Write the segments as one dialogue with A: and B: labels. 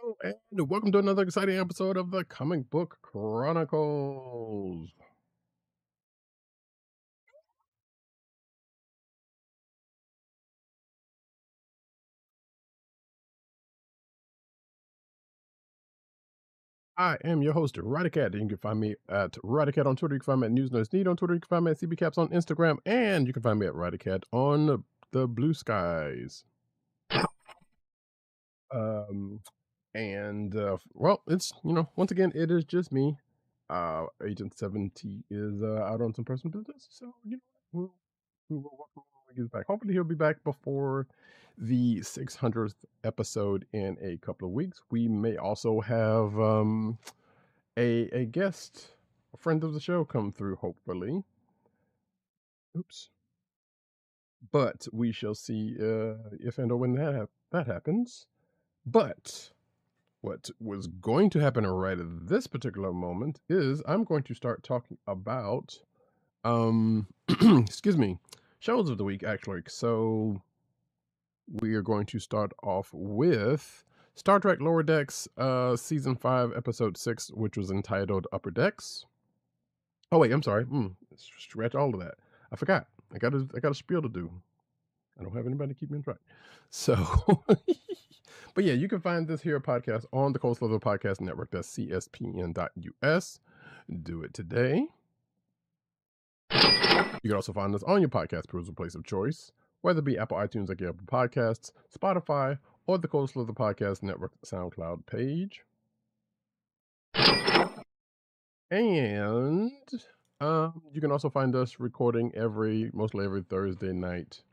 A: Hello, and welcome to another exciting episode of the Comic Book Chronicles. I am your host, Roddykat. You can find me at Roddykat on Twitter. You can find me at News Nerds Need on Twitter. You can find me at CBCaps on Instagram, and you can find me at Roddykat on the Blue Skies. Um, well, it's once again, it is just me. Agent 70 is out on some personal business, so we'll welcome him when he gets back. Hopefully, he'll be back before the 600th episode in a couple of weeks. We may also have a guest, a friend of the show, come through. Hopefully, oops. But we shall see if and or when that happens. But what was going to happen right at this particular moment is I'm going to start talking about excuse me, shows of the week actually. So we are going to start off with Star Trek Lower Decks season 5 episode 6, which was entitled Upper Decks. Oh wait, I'm sorry. Scratch all of that. I forgot. I got a spiel to do. I don't have anybody to keep me in track. So, but yeah, you can find this here podcast on the Cold Slither Podcast Network. That's cspn.us. Do it today. You can also find us on your podcast perusal place of choice, whether it be Apple iTunes, like Apple Podcasts, Spotify, or the Cold Slither Podcast Network SoundCloud page. And you can also find us recording mostly every Thursday night,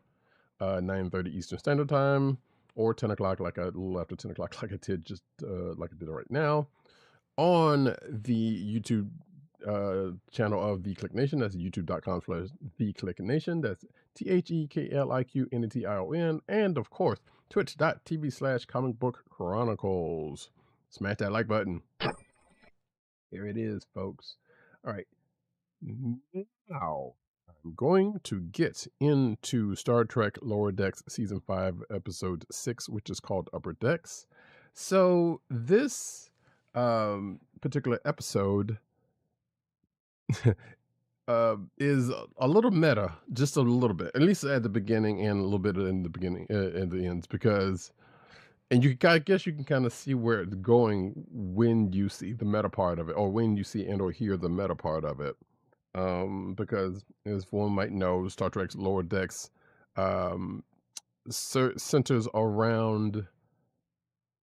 A: 9:30 Eastern Standard Time, or 10 o'clock, like a little after 10 o'clock, like I did like I did right now, on the YouTube channel of the Kliq Nation. That's youtube.com/thekliqnation. That's TheKliqNation. And of course, twitch.tv/Comic Book Chronicles. Smash that like button. Here it is, folks. All right. Now, I'm going to get into Star Trek Lower Decks Season 5, Episode 6, which is called Upper Decks. So, this particular episode is a little meta, just a little bit, at least at the beginning and a little bit in the beginning and the ends, because, and I guess you can kind of see where it's going when you see the meta part of it, or when you see and or hear the meta part of it. Because as one might know, Star Trek's Lower Decks centers around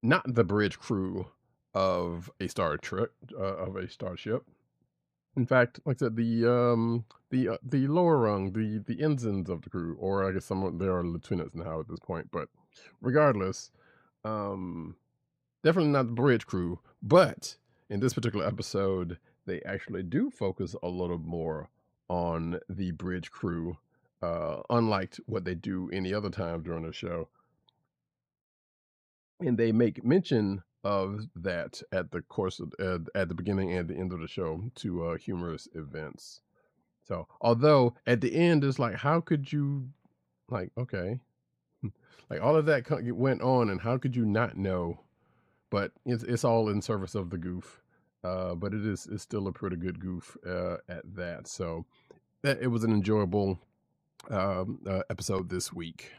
A: not the bridge crew of a Star Trek of a starship. In fact, like I said, the lower rung, the ensigns of the crew, or I guess there are lieutenants now at this point. But regardless, definitely not the bridge crew. But in this particular episode, they actually do focus a little more on the bridge crew, unlike what they do any other time during the show. And they make mention of that at the course of at the beginning and the end of the show to humorous events. So, although at the end it's like, how could you, like, okay, like all of that went on, and how could you not know? But it's all in service of the goof. But it's still a pretty good goof at that. So it was an enjoyable episode this week.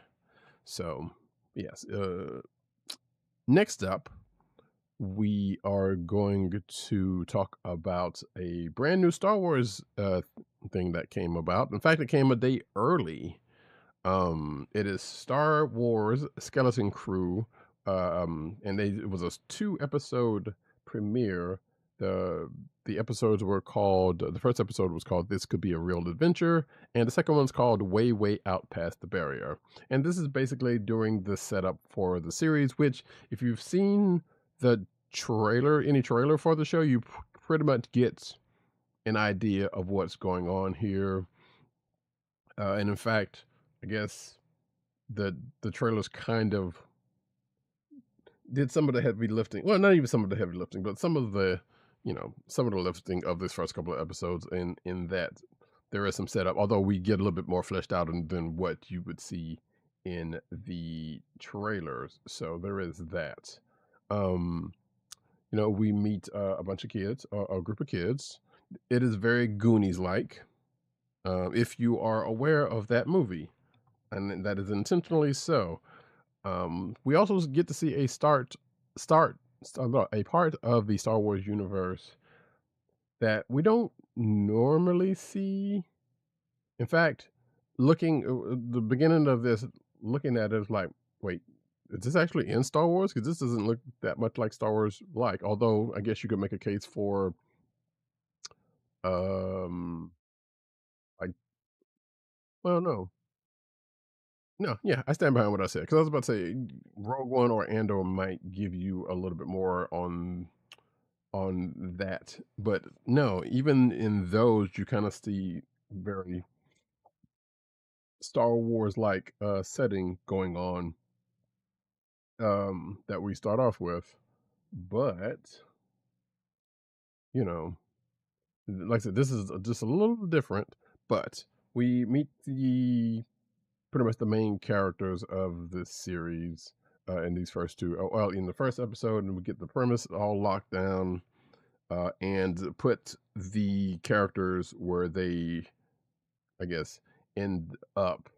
A: So yes. Next up, we are going to talk about a brand new Star Wars thing that came about. In fact, it came a day early. It is Star Wars Skeleton Crew, and it was a 2-episode premiere. The episodes were called, the first episode was called This Could Be a Real Adventure, and the second one's called Way, Way Out Past the Barrier. And this is basically during the setup for the series, which, if you've seen the any trailer for the show, you pretty much get an idea of what's going on here. And in fact, I guess the trailers kind of did some of the heavy lifting. Well, not even some of the heavy lifting, but some of the lifting of this first couple of episodes. In that there is some setup, although we get a little bit more fleshed out than what you would see in the trailers. So there is that. we meet a bunch of kids, a group of kids. It is very Goonies-like. If you are aware of that movie, and that is intentionally so. We also get to see a part of the Star Wars universe that we don't normally see. In fact, looking the beginning of this, looking at it is like, wait, is this actually in Star Wars? Because this doesn't look that much like Star Wars. Like, although I guess you could make a case for, um, like, well, no, no, yeah, I stand behind what I said because I was about to say Rogue One or Andor might give you a little bit more on that, but no, even in those, you kind of see very Star Wars like setting going on that we start off with. But, you know, like I said, this is just a little different, but we meet the pretty much the main characters of this series in these first two. Well, in the first episode, and we get the premise all locked down and put the characters where they, I guess, end up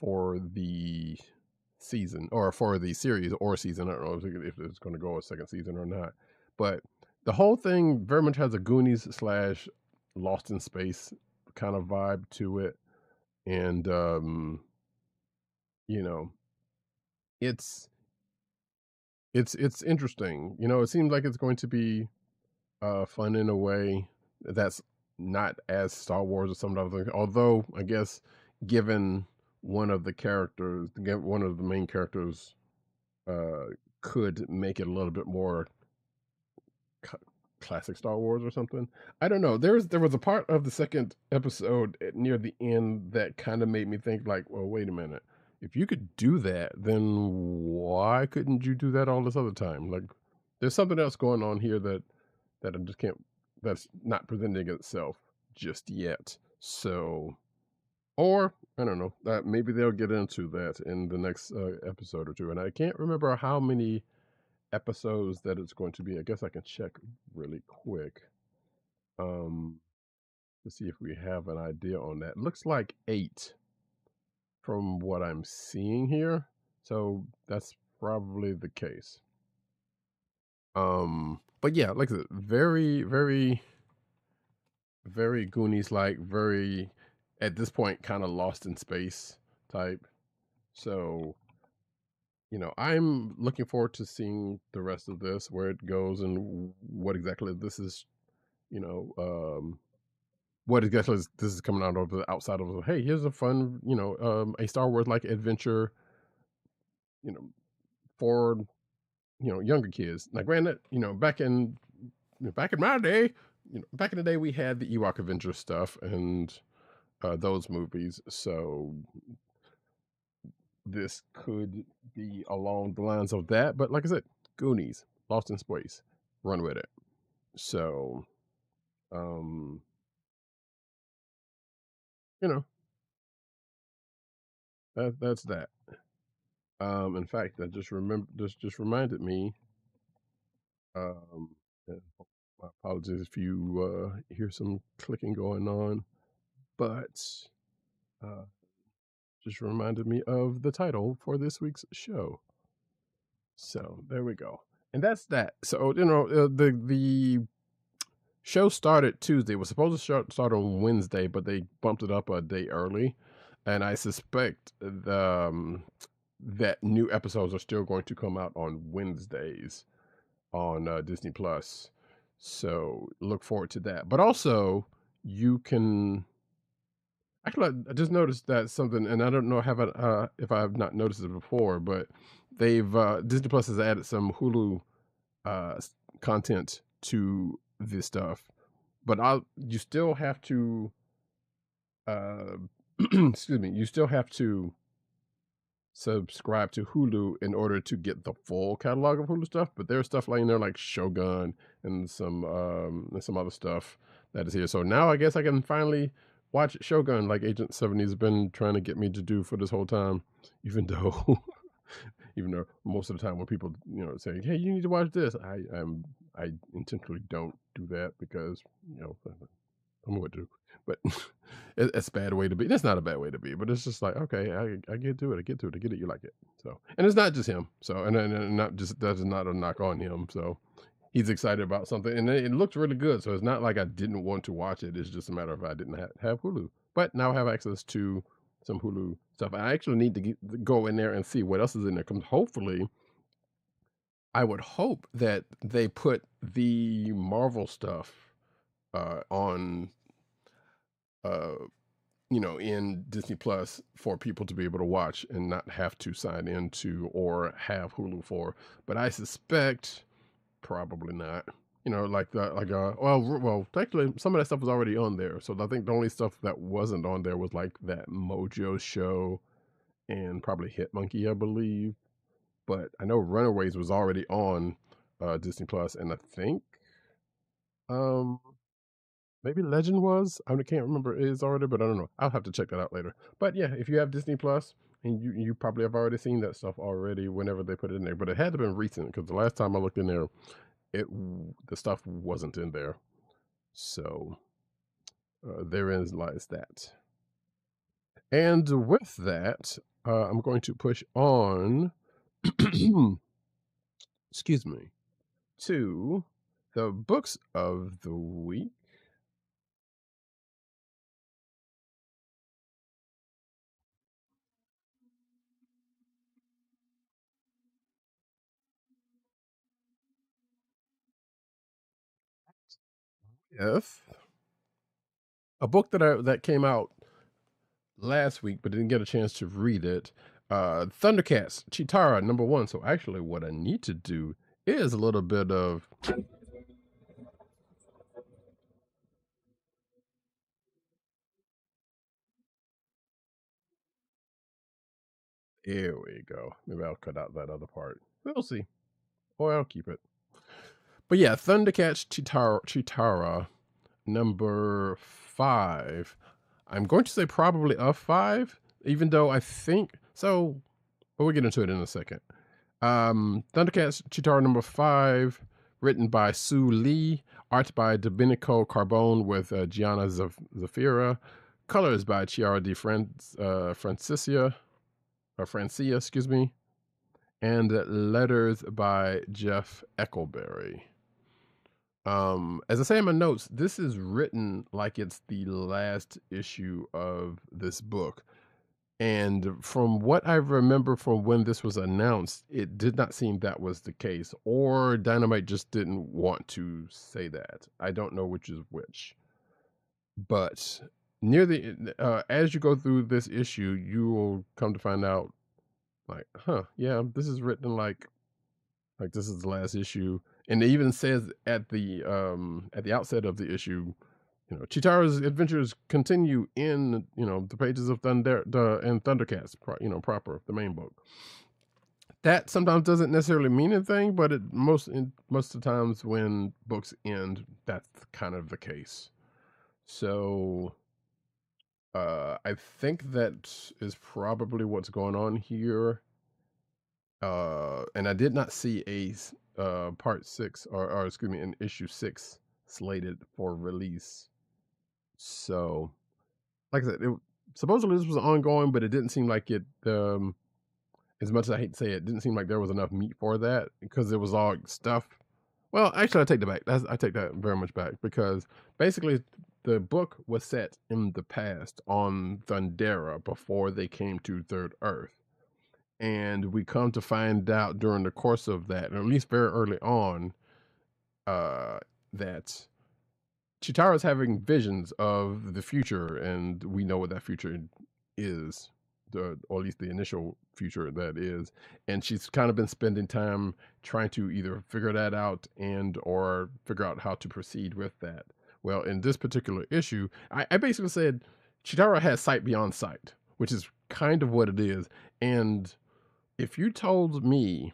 A: for the season or for the series or season. I don't know if it's going to go a second season or not, but the whole thing very much has a Goonies slash Lost in Space kind of vibe to it, and you know, it's it's interesting. It seems like it's going to be fun in a way that's not as Star Wars or some other things. Although I guess given one of the main characters uh, could make it a little bit more c- classic Star Wars or something. I don't know. There was a part of the second episode near the end that kind of made me think like, well, wait a minute. If you could do that, then why couldn't you do that all this other time? Like, there's something else going on here that I just can't. That's not presenting itself just yet. So, or I don't know. Maybe they'll get into that in the next episode or two. And I can't remember how many episodes that it's going to be. I guess I can check really quick um, to see if we have an idea on that. Looks like 8 from what I'm seeing here. So that's probably the case. But yeah, like I said, very, very, very Goonies like, very at this point kind of lost in space type. So, I'm looking forward to seeing the rest of this, where it goes and what exactly this is, you know, what exactly this is coming out of the outside of, hey, here's a fun, a Star Wars like adventure, you know, for, younger kids. Now, granted, back in my day, back in the day, we had the Ewok Avengers stuff and those movies. So this could be along the lines of that. But like I said, Goonies, Lost in Space, run with it. So, um, you know, that's that. In fact, that just reminded me. Um, and my apologies if you hear some clicking going on, but uh, just reminded me of the title for this week's show. So there we go, and that's that. So the show started Tuesday. It was supposed to start on Wednesday, but they bumped it up a day early, and I suspect that new episodes are still going to come out on Wednesdays on Disney Plus. So look forward to that. But also, you can actually. I just noticed that something, and I don't know if I have not noticed it before, but they've Disney Plus has added some Hulu content to this stuff. But you still have to uh, excuse me, you still have to subscribe to Hulu in order to get the full catalog of Hulu stuff. But there's stuff like in there like Shogun and some other stuff that is here. So now I guess I can finally watch Shogun like Agent 70's been trying to get me to do for this whole time, even though even though most of the time when people say, hey, you need to watch this, I'm I intentionally don't do that because, you know, I don't know what to do. But it's a bad way to be. That's not a bad way to be, but it's just like, okay, I get to it. I get to it. I get it. You like it. So, and it's not just him. So, and not just, that's not a knock on him. So he's excited about something and it looks really good. So it's not like I didn't want to watch it. It's just a matter of I didn't have Hulu, but now I have access to some Hulu stuff. I actually need to go in there and see what else is in there. Because hopefully, I would hope that they put the Marvel stuff on, uh, you know, in Disney Plus for people to be able to watch and not have to sign into or have Hulu for. But I suspect probably not. You know, well, actually, some of that stuff was already on there. So I think the only stuff that wasn't on there was like that Mojo show and probably Hit Monkey, I believe. But I know Runaways was already on Disney Plus, and I think um maybe Legend was. I can't remember it is already, but I don't know. I'll have to check that out later. But yeah, if you have Disney Plus, and you probably have already seen that stuff already whenever they put it in there. But it had to have been recent because the last time I looked in there, the stuff wasn't in there. So therein lies that. And with that, I'm going to push on. Excuse me. To the books of the week. Yes. A book that came out last week, but didn't get a chance to read it. ThunderCats, Chitara, #1. So actually, what I need to do is a little bit of. Here we go. Maybe I'll cut out that other part. We'll see. Or I'll keep it. But yeah, ThunderCats, Chitara, #5. I'm going to say probably a 5, even though I think so. But we'll get into it in a second. ThunderCats Chitara #5, written by Sue Lee, art by Domenico Carbone with Gianna Zafira, colors by Chiara Di Francia, excuse me, and letters by Jeff Eckelberry. As I say in my notes, this is written like it's the last issue of this book. And from what I remember from when this was announced, it did not seem that was the case. Or Dynamite just didn't want to say that. I don't know which is which. But near the as you go through this issue, you will come to find out, like, yeah, this is written like this is the last issue. And it even says at the outset of the issue, you know, Chitara's adventures continue in, you know, the pages of ThunderCats, you know, proper, the main book. That sometimes doesn't necessarily mean anything, but most of the times when books end, that's kind of the case. So I think that is probably what's going on here. And I did not see a part 6 or excuse me, an issue 6 slated for release. So, like I said, supposedly this was ongoing, but it didn't seem like it. As much as I hate to say it, didn't seem like there was enough meat for that because it was all stuff. Well, actually, I take that back. I take that very much back because basically the book was set in the past on Thundera before they came to Third Earth. And we come to find out during the course of that, or at least very early on, that Chitara's having visions of the future, and we know what that future is, or at least the initial future that is. And she's kind of been spending time trying to either figure that out or figure out how to proceed with that. Well, in this particular issue, I basically said Chitara has sight beyond sight, which is kind of what it is. And if you told me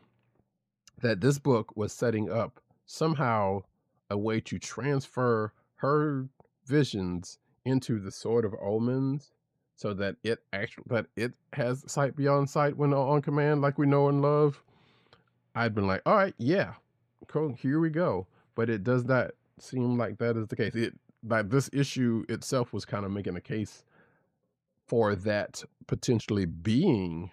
A: that this book was setting up somehow a way to transfer her visions into the Sword of Omens so that it has sight beyond sight when on command, like we know and love, I'd been like, all right, yeah, cool, here we go. but it does not seem like that is the case. It like this issue itself was kind of making a case for that potentially being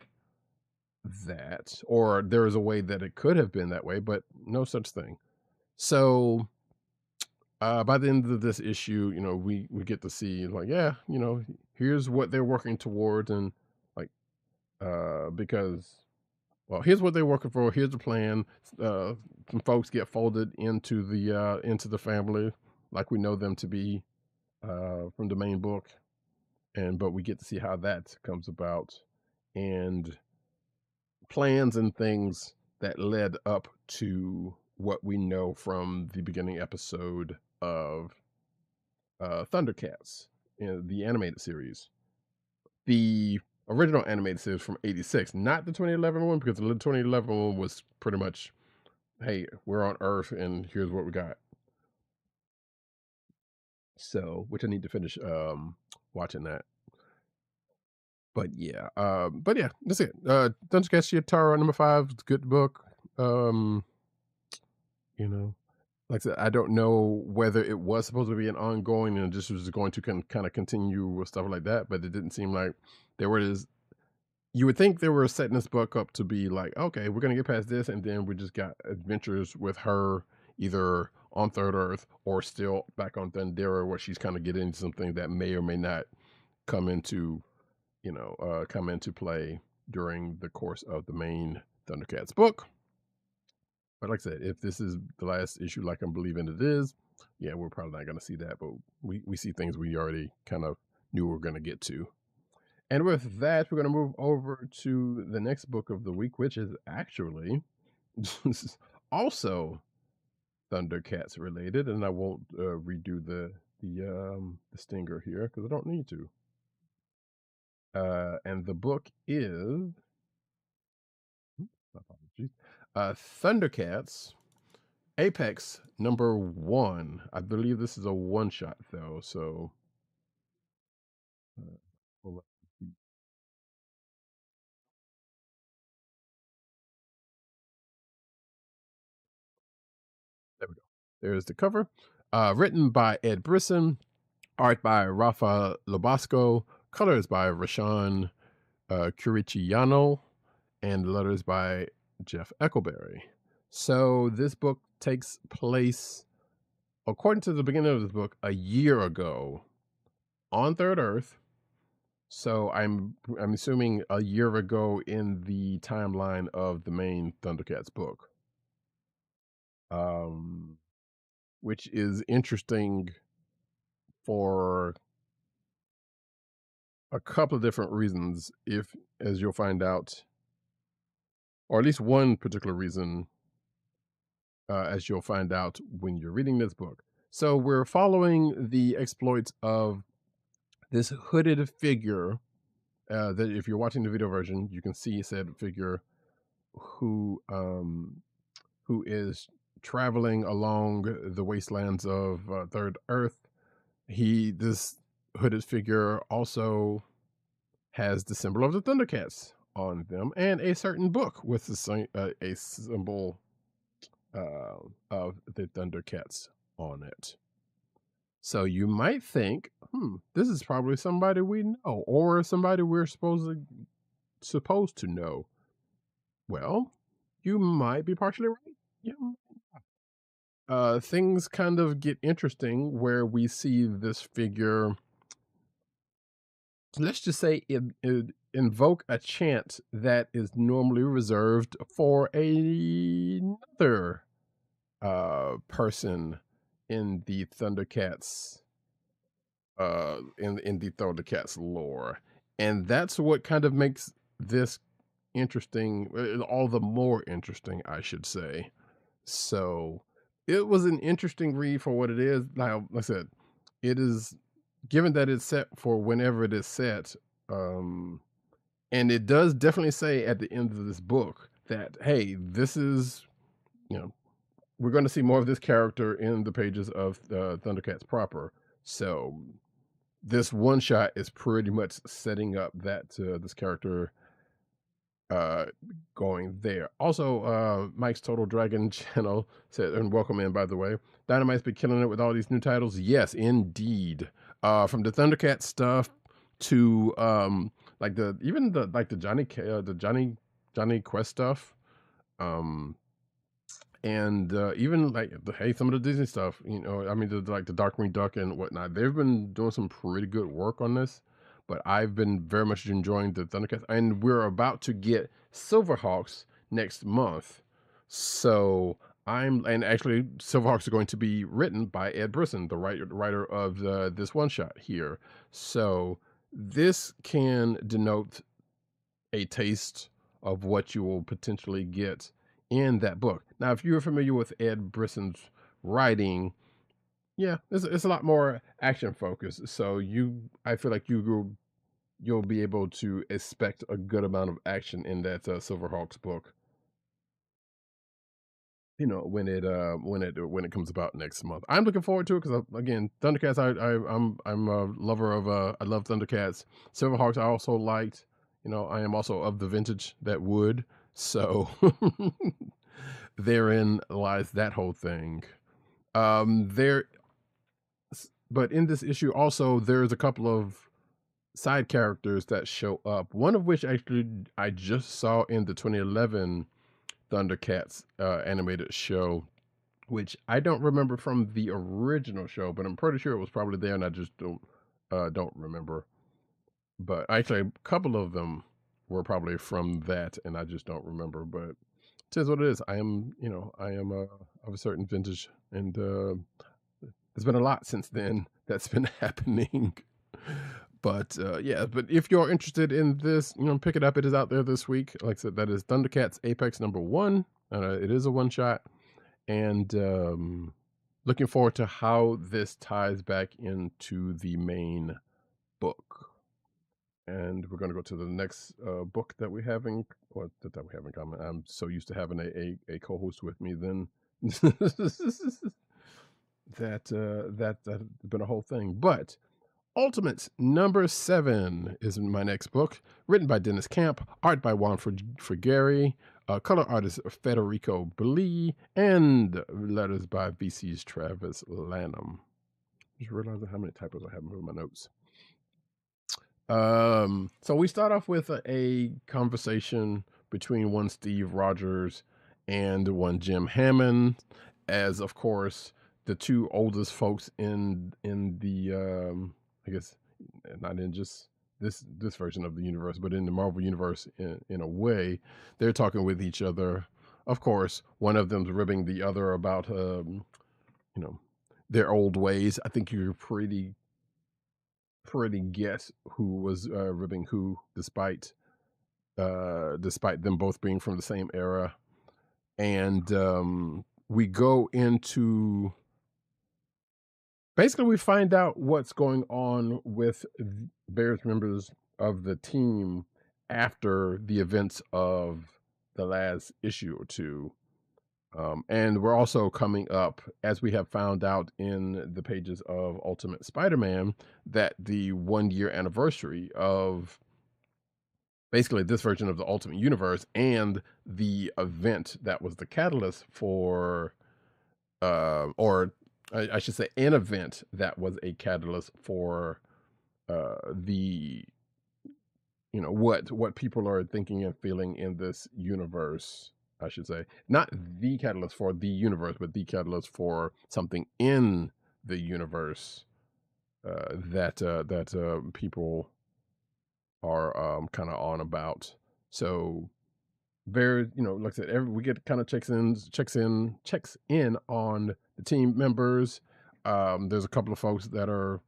A: that, or there is a way that it could have been that way, but no such thing. So by the end of this issue, we get to see like, yeah, here's what they're working towards, and like because well, here's what they're working for. Here's the plan. Some folks get folded into the family, like we know them to be from the main book, but we get to see how that comes about, and plans and things that led up to what we know from the beginning episode of ThunderCats in the animated series. The original animated series from '86, not the 2011 one, because the 2011 one was pretty much, hey, we're on Earth and here's what we got. So, which I need to finish watching that. But yeah, that's it. ThunderCats Shiatara #5, it's a good book. Like I said, I don't know whether it was supposed to be an ongoing and just was going to kind of continue with stuff like that, but it didn't seem like there was. You would think they were setting this book up to be like, okay, we're gonna get past this, and then we just got adventures with her either on Third Earth or still back on Thundera, where she's kind of getting into something that may or may not come into, come into play during the course of the main ThunderCats book. But like I said, if this is the last issue, like I'm believing it is, yeah, we're probably not going to see that. But we see things we already kind of knew we were going to get to. And with that, we're going to move over to the next book of the week, which is actually also ThunderCats related. And I won't redo the stinger here because I don't need to. And the book is, apologies, ThunderCats Apex #1. I believe this is a one-shot though, so we'll there we go. There's the cover. Written by Ed Brisson, art by Rafa Lobosco, colors by Rashawn Curiciano, and letters by Jeff Eckleberry. So this book takes place, according to the beginning of this book, a year ago on Third Earth. So I'm assuming a year ago in the timeline of the main ThunderCats book, which is interesting for a couple of different reasons. As you'll find out, or at least one particular reason, as you'll find out when you're reading this book. So we're following the exploits of this hooded figure. That if you're watching the video version, you can see said figure who is traveling along the wastelands of Third Earth. This hooded figure also has the symbol of the ThunderCats on them and a certain book with a symbol of the ThunderCats on it. So you might think, this is probably somebody we know or somebody we're supposed to know. Well, you might be partially right. Yeah. Things kind of get interesting where we see this figure, let's just say, it invoke a chant that is normally reserved for another person in the ThunderCats in the ThunderCats lore. And that's what kind of makes this interesting, all the more interesting, I should say. So it was an interesting read for what it is. Now, like I said, it is, given that it's set for whenever it is set, and it does definitely say at the end of this book that, hey, this is, we're going to see more of this character in the pages of ThunderCats proper. So this one shot is pretty much setting up that this character uh going there. Also, Mike's Total Dragon channel said, and welcome in, by the way. Dynamite's been killing it with all these new titles. Yes, indeed. From the ThunderCats stuff to like the Johnny Quest stuff. And even like some of the Disney stuff, I mean, like the Darkwing Duck and whatnot. They've been doing some pretty good work on this, but I've been very much enjoying the Thundercats, and we're about to get Silverhawks next month. So and actually Silverhawks are going to be written by Ed Brisson, the writer of this one shot here. So this can denote a taste of what you will potentially get in that book. Now, if you're familiar with Ed Brisson's writing, yeah, it's a lot more action focused. So I feel like you'll be able to expect a good amount of action in that Silverhawks book. When it comes about next month. I'm looking forward to it because again, Thundercats. I'm a lover of I love Thundercats. Silverhawks I also liked. I am also of the vintage that would. So therein lies that whole thing. There, but in this issue also there's a couple of side characters that show up. One of which actually I just saw in the 2011 Thundercats animated show, which I don't remember from the original show, but I'm pretty sure it was probably there, and I just don't remember. But actually, a couple of them were probably from that, and I just don't remember. But it is what it is. I am of a certain vintage, and there's been a lot since then that's been happening. But yeah, but if you're interested in this, pick it up. It is out there this week. Like I said, that is Thundercats Apex #1. It is a one shot, and looking forward to how this ties back into the main book. And we're going to go to the next book that we have in common. I'm so used to having a co-host with me then that's been a whole thing. But Ultimates #7 is my next book, written by Dennis Camp, art by Juan Frigeri, color artist Federico Blee, and letters by VC's Travis Lanham. Just realizing how many typos I have in my notes. So we start off with a conversation between one Steve Rogers and one Jim Hammond, as of course the two oldest folks in the I guess not in just this version of the universe, but in the Marvel universe in a way, they're talking with each other. Of course, one of them's ribbing the other about their old ways. I think you're pretty guess who was ribbing who, despite them both being from the same era. And we go into basically we find out what's going on with various members of the team after the events of the last issue or two. And we're also coming up, as we have found out in the pages of Ultimate Spider-Man, that the 1-year anniversary of basically this version of the Ultimate Universe and the event that was the catalyst for, or I should say, an event that was a catalyst for the what people are thinking and feeling in this universe. I should say, not the catalyst for the universe, but the catalyst for something in the universe that people are kind of on about. So very, like I said, we get kind of checks in on the team members. There's a couple of folks that are,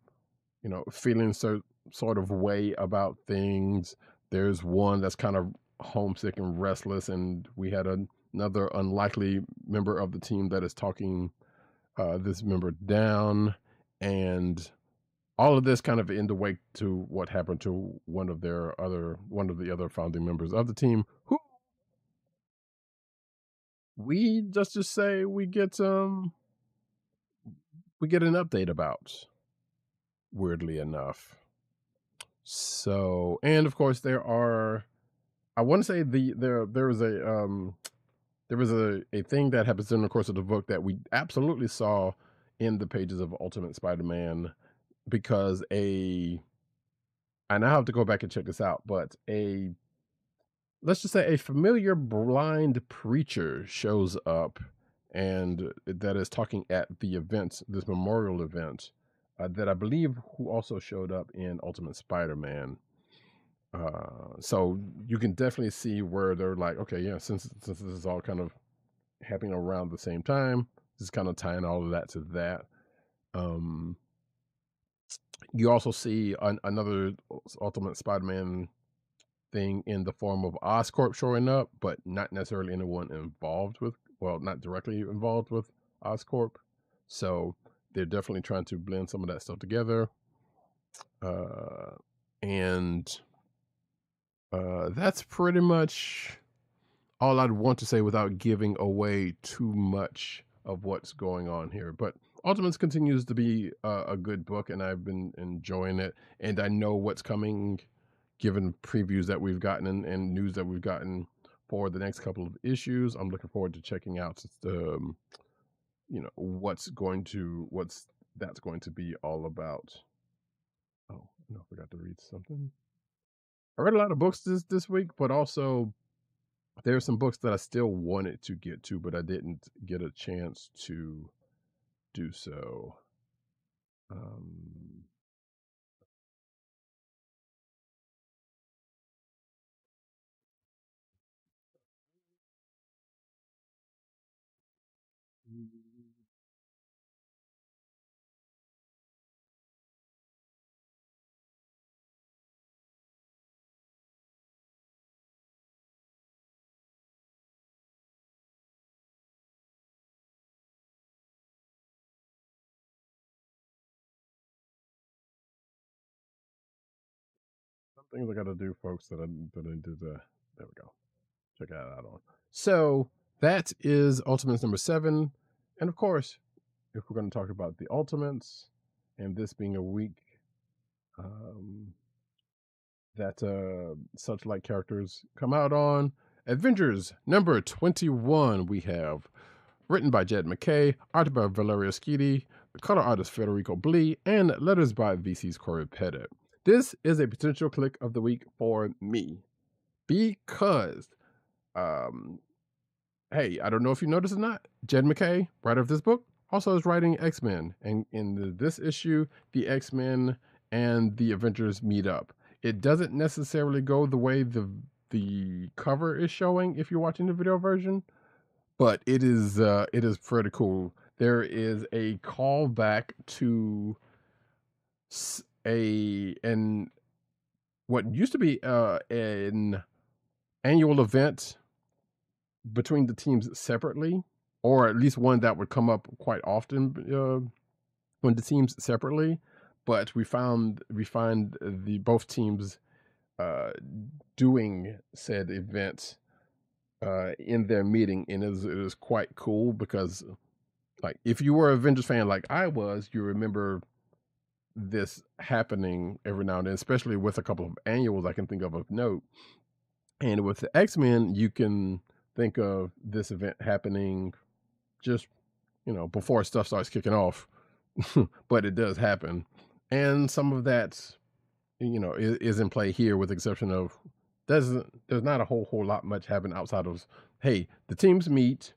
A: feeling sort of way about things. There's one that's kind of homesick and restless, and we had another unlikely member of the team that is talking this member down, and all of this kind of in the wake to what happened to one of the other founding members of the team, who we just to say we get an update about, weirdly enough. So, and of course there are I want to say there was a thing that happens in the course of the book that we absolutely saw in the pages of Ultimate Spider-Man, because I now have to go back and check this out, but let's just say a familiar blind preacher shows up, and that is talking at the event, this memorial event, that I believe who also showed up in Ultimate Spider-Man. So you can definitely see where they're like, okay, yeah, since this is all kind of happening around the same time, just kind of tying all of that to that. You also see another Ultimate Spider-Man thing in the form of Oscorp showing up, but not necessarily anyone involved with, well, not directly involved with Oscorp. So they're definitely trying to blend some of that stuff together. And that's pretty much all I'd want to say without giving away too much of what's going on here. But Ultimates continues to be a good book, and I've been enjoying it. And I know what's coming, given previews that we've gotten and news that we've gotten for the next couple of issues. I'm looking forward to checking out the, what's that's going to be all about. Oh no, I forgot to read something. I read a lot of books this week, but also there's some books that I still wanted to get to, but I didn't get a chance to do so. Some things I got to do, folks, that I did. There we go. Check that out on. So that is Ultimates number 7, and of course, if we're going to talk about the Ultimates, and this being a week that such like characters come out on, Avengers number 21, we have written by Jed MacKay, art by Valerio Schiti, the color artist Federico Blee, and letters by VC's Corey Pettit. This is a potential click of the week for me because, hey, I don't know if you noticed or not, Jed MacKay, writer of this book, also is writing X-Men, and in this issue, the X-Men and the Avengers meet up. It doesn't necessarily go the way the cover is showing if you're watching the video version, but it is pretty cool. There is a callback to an what used to be an annual event between the teams separately, or at least one that would come up quite often when the teams separately. But we find the both teams doing said event in their meeting, and it is quite cool because, like, if you were an Avengers fan like I was, you remember this happening every now and then, especially with a couple of annuals I can think of note. And with the X-Men, you can think of this event happening just, before stuff starts kicking off. But it does happen. And some of that, is in play here, with the exception of there's not a whole lot much happen outside of, hey, the teams meet,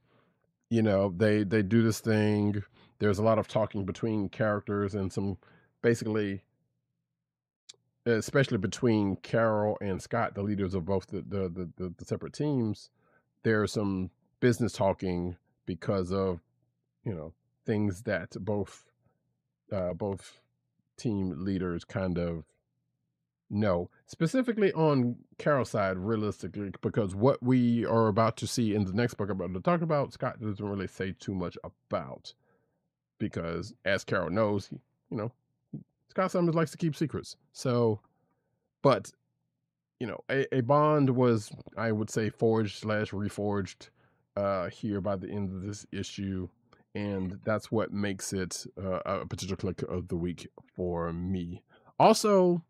A: they do this thing. There's a lot of talking between characters and some, basically, especially between Carol and Scott, the leaders of both the separate teams. There's some business talking because of, things that both team leaders kind of know, specifically on Carol's side, realistically, because what we are about to see in the next book about to talk about, Scott doesn't really say too much about, because as Carol knows, Scott Summers likes to keep secrets. So, but a bond was, I would say, forged / reforged here by the end of this issue, and that's what makes it a potential click of the week for me. Also,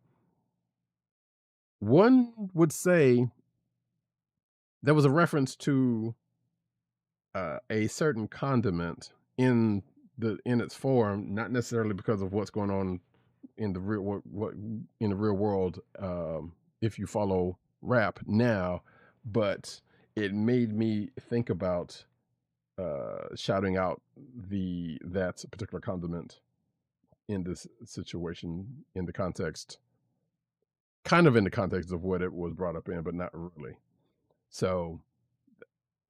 A: one would say there was a reference to a certain condiment in its form, not necessarily because of what's going on in the real what in the real world, if you follow rap now, but it made me think about shouting out that particular condiment in this situation, in the context, kind of in the context of what it was brought up in, but not really. So,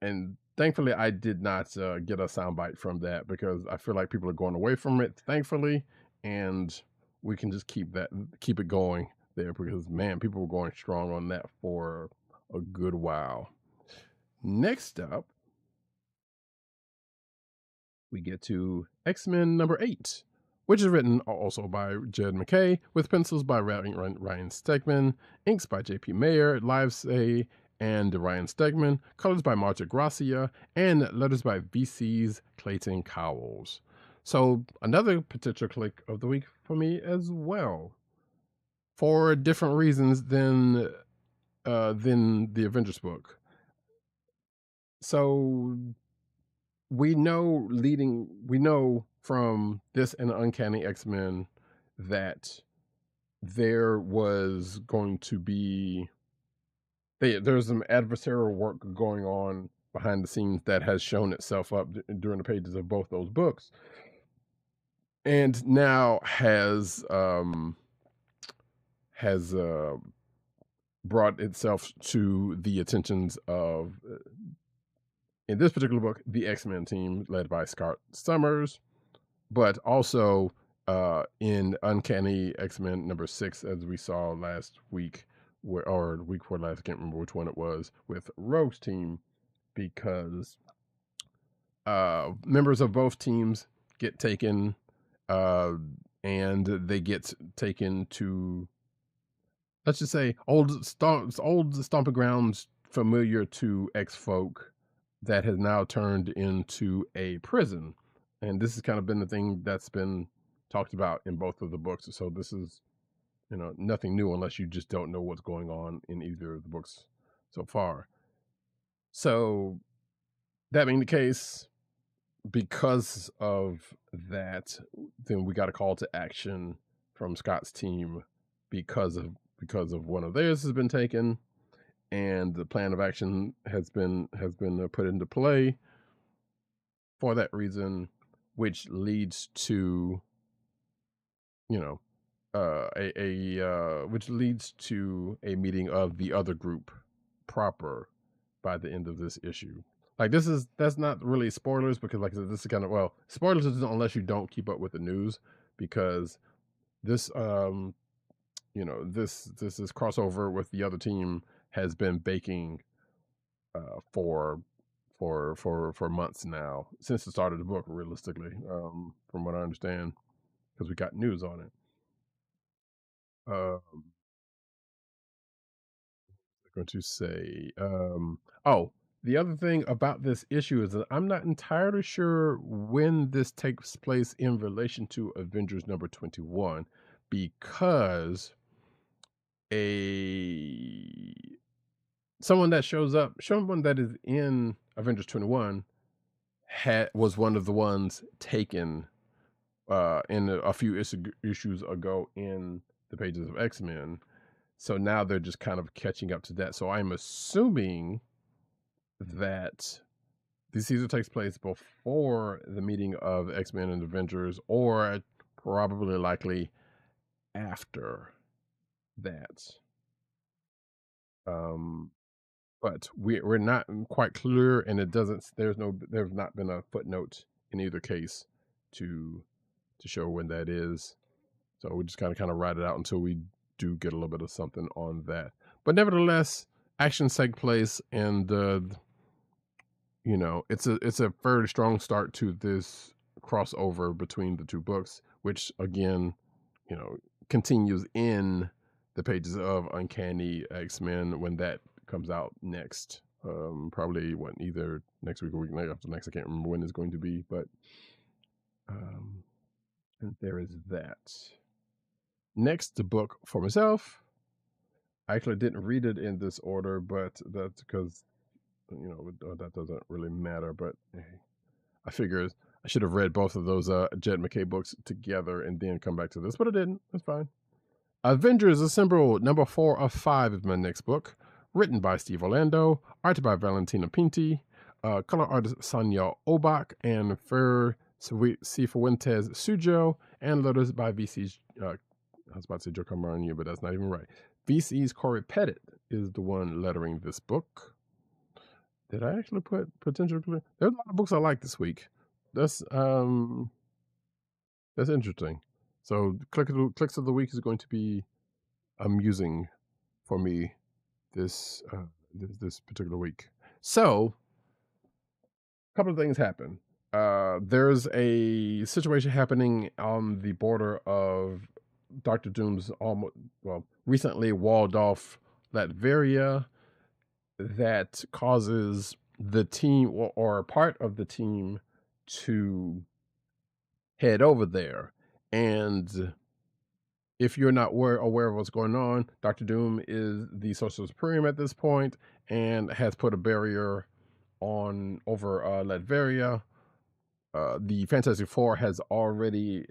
A: and thankfully, I did not get a soundbite from that, because I feel like people are going away from it, thankfully, and we can just keep it going there, because man, people were going strong on that for a good while. Next up, we get to X-Men number 8, which is written also by Jed MacKay, with pencils by Ryan Stegman, inks by J.P. Mayer, Livesay, and Ryan Stegman, colors by Marta Gracia, and letters by VC's Clayton Cowles. So another potential click of the week for me as well, for different reasons than the Avengers book. So we know from this and Uncanny X-Men that there was going to be there's some adversarial work going on behind the scenes that has shown itself up during the pages of both those books, and now has brought itself to the attentions of, in this particular book, the X-Men team led by Scott Summers, but also in Uncanny X-Men number 6, as we saw last week, or the week before last, I can't remember which one it was, with Rogue's team, because members of both teams get taken, and they get taken to, let's just say, old stomping grounds familiar to X-folk that has now turned into a prison. And this has kind of been the thing that's been talked about in both of the books. So this is, nothing new, unless you just don't know what's going on in either of the books so far. So that being the case, because of that, then we got a call to action from Scott's team, because of one of theirs has been taken, and the plan of action has been put into play for that reason, which leads to, which leads to a meeting of the other group proper by the end of this issue. Like, that's not really spoilers, because like I said, this is kind of, well, spoilers unless you don't keep up with the news, because this this crossover with the other team has been baking for months now, since the start of the book, realistically, from what I understand, because we got news on it. I'm going to say, the other thing about this issue is that I'm not entirely sure when this takes place in relation to Avengers number 21, because someone that is in Avengers 21 was one of the ones taken in a few issues ago in the pages of X-Men. So now they're just kind of catching up to that. So I'm assuming that this season takes place before the meeting of X-Men and Avengers, or probably likely after that. But we're not quite clear, and there's not been a footnote in either case to show when that is. So we just kind of ride it out until we do get a little bit of something on that. But nevertheless, actions take place, and it's a fairly strong start to this crossover between the two books, which again, continues in the pages of Uncanny X-Men when that comes out next. Probably either next week or week after next. I can't remember when it's going to be, but and there is that. Next, the book for myself. I actually didn't read it in this order, but that's because that doesn't really matter. But I figured I should have read both of those Jed McKay books together and then come back to this, but I didn't. That's fine. Avengers Assemble, number 4 of 5 is my next book. Written by Steve Orlando, art by Valentina Pinti, color artist Sonia Obach, and Fer Cifuentes Sujo, and letters by VC's, I was about to say Joe Camarania, but that's not even right. VC's Corey Pettit is the one lettering this book. Did I actually put potential? There's a lot of books I like this week. That's interesting. So Kliqs of the week is going to be amusing for me this particular week. So a couple of things happen. There's a situation happening on the border of Dr. Doom's recently walled off Latveria that causes the team or part of the team to head over there. And if you're not aware of what's going on, Dr. Doom is the Sorcerer Supreme at this point and has put a barrier over Latveria. The Fantastic Four has already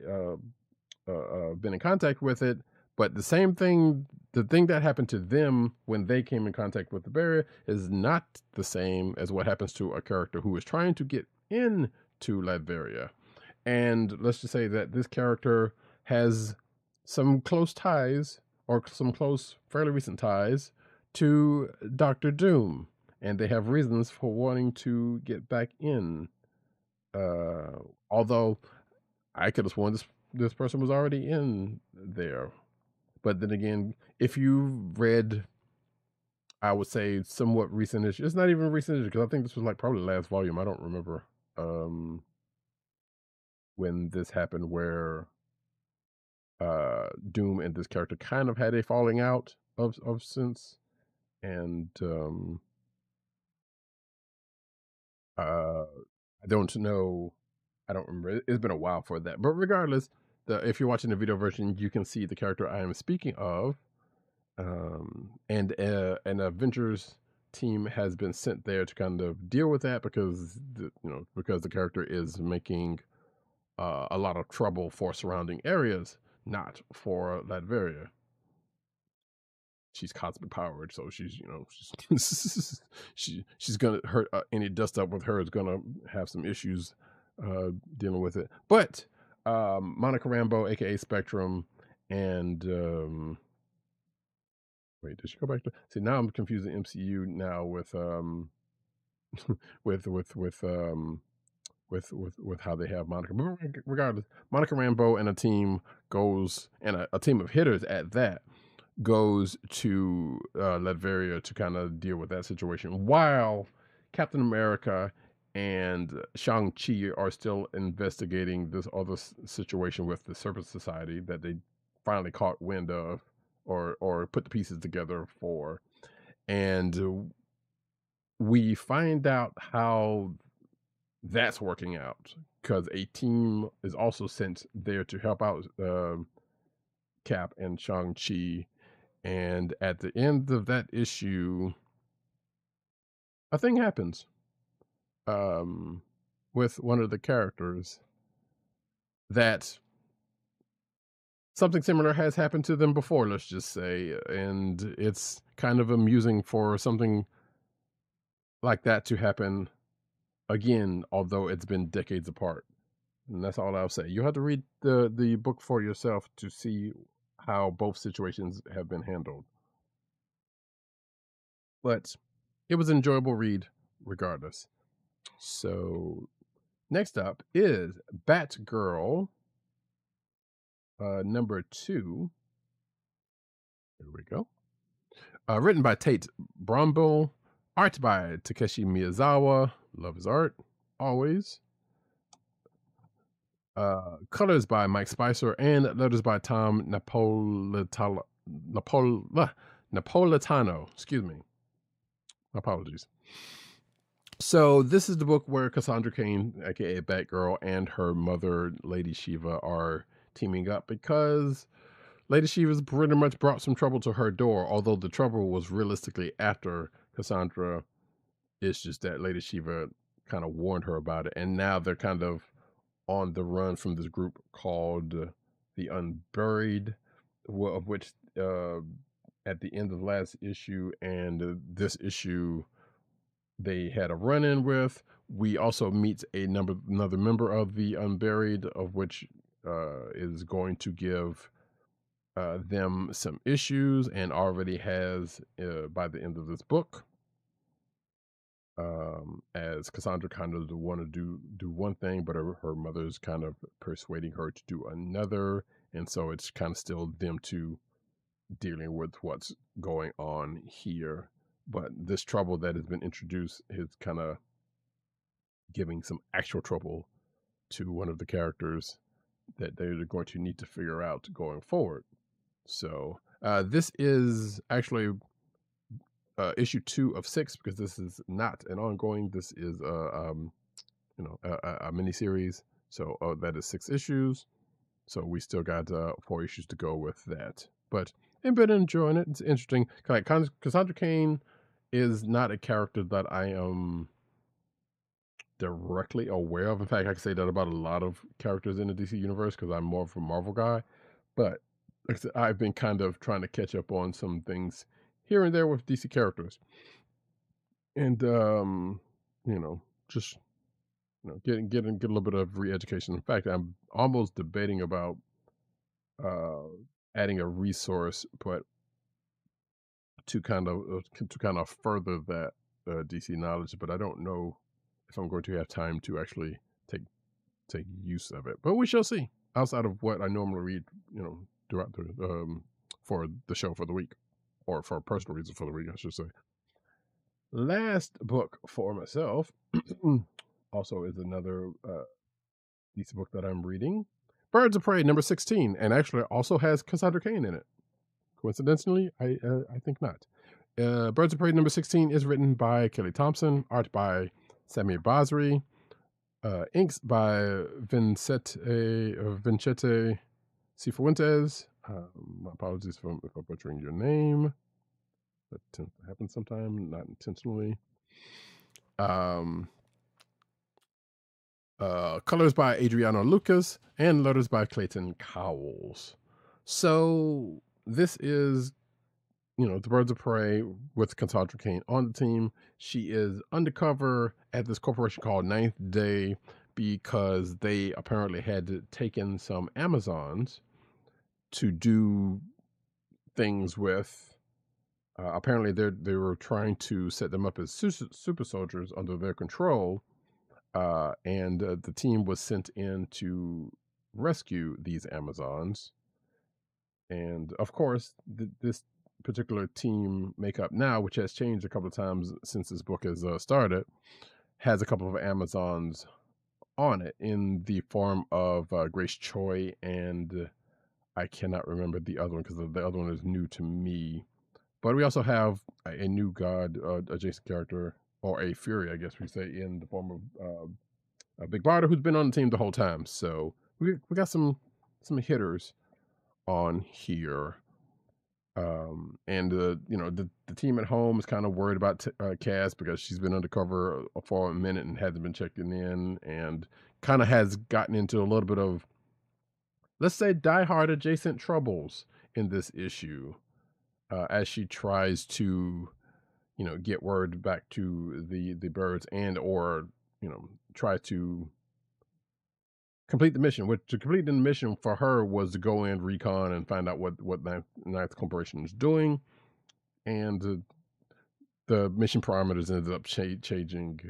A: been in contact with it, but the thing that happened to them when they came in contact with the barrier is not the same as what happens to a character who is trying to get into Latveria. And let's just say that this character has some close ties, or some close, fairly recent ties, to Dr. Doom. And they have reasons for wanting to get back in. Although I could have sworn this person was already in there. But then again, if you read, I would say, somewhat recent issue. It's not even recent issue, because I think this was like probably the last volume. I don't remember when this happened, where Doom and this character kind of had a falling out of sense. And I don't know. I don't remember. It's been a while for that. But regardless, if you're watching the video version, you can see the character I am speaking of. And an Avengers team has been sent there to kind of deal with that, because the character is making a lot of trouble for surrounding areas, not for Latveria. She's cosmic powered, so she's she's gonna hurt. Any dust up with her is gonna have some issues dealing with it. But Monica Rambeau, aka Spectrum, and wait, did she go back to? See, now I'm confusing MCU now with with how they have Monica. But regardless, Monica Rambeau and a team goes, and a team of hitters at that, goes to Latveria to kind of deal with that situation, while Captain America and Shang-Chi are still investigating this other situation with the Serpent Society that they finally caught wind of, or put the pieces together for. And we find out how that's working out, because a team is also sent there to help out Cap and Shang-Chi. And at the end of that issue, a thing happens with one of the characters that something similar has happened to them before, let's just say. And it's kind of amusing for something like that to happen again, although it's been decades apart. And that's all I'll say. You'll have to read the book for yourself to see how both situations have been handled. But it was an enjoyable read regardless. So next up is Batgirl, number 2. Here we go. Written by Tate Brombill, art by Takeshi Miyazawa. Love his art, always. Colors by Mike Spicer, and letters by Tom Napolitano. Excuse me. Apologies. So this is the book where Cassandra Cain, aka Batgirl, and her mother, Lady Shiva, are teaming up, because Lady Shiva's pretty much brought some trouble to her door, although the trouble was realistically after Cassandra It's just that Lady Shiva kind of warned her about it, and now they're kind of on the run from this group called the Unburied, of which at the end of the last issue and this issue they had a run-in with. We also meet another member of the Unburied, of which is going to give them some issues, and already has by the end of this book. As Cassandra kind of want to do one thing, but her mother's kind of persuading her to do another, and so it's kind of still them two dealing with what's going on here. But this trouble that has been introduced is kind of giving some actual trouble to one of the characters that they're going to need to figure out going forward. So this is actually issue 2 of 6, because this is not an ongoing. This is a mini-series. So that is 6 issues. So we still got 4 issues to go with that. But I've been enjoying it. It's interesting. Like Cassandra Cain is not a character that I am directly aware of. In fact, I can say that about a lot of characters in the DC universe, because I'm more of a Marvel guy. But like I said, I've been kind of trying to catch up on some things here and there with DC characters, and just get a little bit of re-education. In fact, I'm almost debating about adding a resource, but to kind of further that DC knowledge. But I don't know if I'm going to have time to actually take use of it. But we shall see. Outside of what I normally read, throughout the for the show for the week, or for personal reasons for the week, I should say. Last book for myself also is another DC book that I'm reading, Birds of Prey number 16, and actually also has Cassandra Cain in it. Coincidentally, I think not. Birds of Prey number 16 is written by Kelly Thompson, art by Samir Basri, inks by Vincente Cifuentes. My apologies if I'm butchering your name. That tends to happen sometime, not intentionally. Colors by Adriano Lucas, and letters by Clayton Cowles. So this is, the Birds of Prey with Cassandra Cain on the team. She is undercover at this corporation called Ninth Day, because they apparently had taken some Amazons to do things with. Apparently they were trying to set them up as super soldiers under their control, and the team was sent in to rescue these Amazons. And of course, this particular team makeup now, which has changed a couple of times since this book has started, has a couple of Amazons on it in the form of Grace Choi, and I cannot remember the other one because the other one is new to me. But we also have a new god adjacent character, or a Fury, I guess we say, in the form of a Big Barda, who's been on the team the whole time. So we got some hitters on here. And the team at home is kind of worried about Cass, because she's been undercover for a minute and hasn't been checking in, and kind of has gotten into a little bit of, let's say, diehard adjacent troubles in this issue, as she tries to get word back to the birds, and or try to complete the mission. Which, to complete the mission for her, was to go in, recon, and find out what Ninth Corporation is doing. And the mission parameters ended up changing,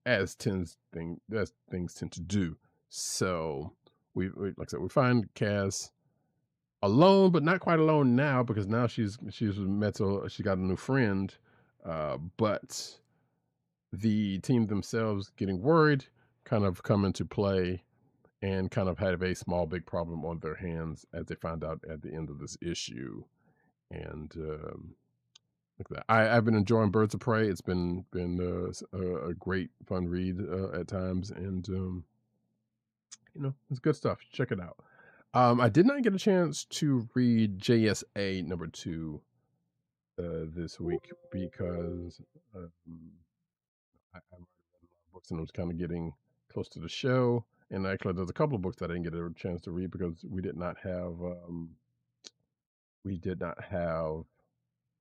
A: as things tend to do. So we like I said, we find Cass alone, but not quite alone now, because now she's she got a new friend, but the team themselves getting worried kind of come into play, and kind of have a small big problem on their hands, as they find out at the end of this issue. And like that, I've been enjoying Birds of Prey. It's been a great fun read at times, and it's good stuff. Check it out. I did not get a chance to read JSA number 2 this week because I've already read a lot of books and it was kind of getting close to the show. And actually, there's a couple of books that I didn't get a chance to read because we did not have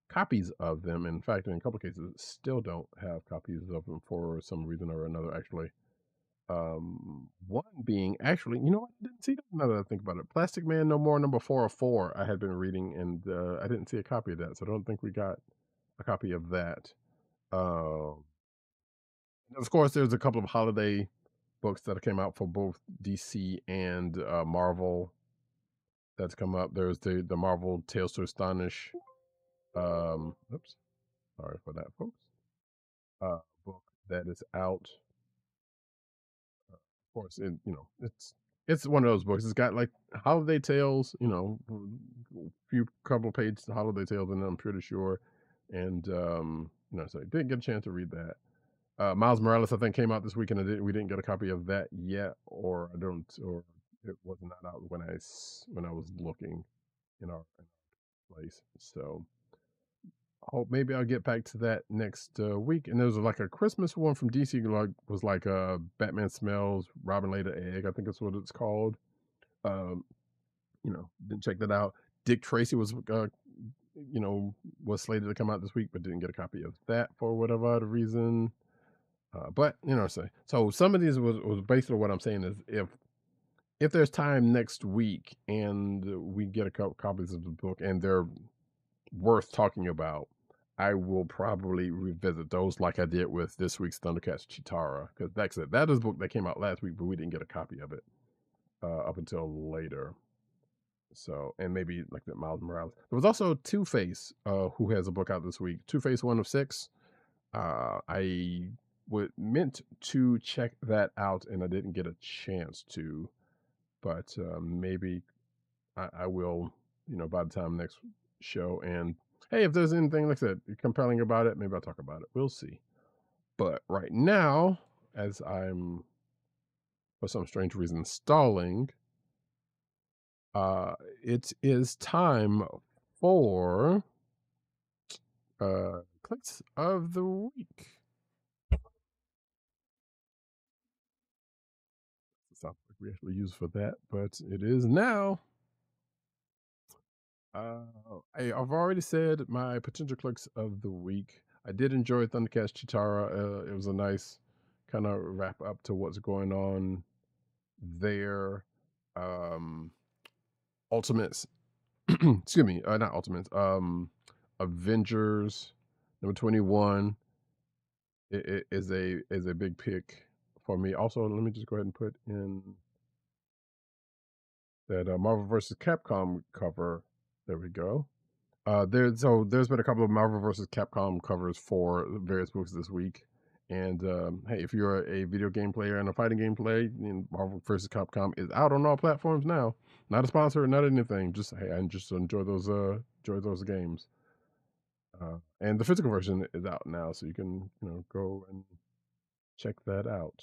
A: copies of them. In fact, in a couple of cases, still don't have copies of them for some reason or another. Actually, one being actually, you know what? I didn't see that now that I think about it. Plastic Man No More number 404. I had been reading and I didn't see a copy of that, so I don't think we got a copy of that. And of course, there's a couple of holiday books that came out for both DC and Marvel that's come up. There's the Marvel Tales to Astonish. Oops, sorry for that, folks. Book that is out. Of course, it's one of those books. It's got like holiday tales, a few couple pages holiday tales, and I'm pretty sure. And so I didn't get a chance to read that. Miles Morales, I think, came out this week, and we didn't get a copy of that yet, or it was not out when I was looking in our place. So hope maybe I'll get back to that next week. And there was like a Christmas one from DC, was like Batman Smells, Robin Laid an Egg, I think that's what it's called. Didn't check that out. Dick Tracy was was slated to come out this week, but didn't get a copy of that for whatever other reason. But so some of these was basically what I'm saying is if there's time next week and we get a couple copies of the book and they're worth talking about, I will probably revisit those like I did with this week's ThunderCats Chitara, because that is a book that came out last week, but we didn't get a copy of it up until later. So, and maybe like that Miles Morales. There was also Two-Face, who has a book out this week. Two-Face 1 of 6. I meant to check that out and I didn't get a chance to, but maybe I will, by the time next show. And hey, if there's anything like that compelling about it, maybe I'll talk about it. We'll see. But right now, as I'm for some strange reason stalling, it is time for Kliqs of the week. It's not like we actually use for that, but it is now. I've already said my potential Kliqs of the week. I did enjoy ThunderCats Chitara. It was a nice kind of wrap up to what's going on there. Ultimates, excuse me, not Ultimates. Avengers number 21 is a big pick for me. Also, let me just go ahead and put in that Marvel vs. Capcom cover. There we go. There's been a couple of Marvel vs. Capcom covers for various books this week. And hey, if you're a video game player and a fighting game player, Marvel vs. Capcom is out on all platforms now. Not a sponsor, not anything. Just hey, I just enjoy those games. And the physical version is out now, so you can go and check that out.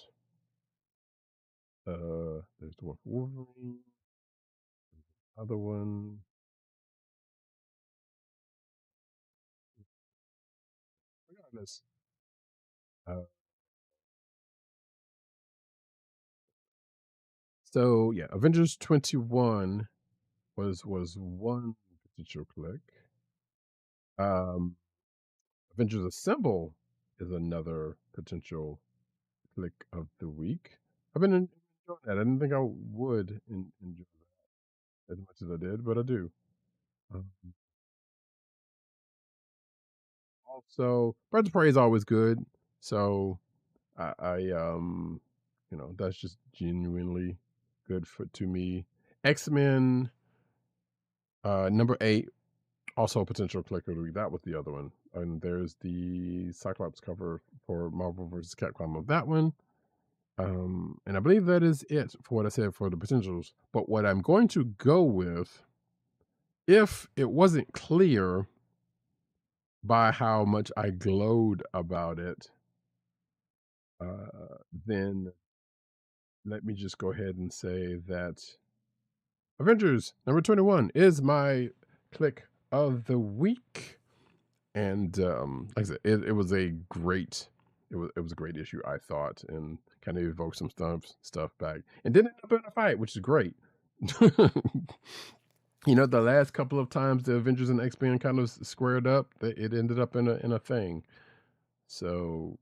A: There's the one for Wolverine. Other one. Regardless. So yeah, Avengers 21 was one potential click. Avengers Assemble is another potential click of the week. I've been enjoying that. I didn't think I would enjoy that as much as I did, but I do. Um, Also, Birds of Prey is always good. So I that's just genuinely good to me. X-Men number 8, also a potential click of the week. That was the other one. And there's the Cyclops cover for Marvel vs. Capcom of that one. And I believe that is it for what I said for the potentials. But what I'm going to go with, if it wasn't clear by how much I glowed about it, then let me just go ahead and say that Avengers number 21 is my click of the week. And like I said, it was a great it was a great issue, I thought, and kind of evoked some stuff back, and didn't end up in a fight, which is great. You know, the last couple of times the Avengers and X-Men kind of squared up, it ended up in a thing. So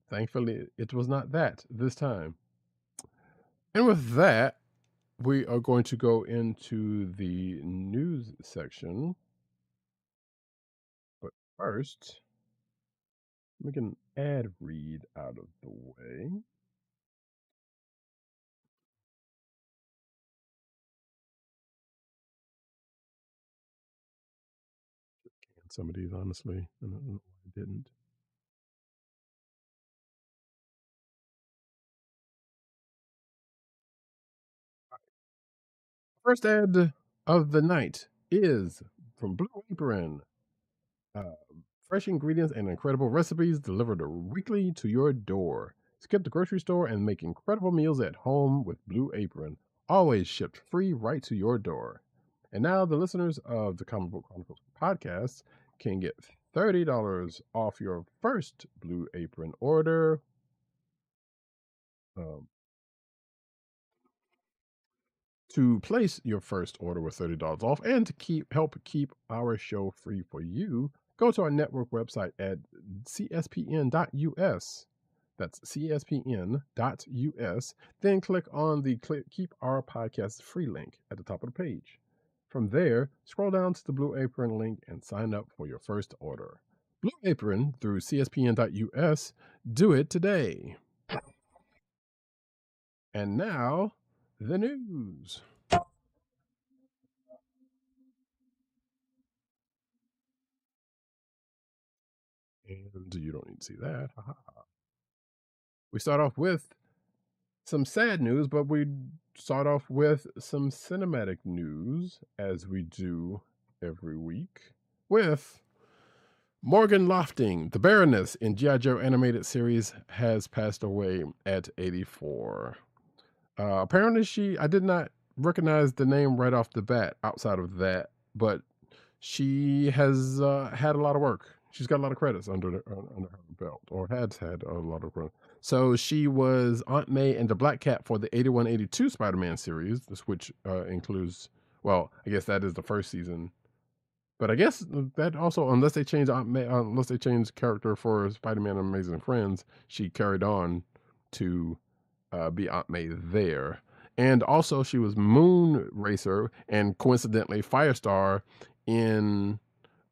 A: thankfully, it was not that this time. And with that, we are going to go into the news section. But first, make an ad read out of the way. And some of these, honestly, I don't know why I didn't. First ad of the night is from Blue Apron. Fresh ingredients and incredible recipes delivered weekly to your door. Skip the grocery store and make incredible meals at home with Blue Apron, always shipped free right to your door. And now the listeners of the Comic Book Chronicles podcast can get $30 off your first Blue Apron order. To place your first order with $30 off and to help keep our show free for you, go to our network website at cspn.us. That's cspn.us. Then click on the Keep Our Podcast Free link at the top of the page. From there, scroll down to the Blue Apron link and sign up for your first order. Blue Apron through cspn.us. Do it today. And now, the news. And you don't need to see that. We start off with some sad news, but we start off with some cinematic news, as we do every week, with Morgan Lofting, the Baroness in G.I. Joe animated series, has passed away at 84. Apparently, I did not recognize the name right off the bat outside of that, but she has had a lot of work. She's got a lot of credits under her belt, or has had a lot of credits. So she was Aunt May and the Black Cat for the 81-82 Spider-Man series, which includes, well, I guess that is the first season. But I guess that also, unless they change Aunt May, unless they change character for Spider-Man and Amazing Friends, she carried on to be Aunt May there. And also, she was Moon Racer and coincidentally Firestar in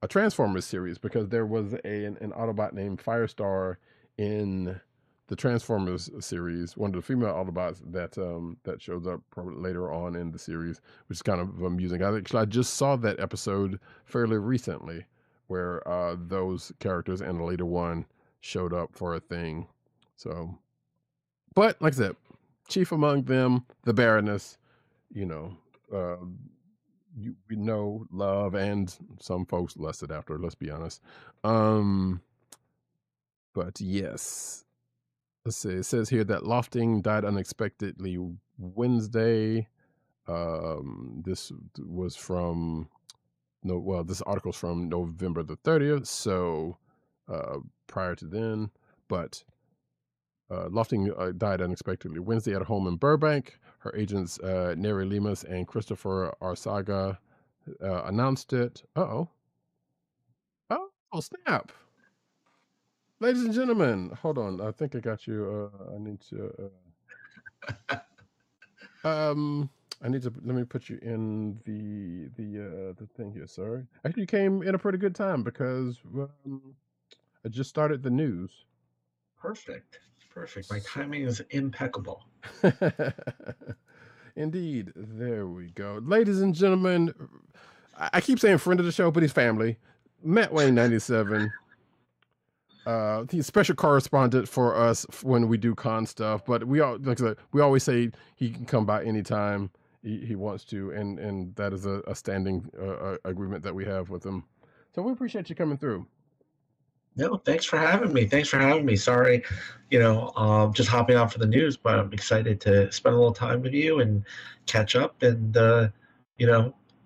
A: a Transformers series, because there was an Autobot named Firestar in the Transformers series, one of the female Autobots that shows up probably later on in the series, which is kind of amusing. I just saw that episode fairly recently, where those characters and a later one showed up for a thing. So, but like I said, chief among them, the Baroness, you know, we know, love, and some folks lusted after, let's be honest. But yes, let's see. It says here that Lofting died unexpectedly Wednesday. This was from this article's from November the 30th, so prior to then. But Lofting died unexpectedly Wednesday at a home in Burbank. Her agents, Neri Lemus and Christopher Arsaga, announced it. Oh, snap. Ladies and gentlemen, hold on. I think I got you. I need to. Let me put you in the thing here, sir. Actually, you came in a pretty good time because I just started the news.
B: Perfect. My timing is impeccable.
A: Indeed. There we go. Ladies and gentlemen, I keep saying friend of the show, but he's family. Matt Wayne 97. He's special correspondent for us when we do con stuff, but we always say he can come by anytime he wants to, and that is a standing agreement that we have with him. So we appreciate you coming through.
B: No, thanks for having me. Sorry, just hopping off for the news, but I'm excited to spend a little time with you and catch up and,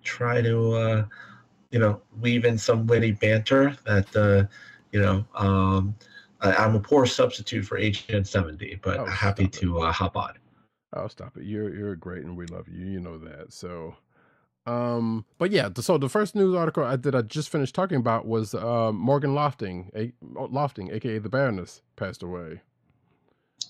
B: try to weave in some witty banter that, I'm a poor substitute for Agent 70, but
A: Oh,
B: happy
A: stop it.
B: to hop on.
A: Oh, stop it. You're great and we love you. You know that. So, but yeah, so the first news article that I just finished talking about was Morgan Lofting, Lofting, aka the Baroness, passed away.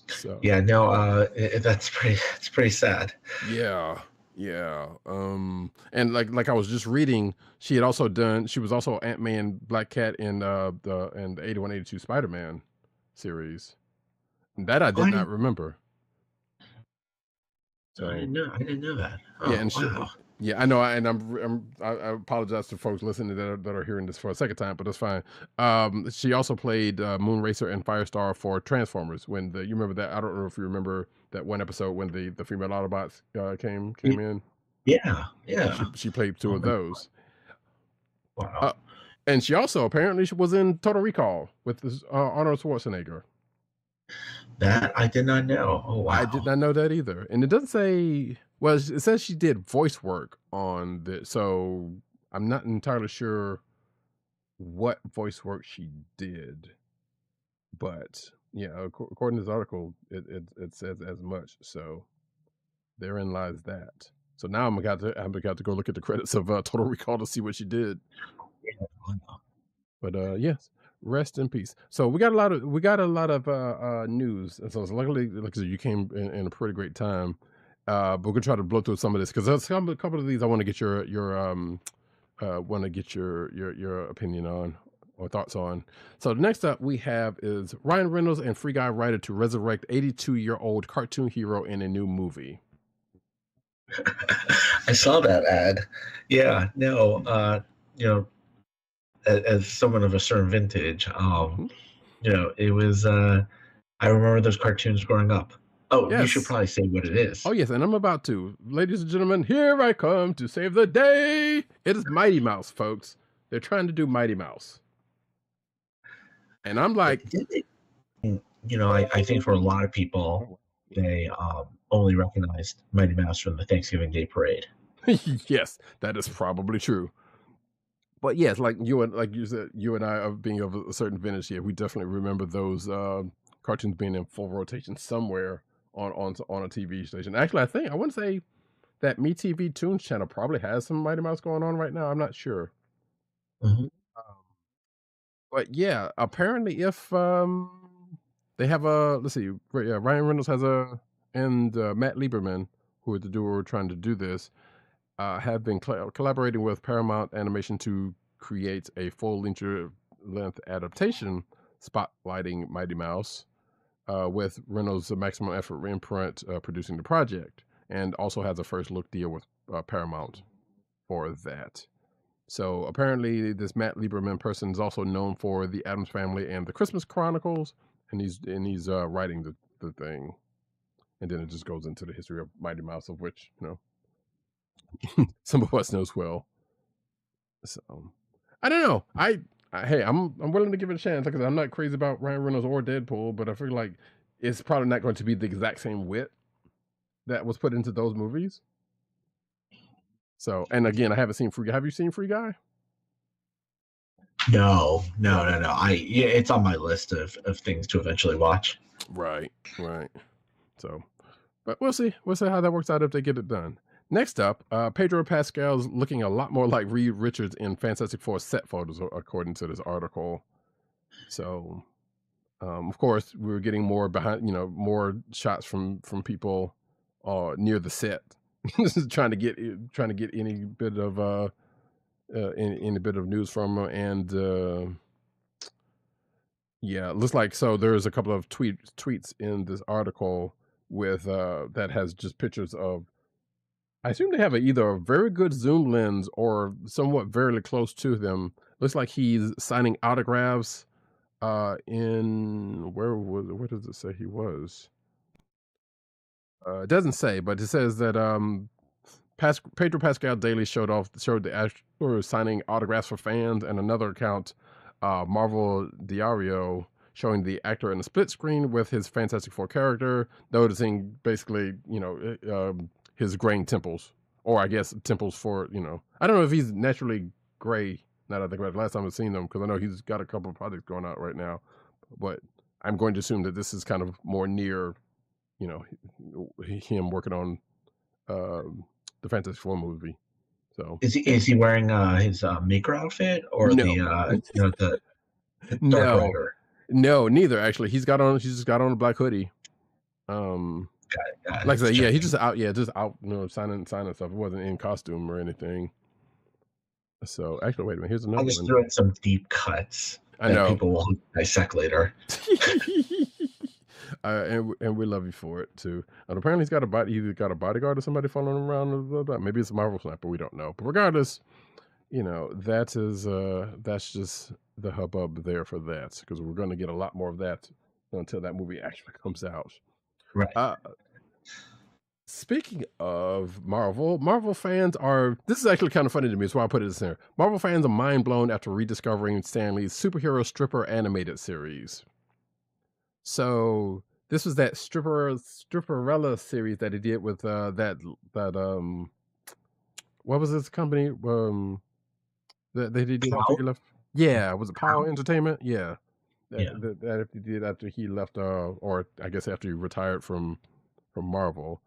A: So
B: Yeah, no, it's pretty sad.
A: yeah, yeah. And like I was just reading, she was also Ant-Man, Black Cat in the 81-82 Spider-Man series. That I
B: Oh,
A: did not remember.
B: I
A: So
B: didn't know. I didn't know that.
A: yeah,
B: Oh,
A: and
B: wow.
A: yeah, I know, I apologize to folks listening that are hearing this for a second time, but that's fine. She also played Moonracer and Firestar for Transformers. When you remember that? I don't know if you remember that one episode when the female Autobots came in.
B: Yeah,
A: Yeah,
B: yeah.
A: she played two
B: Oh
A: of
B: my,
A: those.
B: wow.
A: Uh, and she also apparently was in Total Recall with this, Arnold Schwarzenegger.
B: That I did not know. Oh,
A: I did
B: wow.
A: not know that either. And it doesn't say, well, it says she did voice work on this. So I'm not entirely sure what voice work she did. But yeah, according to this article, it says as much. So therein lies that. So now I'm got to go look at the credits of Total Recall to see what she did.
B: Yeah, wow.
A: But yes, rest in peace. So we got a lot of news, and so it's luckily, like I said, you came in a pretty great time. But we're gonna try to blow through some of this because there's a couple of these I want to get your opinion on or thoughts on. So next up we have is Ryan Reynolds and Free Guy writer to resurrect 82-year-old cartoon hero in a new movie.
B: I saw that ad. Yeah, no, as someone of a certain vintage, it was. I remember those cartoons growing up. Oh, you should
A: Yes.
B: probably say what it is.
A: Oh yes, and I'm about to. Ladies and gentlemen, here I come to save the day. It is Mighty Mouse, folks. They're trying to do Mighty Mouse. And I'm like,
B: I think for a lot of people, they only recognized Mighty Mouse from the Thanksgiving Day Parade.
A: yes, that is probably true. But yes, like you said, you and I are being of a certain vintage here. We definitely remember those cartoons being in full rotation somewhere on a TV station. Actually, I want to say that MeTV Toons channel probably has some Mighty Mouse going on right now. I'm not sure.
B: Mm-hmm.
A: But yeah, apparently if they have let's see, Ryan Reynolds has and Matt Lieberman, who are the duo trying to do this, have been collaborating with Paramount Animation to create a full length adaptation spotlighting Mighty Mouse, with Reynolds' Maximum Effort imprint producing the project, and also has a first look deal with Paramount for that. So apparently, this Matt Lieberman person is also known for the Addams Family and the Christmas Chronicles, and he's writing the thing, and then it just goes into the history of Mighty Mouse, of which some of us knows well. So I don't know. Hey, I'm willing to give it a chance because I'm not crazy about Ryan Reynolds or Deadpool, but I feel like it's probably not going to be the exact same wit that was put into those movies. So, and again, I haven't seen Free Guy. Have you seen Free Guy?
B: No. It's on my list of things to eventually watch.
A: Right. So, but we'll see. We'll see how that works out if they get it done. Next up, Pedro Pascal's looking a lot more like Reed Richards in Fantastic Four set photos, according to this article. So, of course, we were getting more behind, more shots from people near the set, trying to get any bit of any bit of news from her. And yeah, it looks like so. There's a couple of tweets in this article with that has just pictures of. I assume they have either a very good zoom lens or somewhat very close to them. Looks like he's signing autographs in where does it say he was? It doesn't say, but it says that Pedro Pascal daily showed the actor signing autographs for fans, and another account, Marvel Diario, showing the actor in a split screen with his Fantastic Four character, noticing basically, his graying temples, or I guess temples for, I don't know if he's naturally Gray. Now that I think about it, last time I've seen them, because I know he's got a couple of projects going out right now, but I'm going to assume that this is kind of more near, you know, him working on the Fantastic Four movie. So
B: Is he wearing his maker outfit or
A: no,
B: the Dark
A: no,
B: Rider?
A: no, neither actually. He's just got on a black hoodie. Like I said, yeah, he's just out, you know, signing stuff. It wasn't in costume or anything. So actually, wait a minute. Here's another
B: I just
A: one.
B: threw in some deep cuts
A: I
B: that
A: know.
B: people will dissect later.
A: And we love you for it too. And apparently he's got either got a bodyguard or somebody following him around. Maybe it's a Marvel sniper. We don't know. But regardless, you know, that's just the hubbub there for that, because we're going to get a lot more of that until that movie actually comes out.
B: Right.
A: Speaking of Marvel fans this is actually kind of funny to me, so I put it in there. Marvel fans are mind blown after rediscovering Stan Lee's superhero stripper animated series. So this was that stripperella series that he did with that what was this company that he did after he left? Yeah, was it Power Entertainment? Yeah. That he did after he left, or I guess after he retired from Marvel.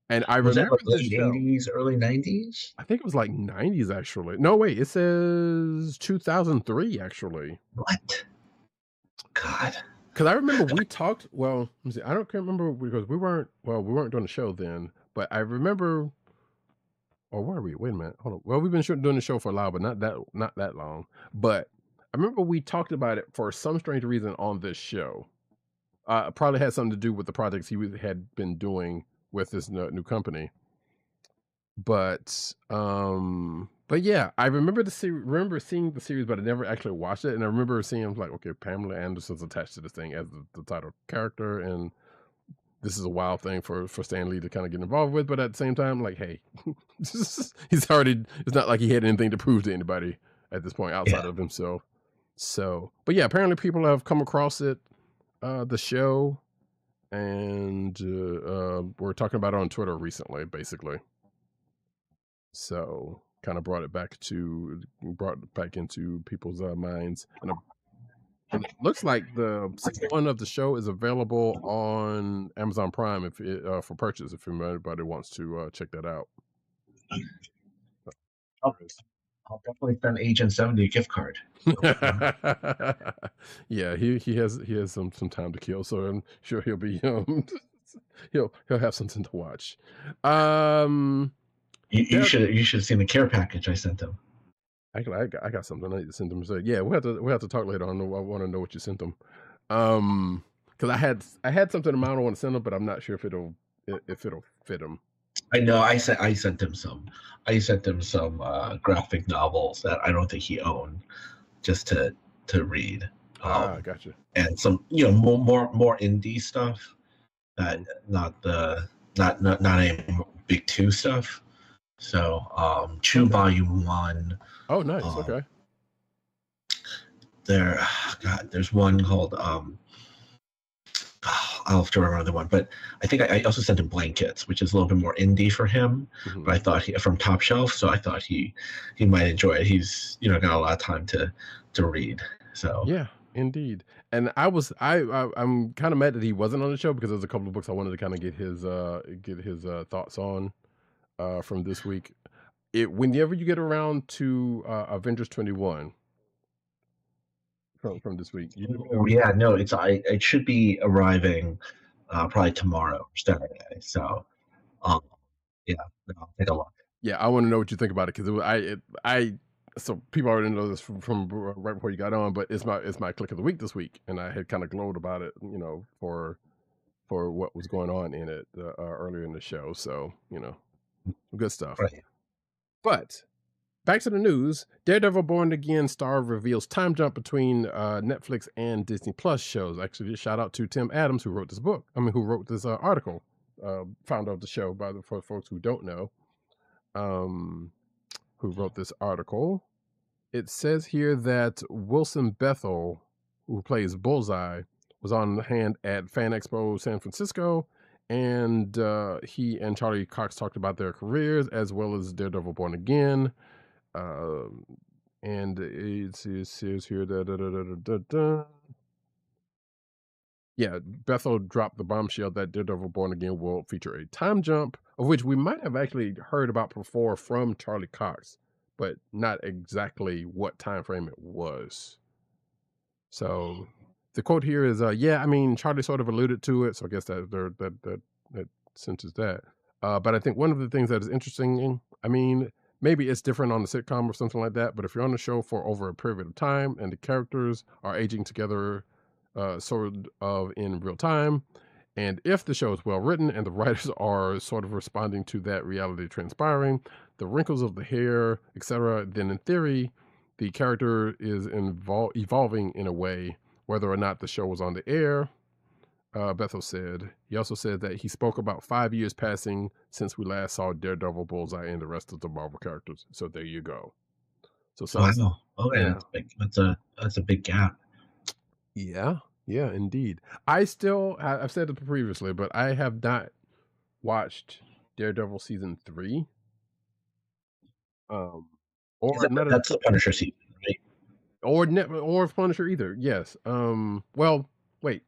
A: And I
B: Was that
A: remember
B: like
A: this
B: late
A: show.
B: 80s, early 90s?
A: I think it was like 90s actually. No, wait, it says 2003 actually.
B: What? God.
A: Because I remember we talked. Well, let me see, I don't remember because we weren't doing the show then. But I remember. Or were we? Wait a minute. Hold on. Well, we've been doing the show for a while, but not that long. But I remember we talked about it for some strange reason on this show. Probably had something to do with the projects he had been doing with this new company. But yeah, I remember seeing the series, but I never actually watched it. And I remember seeing like, okay, Pamela Anderson's attached to this thing as the title character, and this is a wild thing for Stan Lee to kind of get involved with. But at the same time, like, hey, it's not like he had anything to prove to anybody at this point outside of himself. So, but yeah, apparently people have come across it, the show, and we're talking about it on Twitter recently, basically. So kind of brought it back into people's minds. And it looks like the season 1 of the show is available on Amazon Prime for purchase if anybody wants to check that out.
B: I'll definitely send Agent 70 a gift card.
A: Yeah, he has some time to kill, so I'm sure he'll be he'll have something to watch.
B: You should have seen the care package I sent him.
A: Actually, I got something I need to send them. So yeah, we have to talk later on. I want to know what you sent them. Because I had something in mind I want to send them, but I'm not sure if it'll fit them.
B: I know. I sent him some. I sent him some graphic novels that I don't think he owned, just to read.
A: Gotcha.
B: And some more indie stuff, not any big two stuff. So Chew Volume 1.
A: Oh, nice. Okay.
B: There's one called I'll have to remember the one, but I think I also sent him Blankets, which is a little bit more indie for him. Mm-hmm. But I thought from Top Shelf, so I thought he might enjoy it. He's got a lot of time to read. So
A: yeah, indeed. And I'm kind of mad that he wasn't on the show, because there's a couple of books I wanted to kind of get his thoughts on from this week. Whenever you get around to Avengers 21 from this week.
B: It should be arriving probably tomorrow or Saturday. So yeah, I'll take a look.
A: Yeah, I want to know what you think about it, because so people already know this from right before you got on, but it's my click of the week this week, and I had kind of glowed about it, for what was going on in it earlier in the show. So good stuff.
B: Right.
A: But back to the news. Daredevil Born Again star reveals time jump between Netflix and Disney Plus shows. Actually, shout out to Tim Adams, who wrote this book. Who wrote this article, founder of the show, for folks who don't know, who wrote this article. It says here that Wilson Bethel, who plays Bullseye, was on hand at Fan Expo San Francisco, and he and Charlie Cox talked about their careers as well as Daredevil Born Again. And it says here yeah, Bethel dropped the bombshell that Daredevil Born Again will feature a time jump, of which we might have actually heard about before from Charlie Cox, but not exactly what time frame it was. So the quote here is, yeah, I mean, Charlie sort of alluded to it, so I guess that senses that. But I think one of the things that is interesting, I mean, maybe it's different on the sitcom or something like that, but if you're on the show for over a period of time and the characters are aging together sort of in real time, and if the show is well written and the writers are sort of responding to that reality transpiring, the wrinkles of the hair, etc., then in theory, the character is evolving in a way, whether or not the show was on the air. Bethel said. He also said that he spoke about 5 years passing since we last saw Daredevil, Bullseye, and the rest of the Marvel characters. So there you go. So sounds,
B: Wow. Okay,
A: yeah,
B: that's big. That's a big gap.
A: yeah, yeah, indeed. I've said it previously, but I have not watched Daredevil season 3. Or not a,
B: That's the Punisher season, right?
A: or Punisher either. Yes. Well, wait,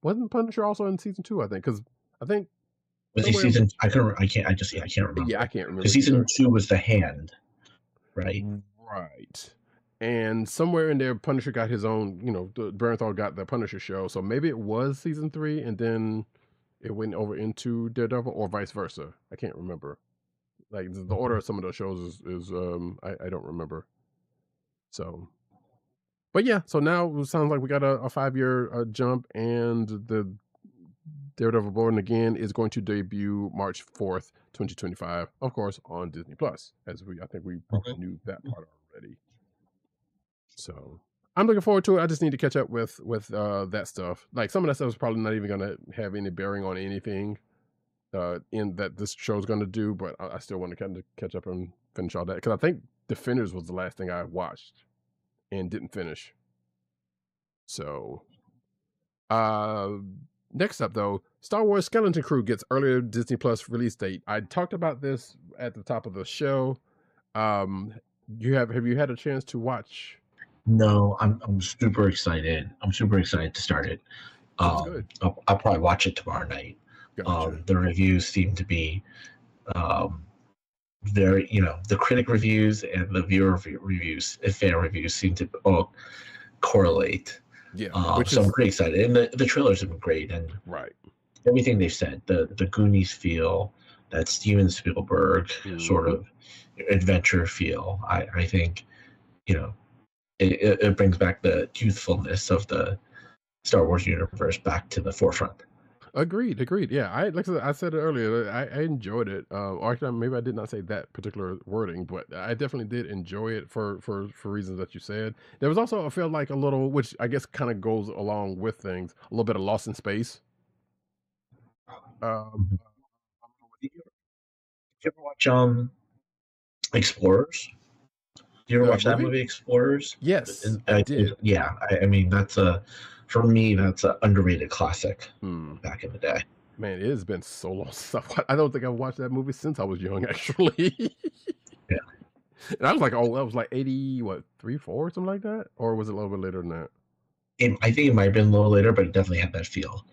A: wasn't Punisher also in season 2? I think because I think
B: Was he
A: somewhere.
B: season? I can't. I can't. I just. Yeah, I can't
A: Yeah, I
B: remember.
A: can't remember
B: Because season
A: either.
B: 2 was the Hand, right?
A: Right. And somewhere in there, Punisher got his own. Bernthal got the Punisher show, so maybe it was season 3, and then it went over into Daredevil, or vice versa. I can't remember. Like the order of some of those shows is I don't remember. So, but yeah, so now it sounds like we got a 5-year jump, and the Daredevil Born Again is going to debut March 4th, 2025, of course, on Disney Plus. I think we probably knew that part already. So I'm looking forward to it. I just need to catch up with that stuff. Like some of that stuff is probably not even going to have any bearing on anything in that this show is going to do, but I still want to kind of catch up and finish all that because I think Defenders was the last thing I watched and didn't finish. So, next up though, Star Wars Skeleton Crew gets earlier Disney Plus release date. I talked about this at the top of the show. Have you had a chance to watch?
B: No, I'm super excited. I'm super excited to start it.
A: Looks good.
B: I'll probably watch it tomorrow night.
A: Gotcha.
B: The reviews seem to be very, the critic reviews and the viewer reviews, fan reviews seem to all correlate.
A: Yeah,
B: so I'm pretty excited, and the trailers have been great, and
A: right.
B: Everything they've said, the Goonies feel, that Steven Spielberg sort of adventure feel. I think, it brings back the youthfulness of the Star Wars universe back to the forefront.
A: Agreed. Yeah, like I said it earlier, I enjoyed it. Or actually, maybe I did not say that particular wording, but I definitely did enjoy it for reasons that you said. There was also, I feel like, a little, which I guess kind of goes along with things, a little bit of Lost in Space.
B: Did you ever watch Explorers? Did you ever watch that movie, Explorers?
A: Yes, I did.
B: Yeah, I mean for me that's an underrated classic back in the day.
A: Man, it has been so long since I don't think I've watched that movie since I was young, actually.
B: Yeah.
A: And I was like, that was like 80, 3, 4, something like that? Or was it a little bit later than that?
B: I think it might have been a little later, but it definitely had that feel.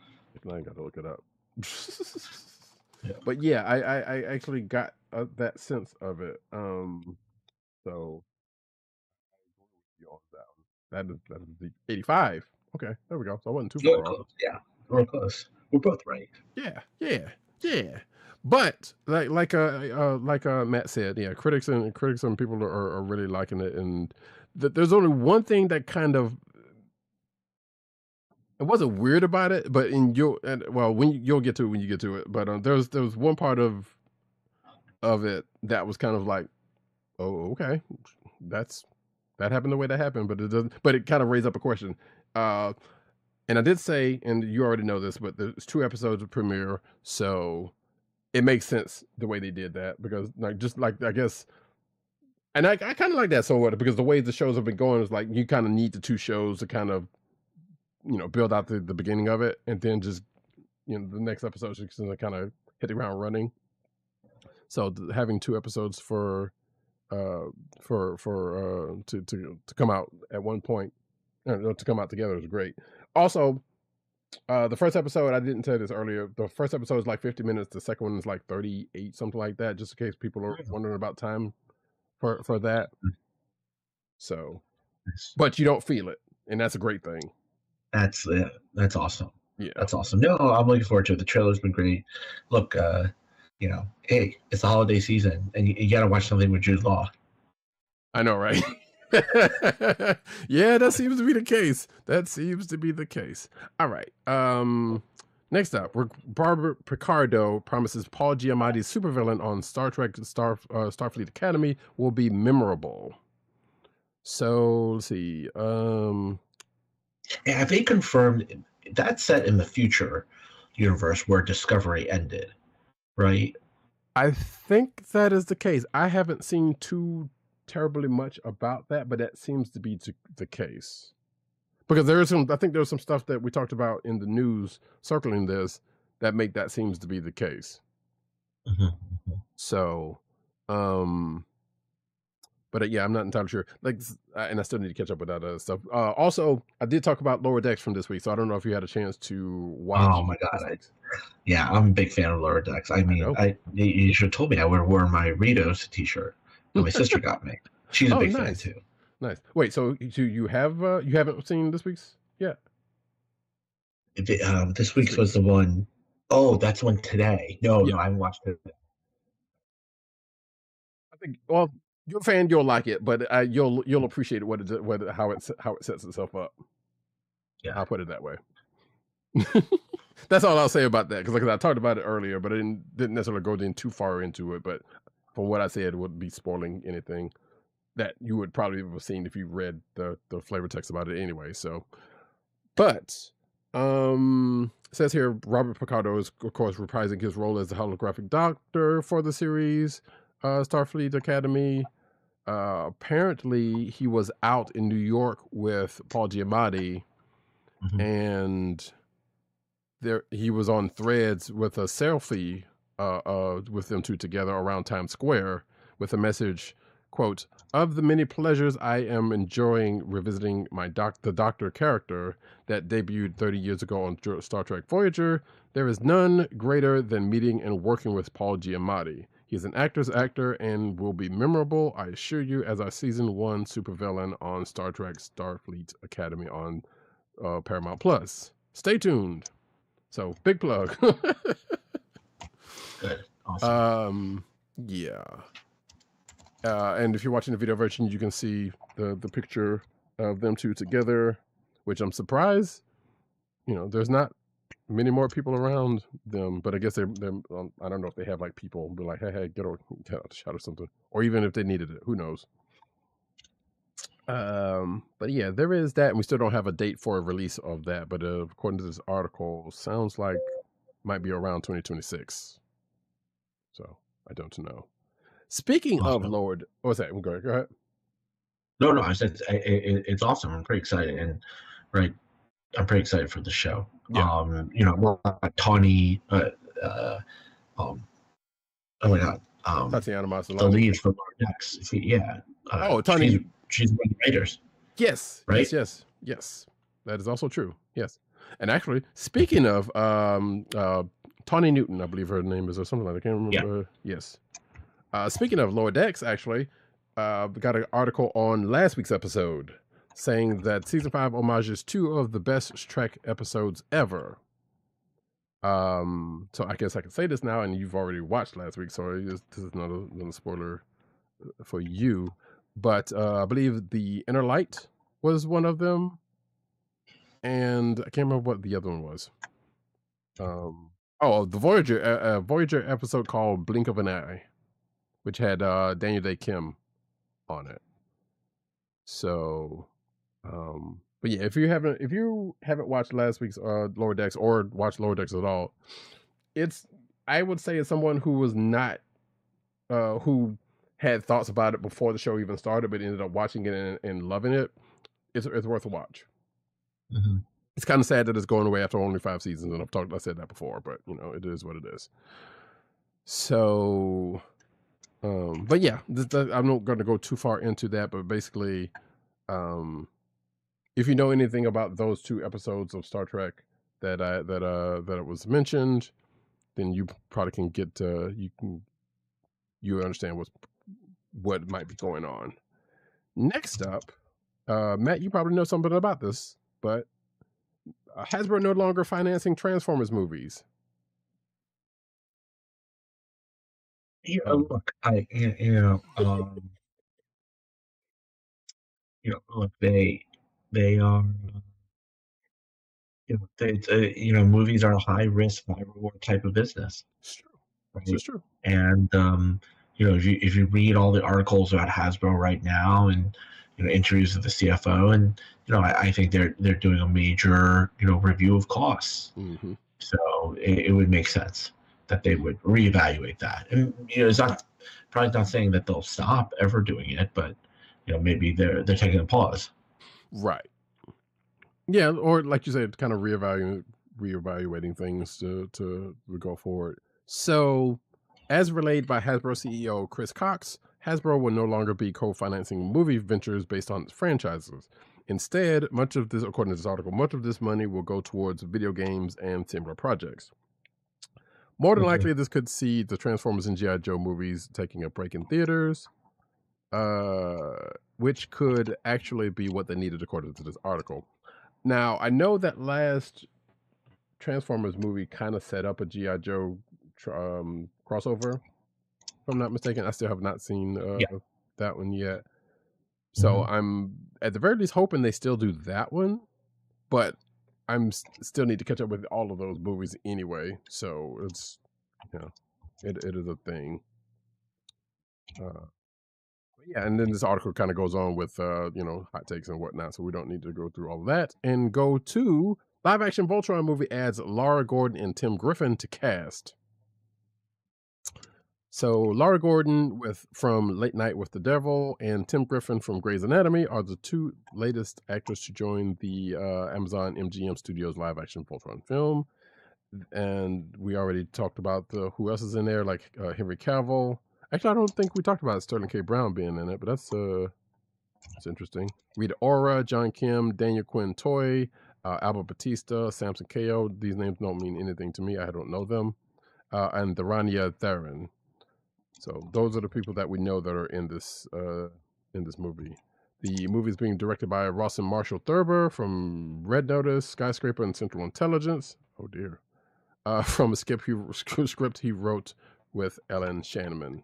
A: I got to look it up.
B: Yeah.
A: But yeah, I actually got that sense of it. So that is the 85. Okay, there we go. So I wasn't too far off.
B: Yeah, we're close. We're both right.
A: Yeah. But like Matt said, yeah, critics and people are really liking it, and there's only one thing that kind of, it wasn't weird about it, but you'll get to it when you get to it. But there was one part of it that was kind of like, oh, okay, that happened the way that happened, but it doesn't. But it kind of raised up a question. And I did say, and you already know this, but there's 2 episodes of premiere, so it makes sense the way they did that, because I guess, and I kind of like that somewhat, because the way the shows have been going is like you kind of need the 2 shows to kind of build out the beginning of it, and then just the next episode is going to kind of hit the ground running. So having 2 episodes for to come out at one point, to come out together is great. Also, the first episode, I didn't say this earlier. The first episode is like 50 minutes. The second one is like 38, something like that. Just in case people are wondering about time for that. So, but you don't feel it, and that's a great thing.
B: That's awesome.
A: Yeah,
B: that's awesome. No, I'm looking forward to it. The trailer's been great. Look, you know, hey, it's the holiday season, and you got to watch something with Jude Law.
A: I know, right? Yeah, that seems to be the case. That seems to be the case. All right. Next up, Barbara Picardo promises Paul Giamatti's supervillain on Star Trek Starfleet Academy will be memorable. So let's see.
B: Have they confirmed that's set in the future universe where Discovery ended, right?
A: I think that is the case. I haven't seen too terribly much about that, but that seems to be the case. Because there is I think there's some stuff that we talked about in the news circling this that make that seems to be the case. So, but yeah, I'm not entirely sure. Like, and I still need to catch up with that other stuff. Also, I did talk about Lower Decks from this week, so I don't know if you had a chance to watch.
B: Oh my god! Yeah, I'm a big fan of Lower Decks. I mean, you should have told me I would have worn my Ritos T-shirt that my sister got me. She's a big fan too.
A: Nice. Wait, so you haven't seen this week's yet?
B: This week's was the one. Oh, that's one today. No, I haven't watched it.
A: I think. Well, you're a fan, you'll like it, but you'll appreciate how it sets itself up.
B: Yeah,
A: I'll put it that way. That's all I'll say about that, because I talked about it earlier, but I didn't necessarily go in too far into it. But from what I said, it wouldn't be spoiling anything that you would probably have seen if you read the flavor text about it anyway. So, but it says here Robert Picardo is of course reprising his role as the holographic doctor for the series Starfleet Academy. Apparently he was out in New York with Paul Giamatti, and he was on Threads with a selfie with them two together around Times Square with a message, quote, "Of the many pleasures I am enjoying revisiting the Doctor character that debuted 30 years ago on Star Trek Voyager, there is none greater than meeting and working with Paul Giamatti. He's an actor's actor and will be memorable, I assure you, as our season 1 supervillain on Star Trek Starfleet Academy on Paramount Plus. Stay tuned." So, big plug.
B: Good. Awesome.
A: Yeah. And if you're watching the video version, you can see the picture of them two together, which I'm surprised. There's not many more people around them, but I guess they're I don't know if they have like people be like, hey, get out the shot or something, or even if they needed it, who knows. But yeah, there is that, and we still don't have a date for a release of that, but according to this article, sounds like might be around 2026. So I don't know. Speaking of Lord, what's that? Go ahead.
B: No, I said it's awesome. I'm pretty excited, and I'm pretty excited for the show. Yeah. Tawny. Oh my god.
A: Tatiana Maslany,
B: the lead for Baroness. Yeah.
A: Tawny.
B: She's one of the writers.
A: Yes. Right. Yes. That is also true. Yes. And actually, speaking of Tawny Newton, I believe her name is, or something like that. I can't remember. Yeah. Yes. Speaking of Lower Decks, actually, we got an article on last week's episode saying that season 5 homages 2 of the best Trek episodes ever. So I guess I can say this now, and you've already watched last week, so this is not a spoiler for you. But I believe the Inner Light was one of them, and I can't remember what the other one was. The Voyager episode called Blink of an Eye, which had Daniel Day Kim on it. So, but yeah, if you haven't watched last week's Lower Decks or watched Lower Decks at all, I would say it's someone who was not who had thoughts about it before the show even started, but ended up watching it and loving it. It's worth a watch. Mm-hmm. It's kind of sad that it's going away after only 5 seasons, and I said that before, but it is what it is. So, But yeah, I'm not going to go too far into that. But basically, if you know anything about those 2 episodes of Star Trek that it was mentioned, then you probably can get you understand what might be going on. Next up, Matt, you probably know something about this, but Hasbro no longer financing Transformers movies.
B: Yeah, look, look, they are, movies are a high risk, high reward type of business,
A: It's true. This
B: right?
A: is true.
B: And if you read all the articles about Hasbro right now, and interviews with the CFO, and I think they're doing a major review of costs.
A: Mm-hmm.
B: So it would make sense that they would reevaluate that. And it's probably not saying that they'll stop ever doing it, but maybe they're taking a pause.
A: Right. Yeah, or like you said, kind of reevaluating things to go forward. So, as relayed by Hasbro CEO Chris Cox, Hasbro will no longer be co-financing movie ventures based on its franchises. Instead, much of this, according to this article, much of this money will go towards video games and similar projects. More than likely, this could see the Transformers and G.I. Joe movies taking a break in theaters, which could actually be what they needed according to this article. Now, I know that last Transformers movie kind of set up a G.I. Joe crossover, if I'm not mistaken. I still have not seen that one yet. So I'm at the very least hoping they still do that one, but I'm still need to catch up with all of those movies anyway. So it's, it is a thing. Yeah, and then this article kind of goes on with hot takes and whatnot, so we don't need to go through all of that. And go to live action Voltron movie adds Laura Gordon and Tim Griffin to cast. So Laura Gordon from Late Night with the Devil and Tim Griffin from Grey's Anatomy are the 2 latest actors to join the Amazon MGM Studios live action Voltron film. And we already talked about who else is in there, like Henry Cavill. Actually, I don't think we talked about Sterling K. Brown being in it, but that's interesting. Rita Ora, John Kim, Daniel Quinn Toy, Albert Batista, Samson Kao. These names don't mean anything to me. I don't know them. And Rania Theron. So those are the people that we know that are in this movie. The movie is being directed by Rawson Marshall Thurber from Red Notice, Skyscraper, and Central Intelligence. Oh dear. From a script he wrote with Ellen Shannon.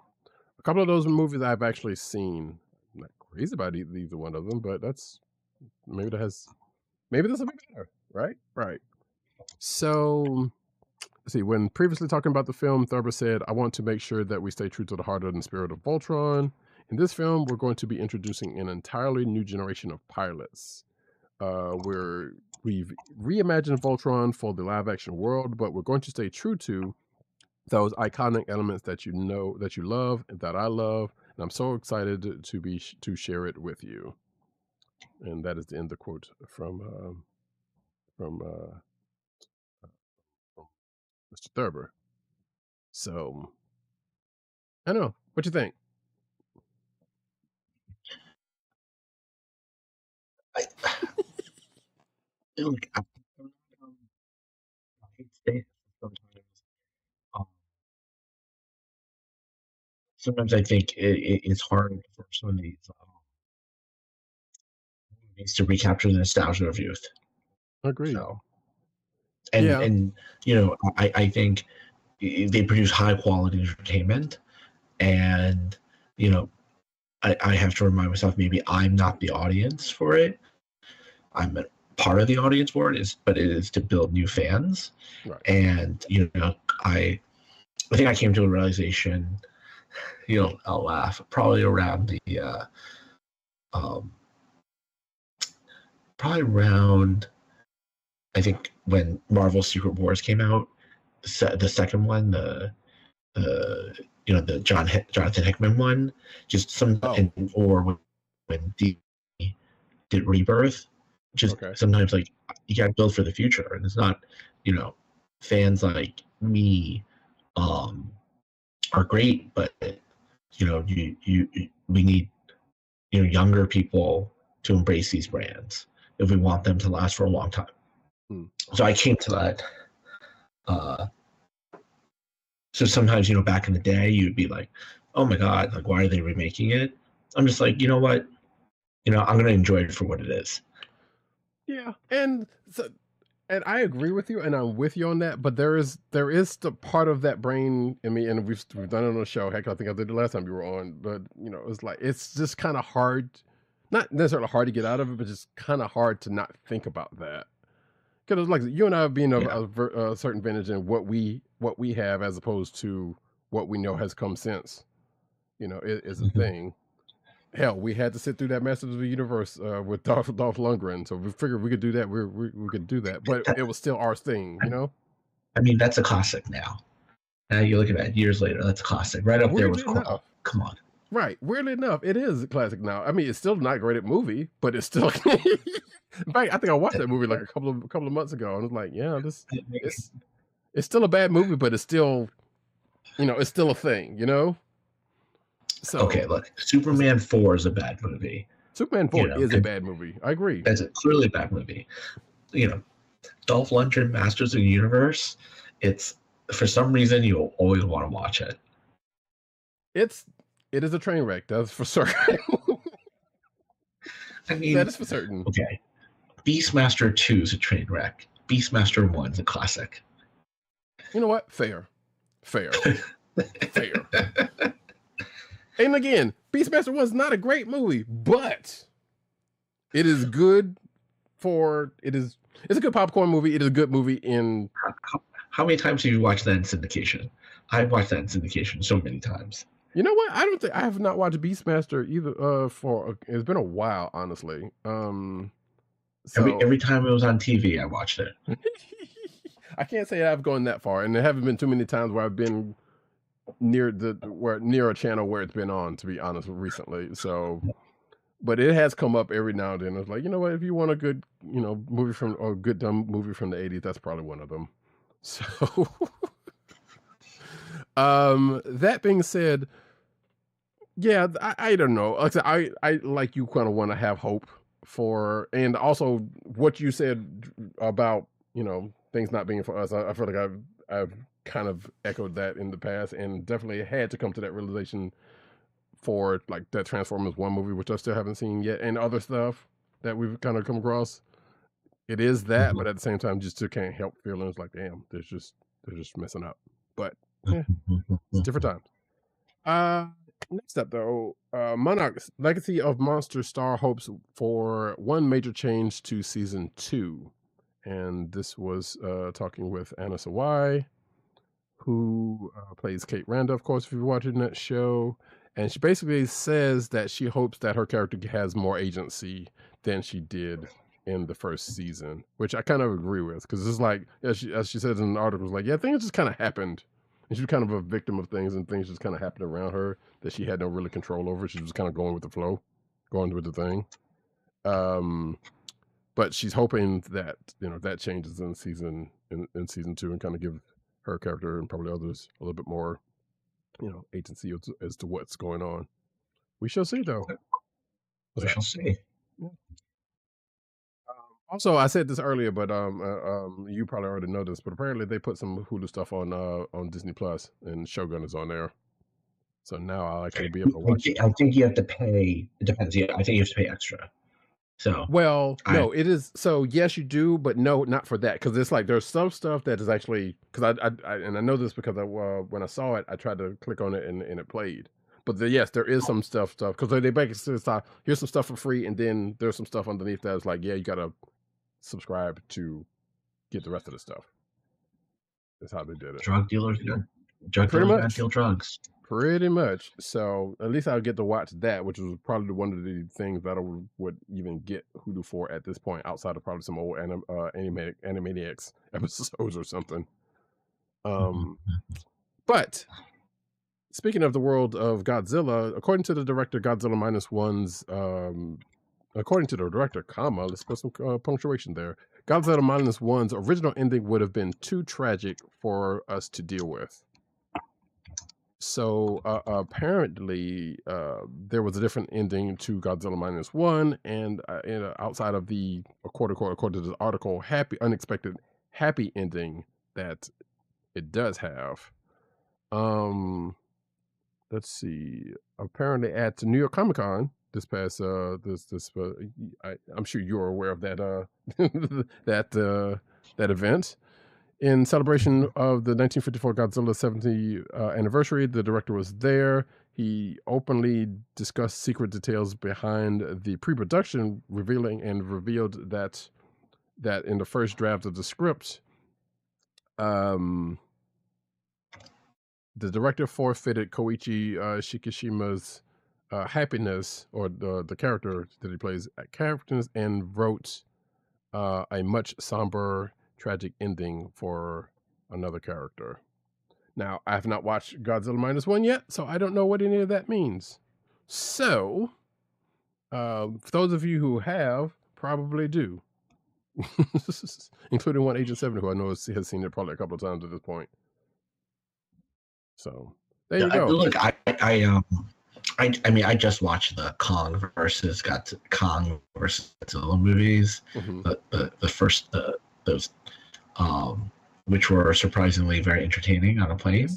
A: A couple of those movies I've actually seen. I'm not crazy about either one of them, but maybe this will be better, right? Right. So, let's see. When previously talking about the film, Thurber said, "I want to make sure that we stay true to the heart and spirit of Voltron. In this film, we're going to be introducing an entirely new generation of pilots. We've reimagined Voltron for the live-action world, but we're going to stay true to those iconic elements that you love, and that I love, and I'm so excited to share it with you." And that is the end of the quote from Mr. Thurber. So, I don't know. What you think?
B: Look, I sometimes I think it's hard for some of these movies to recapture the nostalgia of youth.
A: Agreed.
B: So, and I think they produce high quality entertainment, and I have to remind myself, maybe I'm not the audience for it. I'm a part of the audience for it, but it is to build new fans.
A: Right.
B: And I think I came to a realization, I'll laugh, probably around I think when Marvel Secret Wars came out, the second one, the Jonathan Hickman one, just or when D did Rebirth, just sometimes like you got to build for the future, and it's not, fans like me are great, but you know, we need, you know, younger people to embrace these brands if we want them to last for a long time. So I came to that. So sometimes, you know, back in the day, you'd be like, oh my God, like, why are they remaking it? I'm just like, you know what? You know, I'm going to enjoy it for what it is.
A: Yeah. And I agree with you, and I'm with you on that, but there is the part of that brain in me, and we've done it on the show. Heck, I think I did it last time you were on, but, you know, it's like, it's just kind of hard, not necessarily hard to get out of it, but just kind of hard to not think about that. Because like you and I being of a certain vintage in what we have as opposed to what we know has come since, you know, is a thing. Hell, we had to sit through that Masters of the Universe with Dolph Lundgren, so we figured we could do that. We could do that, but it was still our thing, you know.
B: I mean, that's a classic now. Now you look at that years later, that's a classic, right up there with Crawl. Come on.
A: Right, weirdly enough, it is a classic now. I mean, it's still not a great movie, but it's still. In fact, I think I watched that movie like a couple of months ago, and I was like, yeah, it's still a bad movie, but it's still, you know, it's still a thing, you know. So
B: okay, look, Superman 4 is a bad movie.
A: Superman 4 is a bad movie. I agree.
B: That's clearly a bad movie. You know, Dolph Lundgren, Masters of the Universe. It's, for some reason, you'll always want to watch it.
A: It is a train wreck. That's for certain.
B: I mean,
A: that is for certain.
B: Okay, Beastmaster 2 is a train wreck. Beastmaster 1 is a classic.
A: You know what? Fair. And again, Beastmaster was not a great movie, but it is good it's a good popcorn movie. It is a good movie in...
B: How many times have you watched that in syndication? I've watched that in syndication so many times.
A: You know what? I have not watched Beastmaster either for... It's been a while, honestly.
B: Every time it was on TV, I watched it.
A: I can't say I've gone that far, and there haven't been too many times where I've been near a channel where it's been on, to be honest, recently. So, but it has come up every now and then. It's like, you know what, if you want a good, you know, movie from, or a good dumb movie from the 80s, that's probably one of them. So that being said, yeah, I don't know. Like I said, I like you kind of want to have hope for, and also what you said about, you know, things not being for us. I feel like I've kind of echoed that in the past, and definitely had to come to that realization for like that Transformers 1 movie, which I still haven't seen yet, and other stuff that we've kind of come across. It is that, but at the same time, just still can't help feeling it's like, damn, they're just messing up. But yeah, it's different times. Next up though, Monarch's Legacy of Monster Star hopes for one major change to season 2. And this was talking with Anna Sawai, who plays Kate Randa, of course, if you're watching that show. And she basically says that she hopes that her character has more agency than she did in the first season, which I kind of agree with, because it's like, as she says in the article, it's like, yeah, things just kind of happened. And she was kind of a victim of things, and things just kind of happened around her that she had no really control over. She was kind of going with the flow, going with the thing. But she's hoping that, you know, that changes in season 2 and kind of give her character and probably others a little bit more, you know, agency as to what's going on. We shall see, though.
B: We shall see.
A: Yeah. Also, I said this earlier, but you probably already know this, but apparently they put some Hulu stuff on Disney Plus, and Shogun is on there. So now I'll actually be able to watch it.
B: I think you have to pay. It depends. Yeah, I think you have to pay extra. So
A: well, no, it is. So yes, you do, but no, not for that, because it's like there's some stuff that is actually, because I know this because when I saw it, I tried to click on it and it played. But yes, there is some stuff because they basically say, here's some stuff for free, and then there's some stuff underneath that is like, yeah, you gotta subscribe to get the rest of the stuff. That's how they did it.
B: Drug dealers, drug dealers deal drugs.
A: Pretty much. So at least I'll get to watch that, which was probably one of the things that I would even get Hulu for at this point, outside of probably some old Animaniacs episodes or something. But speaking of the world of Godzilla, according to the director, Godzilla -1's, according to the director, comma, let's put some punctuation there. Godzilla -1's original ending would have been too tragic for us to deal with. So apparently, there was a different ending to Godzilla -1, and outside of the according to this article, unexpected happy ending that it does have. Let's see. Apparently, at New York Comic Con this past I'm sure you're aware of that that event. In celebration of the 1954 Godzilla 70th anniversary, the director was there. He openly discussed secret details behind the pre-production, revealed that in the first draft of the script, the director forfeited Koichi Shikishima's happiness, or the character that he plays, characters, and wrote a much somber, tragic ending for another character. Now, I have not watched Godzilla -1 yet, so I don't know what any of that means. So, for those of you who have, probably do. Including one Agent 7, who I know has seen it probably a couple of times at this point. So, there you go.
B: Look, I mean, I just watched the Kong versus Godzilla movies, the first those, which were surprisingly very entertaining on a plane.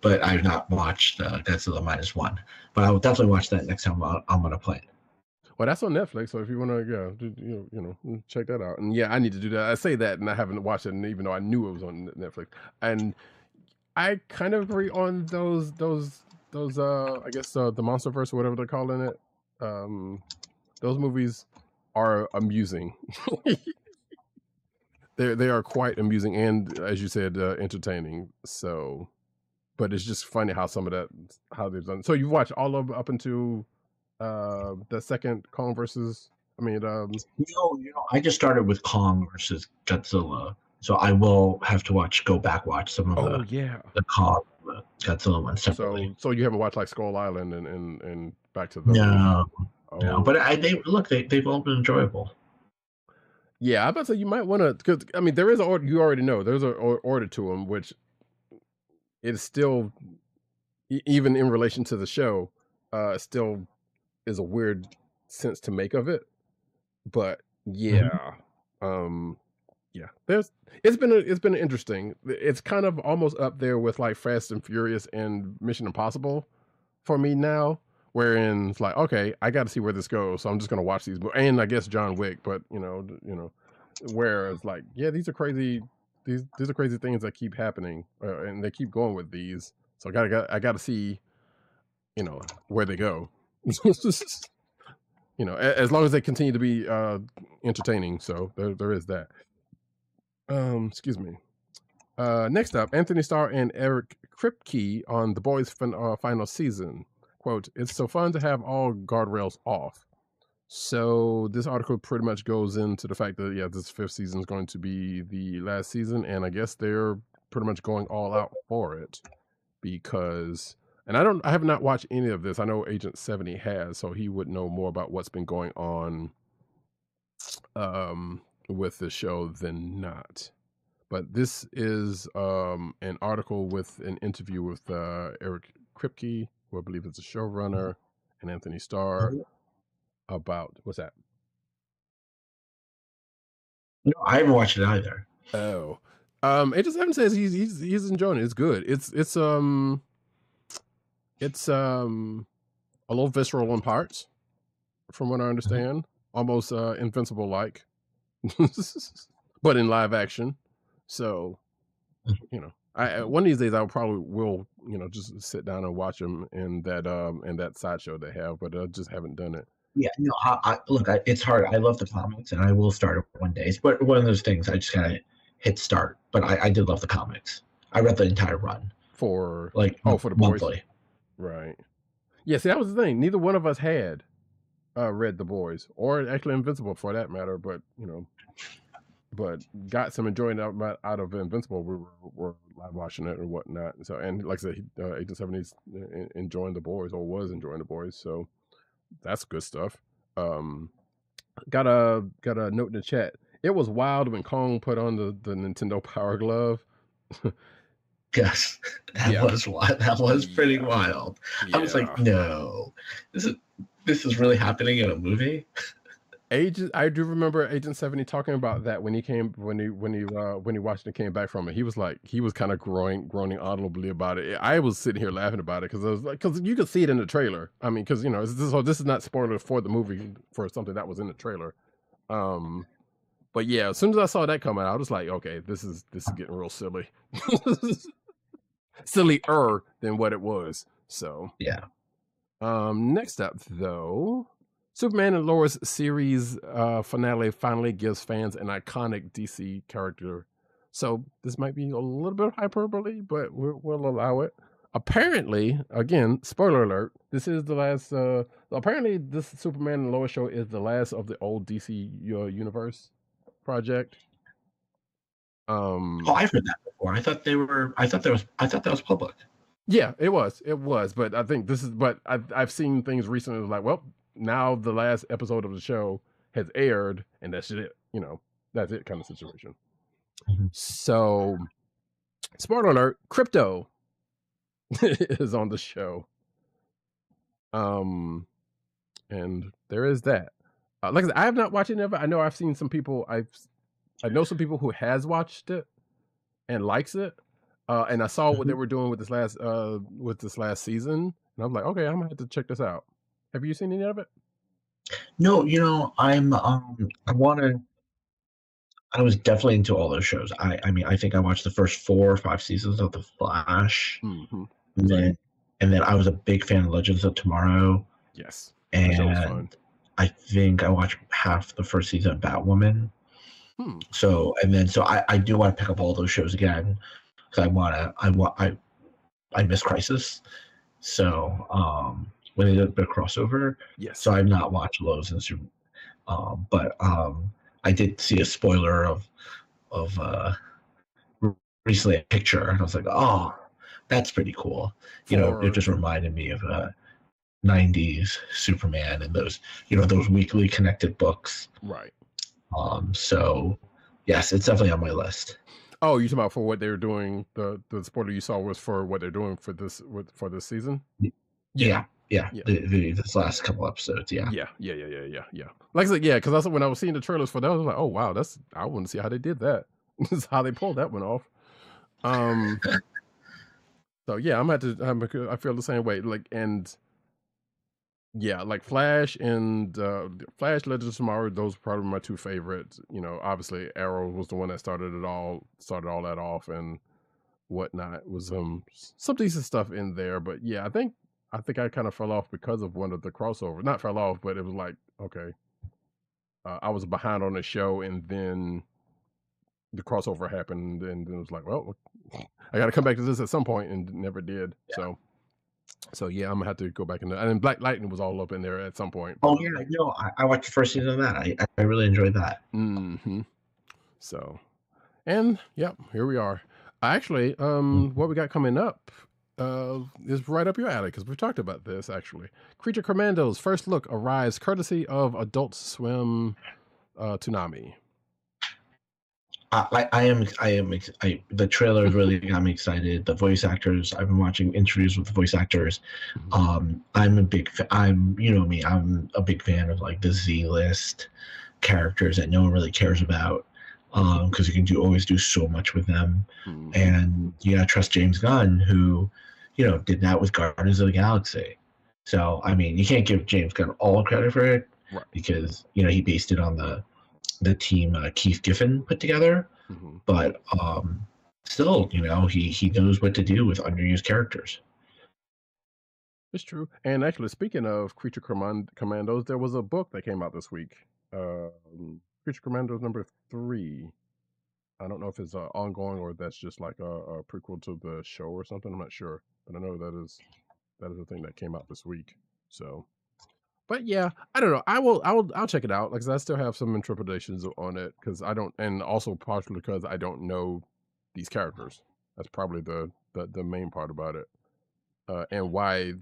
B: But I've not watched Godzilla -1. But I will definitely watch that next time I'm on a plane.
A: Well, that's on Netflix, so if you want to, check that out. And yeah, I need to do that. I say that, and I haven't watched it, and even though I knew it was on Netflix, and I kind of agree on those. I guess the MonsterVerse or whatever they're calling it. Those movies are amusing. They are quite amusing, and as you said, entertaining. So, but it's just funny how some of that, how they've done. So you've watched all of up until the second Kong versus. I mean,
B: I just started with Kong versus Godzilla, so I will have to watch some of the Kong Godzilla ones separately.
A: So you haven't watched like Skull Island and back to
B: those? No, but they've all been enjoyable.
A: Yeah, I about to say you might want to, because I mean there is an order. You already know there's an order to them, which is still, even in relation to the show, still is a weird sense to make of it. But yeah, yeah, it's been interesting. It's kind of almost up there with like Fast and Furious and Mission Impossible for me now, wherein it's like, okay, I got to see where this goes, so I'm just gonna watch these, and I guess John Wick, but where it's like, yeah, these are crazy. These are crazy things that keep happening, and they keep going with these. So I gotta see, where they go. As long as they continue to be entertaining. So there is that. Excuse me. Next up, Anthony Starr and Eric Kripke on The Boys' final season. Quote, "It's so fun to have all guardrails off." So this article pretty much goes into the fact that, yeah, this 5th season is going to be the last season, and I guess they're pretty much going all out for it, because, and I have not watched any of this. I know Agent 70 has, so he would know more about what's been going on with the show than not. But this is an article with an interview with Eric Kripke, who I believe is the showrunner, and Anthony Starr, about, what's that?
B: No, I haven't watched it either.
A: Oh, Agent 7 says he's enjoying it. It's good. It's a little visceral in parts, from what I understand. Almost Invincible like, but in live action. So, one of these days I probably will, just sit down and watch them in that sideshow they have, but I just haven't done it.
B: Yeah, no, look, it's hard. I love the comics, and I will start it one day. But one of those things, I just gotta hit start. But I did love the comics. I read the entire run
A: for for the
B: monthly.
A: Boys, right? Yeah, see, that was the thing. Neither one of us had read The Boys, or actually Invincible for that matter. But but got some enjoyment out of Invincible. We were live watching it and whatnot. So, and like I said, Agent 70's enjoying The Boys, or was enjoying The Boys. So that's good stuff. Got a note in the chat. It was wild when Kong put on the Nintendo Power Glove.
B: Yes, that was pretty wild. I was like,
A: Yeah.
B: no, this is really happening in a movie.
A: I do remember Agent 70 talking about that when he watched it, came back from it. He was like, he was kind of groaning audibly about it. I was sitting here laughing about it because I was like, because you could see it in the trailer. I mean, because this is not spoiler for the movie, for something that was in the trailer. But yeah, as soon as I saw that coming out, I was like, okay, this is getting real silly. Sillier than what it was. So
B: yeah.
A: Next up though, Superman and Lois series finale finally gives fans an iconic DC character. So this might be a little bit of hyperbole, but we'll allow it. Apparently, again, spoiler alert, this is the last. Apparently, this Superman and Lois show is the last of the old DC universe project.
B: Oh, I've heard that before. I thought that was public.
A: Yeah, it was, but I think this is. But I've seen things recently like, well, now the last episode of the show has aired, and that's it. That's it, kind of situation.
B: Mm-hmm.
A: So, spoiler alert: crypto is on the show. And there is that. Like I said, I have not watched it ever. I know I've seen some people. I know some people who has watched it and likes it. And I saw what they were doing with this last season, and I was like, okay, I'm gonna have to check this out. Have you seen any of it?
B: No, I was definitely into all those shows. I mean, I think I watched the first 4 or 5 seasons of The Flash,
A: Mm-hmm.
B: and then I was a big fan of Legends of Tomorrow.
A: Yes,
B: and I think I watched half the first season of Batwoman. So I do want to pick up all those shows again because I miss Crisis. So when they did a bit of crossover,
A: yes.
B: So I've not watched Lois and Super, but I did see a spoiler of recently a picture, and I was like, oh, that's pretty cool. It just reminded me of 90s Superman and those weekly connected books.
A: Right.
B: So yes, it's definitely on my list.
A: Oh, you talking about for what they're doing? The spoiler you saw was for what they're doing for this season.
B: Yeah. This last couple episodes. Yeah.
A: Like I said, yeah, because when I was seeing the trailers for that, I was like, oh wow, I want to see how they did that. This is how they pulled that one off. So yeah, I feel the same way. Like, and yeah, like Flash and Flash, Legends of Tomorrow, those are probably my 2 favorites. Obviously Arrow was the one that started all that off, and whatnot was some decent stuff in there. But yeah, I think I kind of fell off because of one of the crossovers. Not fell off, but it was like, okay, I was behind on the show, and then the crossover happened, and then it was like, well, I got to come back to this at some point, and never did. Yeah. So yeah, I'm gonna have to go back and then Black Lightning was all up in there at some point.
B: Oh yeah, no, I watched the first season of that. I really enjoyed that.
A: Mm-hmm. So, and yep, here we are. Actually, what we got coming up is right up your alley because we've talked about this actually. Creature Commandos first look arrives courtesy of Adult Swim Toonami.
B: The trailer really got me excited. The voice actors, I've been watching interviews with the voice actors. I'm a big fan of like the Z-list characters that no one really cares about because you can always do so much with them. And you gotta trust James Gunn, who did that with Guardians of the Galaxy. So I mean, you can't give James Gunn all credit for it, right, because he based it on the team Keith Giffen put together, but still, he knows what to do with underused characters.
A: It's true. And actually, speaking of Creature Commandos, there was a book that came out this week, Creature Commandos number 3. I don't know if it's ongoing or that's just like a prequel to the show or something. I'm not sure, but I know that is a thing that came out this week. So. But yeah, I don't know. I'll check it out. Like, I still have some interpretations on it because I don't, and also partially because I don't know these characters. That's probably the main part about it, and why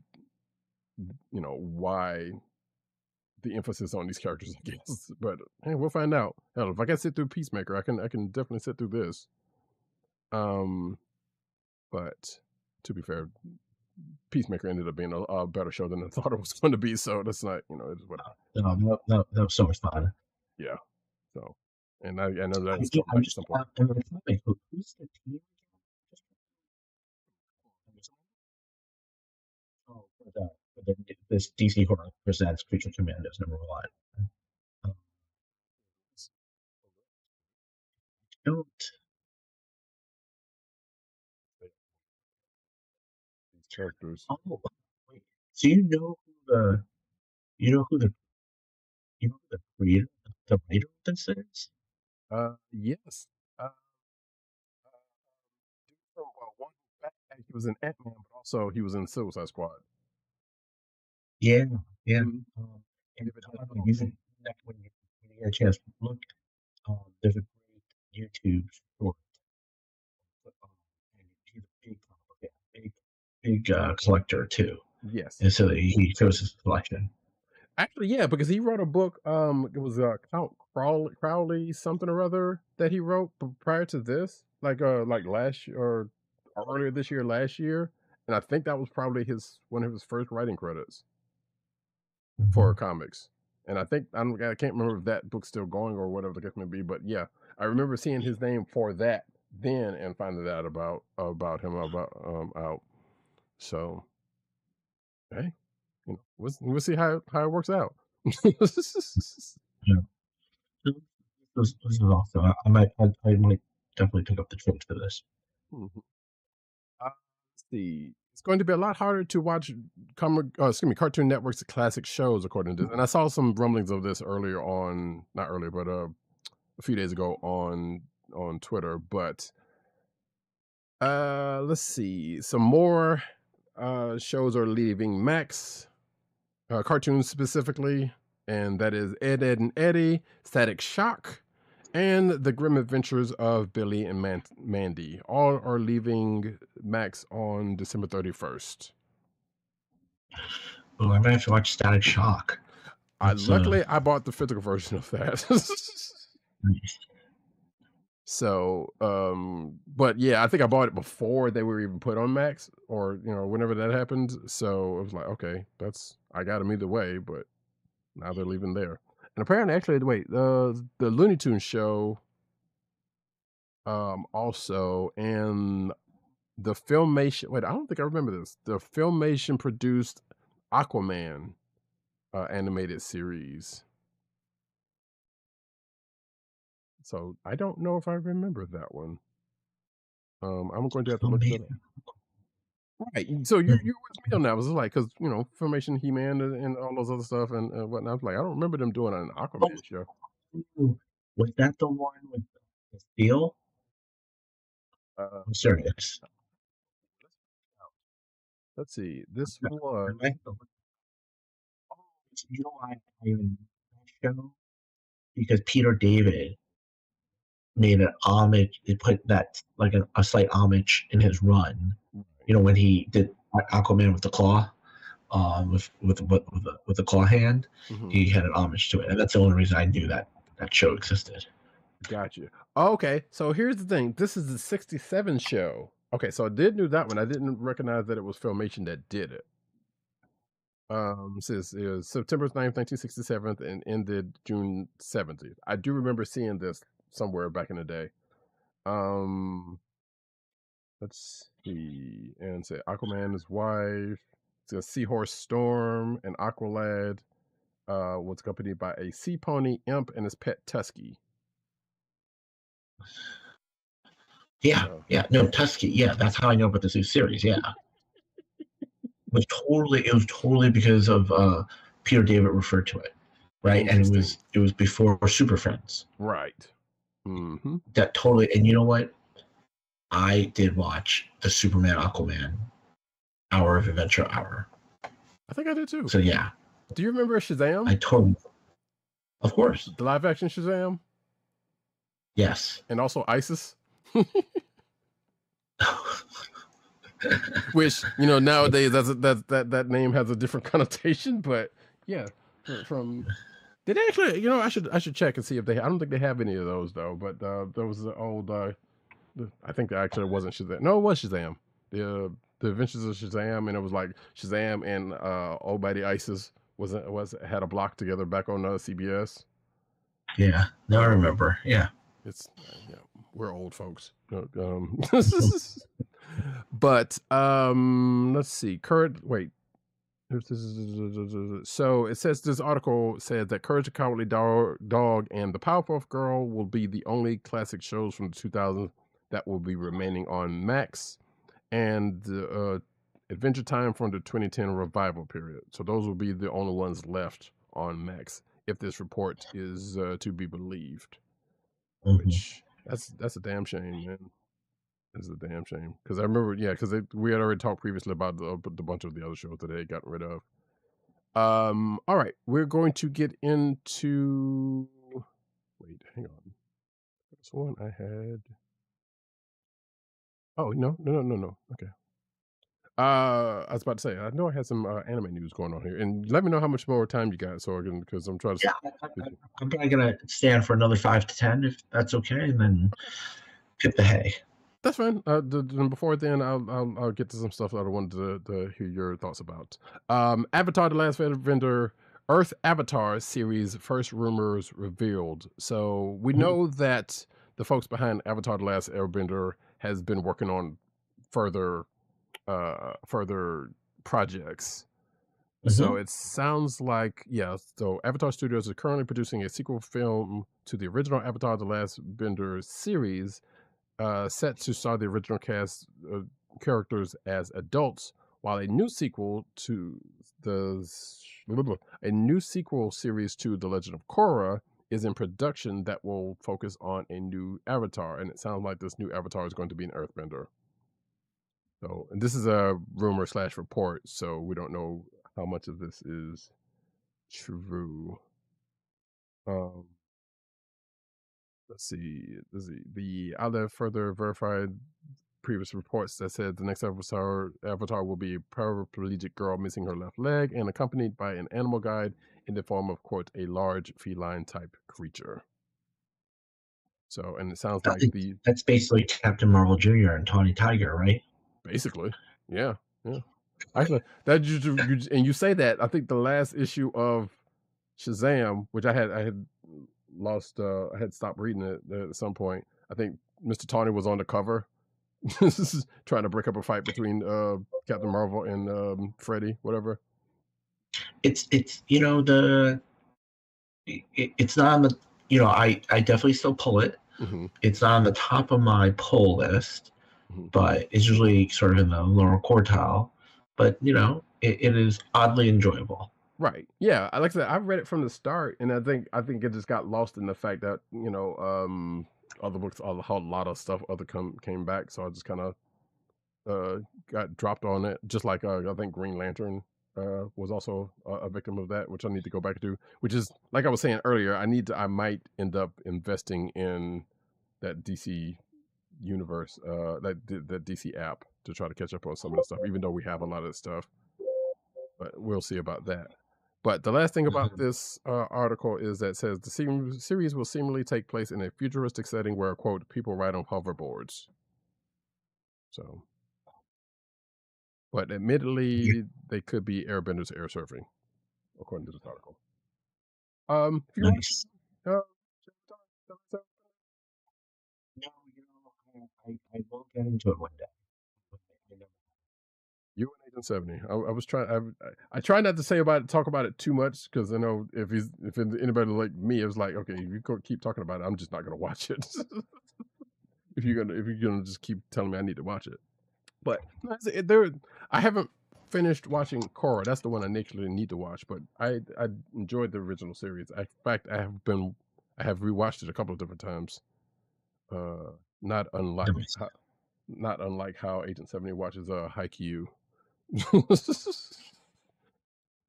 A: the emphasis on these characters, I guess. But hey, we'll find out. Hell, if I can sit through Peacemaker, I can definitely sit through this. But to be fair, Peacemaker ended up being a better show than I thought it was going to be. So that's not, it's whatever.
B: That was so much fun.
A: Yeah. So, and I know that's
B: I'm
A: coming back at
B: just
A: some point.
B: who's the team? Oh, for this DC Horror Presents Creature Commandos #1. Don't
A: These characters.
B: oh wait. So you know the you know who the you know who the creator the writer of this is?
A: Yes. One he was in Ant-Man, but also he was in Suicide Squad.
B: Yeah, yeah.
A: Mm-hmm.
B: And you should when you get a chance look. There's a great YouTube short. And he's a big collector too.
A: Yes.
B: And so he shows his collection.
A: Actually, yeah, because he wrote a book. It was Count Crowley something or other that he wrote prior to this, like last year or earlier this year, last year, and I think that was probably one of his first writing credits for comics. And I think I can't remember if that book's still going or whatever the case may be, but yeah, I remember seeing his name for that then and finding out about him out. So, hey, we'll see how it works out.
B: Yeah. This is awesome. I might definitely pick up the trade for this.
A: Mm-hmm. Let's see. It's going to be a lot harder to watch Cartoon Network's classic shows, according to this. And I saw some rumblings of this earlier on, not earlier, but a few days ago on Twitter. But let's see. Some more shows are leaving Max, cartoons specifically, and that is Ed, Edd n Eddy, Static Shock, and The Grim Adventures of Billy and Mandy. All are leaving Max on December 31st.
B: Oh, I might have to watch Static Shock.
A: Luckily, I bought the physical version of that. So, but yeah, I think I bought it before they were even put on Max, or whenever that happened. So it was like, okay, I got them either way. But now they're leaving there, and apparently, actually, wait, the Looney Tunes show, also, and the Filmation. Wait, I don't think I remember this. The Filmation produced Aquaman animated series. So I don't know if I remember that one. I'm going to have to look that up. Right. So you're with me on that. I was like, because Filmation, He-Man, and all those other stuff and whatnot. I was like, I don't remember them doing an Aquaman show.
B: Was that the one with the steel? I'm serious.
A: Let's see. This was.
B: You know why I even that show? Because Peter David made an homage. He put that like a slight homage in his run. When he did Aquaman with the claw, with the claw hand, he had an homage to it, and that's the only reason I knew that show existed.
A: Gotcha. Okay, so here's the thing. This is the 67 show. Okay, so I did know that one. I didn't recognize that it was Filmation that did it. Says it was September 9th, 1967, and ended June 17th. I do remember seeing this somewhere back in the day. Let's see, and say Aquaman, his wife, it's a Seahorse Storm, and Aqualad was accompanied by a sea pony, Imp, and his pet Tusky.
B: Yeah, no, Tusky. Yeah, that's how I know about this new series. Yeah, it was totally because of Peter David referred to it, right? And it was before Super Friends,
A: right? Mm-hmm.
B: That totally. And you know what? I did watch the Superman Aquaman Hour of Adventure Hour.
A: I think I did too.
B: So yeah.
A: Do you remember Shazam?
B: I totally. Of course.
A: The live action Shazam.
B: Yes.
A: And also ISIS. Which nowadays that name has a different connotation, but yeah, from did they actually I should check and see if they. I don't think they have any of those though. But there was the old. I think that actually wasn't Shazam. No, it was Shazam. the Adventures of Shazam, and it was like Shazam and Old Buddy Isis had a block together back on CBS.
B: Yeah, no, I remember. Yeah,
A: it's yeah, we're old folks. But let's see. So it says this article said that Courage the Cowardly Dog and the Powerpuff Girl will be the only classic shows from the 2000s that will be remaining on Max, and Adventure Time from the 2010 revival period. So those will be the only ones left on Max if this report is to be believed. Which that's a damn shame, man. That's a damn shame, because I remember, yeah, because we had already talked previously about the bunch of the other shows that they had gotten rid of. All right, we're going to get into. Wait, hang on. This one I had. Oh no. Okay. I was about to say, I know I had some anime news going on here, and let me know how much more time you got, so I can, because I'm trying to.
B: Yeah, I'm probably gonna stand for another 5 to 10 if that's okay, and then hit the hay.
A: That's fine. Before then, I'll get to some stuff that I wanted to hear your thoughts about. Avatar: The Last Airbender, Earth Avatar series first rumors revealed. So we know that the folks behind Avatar: The Last Airbender has been working on further projects. So it sounds like, yeah. So Avatar Studios is currently producing a sequel film to the original Avatar: The Last Bender series, set to star the original cast characters as adults, while a new sequel series to The Legend of Korra is in production that will focus on a new Avatar, and it sounds like this new Avatar is going to be an Earthbender. So, and this is a rumor / report, so we don't know how much of this is true. Let's see. The other further verified previous reports that said the next avatar will be a paraplegic girl missing her left leg and accompanied by an animal guide in the form of, quote, a large feline type creature. So, and it sounds like
B: that's basically Captain Marvel Jr. and Tawny Tiger, right?
A: Basically, yeah. Actually, that you say that, I think the last issue of Shazam, which I had lost, I had stopped reading it at some point. I think Mr. Tawny was on the cover, trying to break up a fight between Captain Marvel and Freddy, whatever.
B: It's it's not on the, I definitely still pull it. It's not on the top of my pull list, but it's usually sort of in the lower quartile. But it is oddly enjoyable.
A: Right. Yeah. Like I said, I read it from the start, and I think it just got lost in the fact that other books, a lot of stuff came back, so I just kind of got dropped on it. Just like I think Green Lantern was also a victim of that, which I need to go back to. Which is, like I was saying earlier, I might end up investing in that DC universe, that DC app, to try to catch up on some of the stuff, even though we have a lot of stuff. But we'll see about that. But the last thing about this article is that it says the series will seemingly take place in a futuristic setting where, quote, people ride on hoverboards. So, but admittedly, they could be airbenders air surfing, according to this article. If you
B: Nice.
A: want
B: I will get into it one day.
A: You and Agent 70. I was trying. I try not to talk about it too much, because I know if anybody like me, it was like, okay, if you keep talking about it, I'm just not gonna watch it. if you're gonna just keep telling me I need to watch it, but I haven't finished watching Korra. That's the one I actually need to watch. But I enjoyed the original series. In fact, I have rewatched it a couple of different times. Not unlike how Agent 70 watches Haikyuu.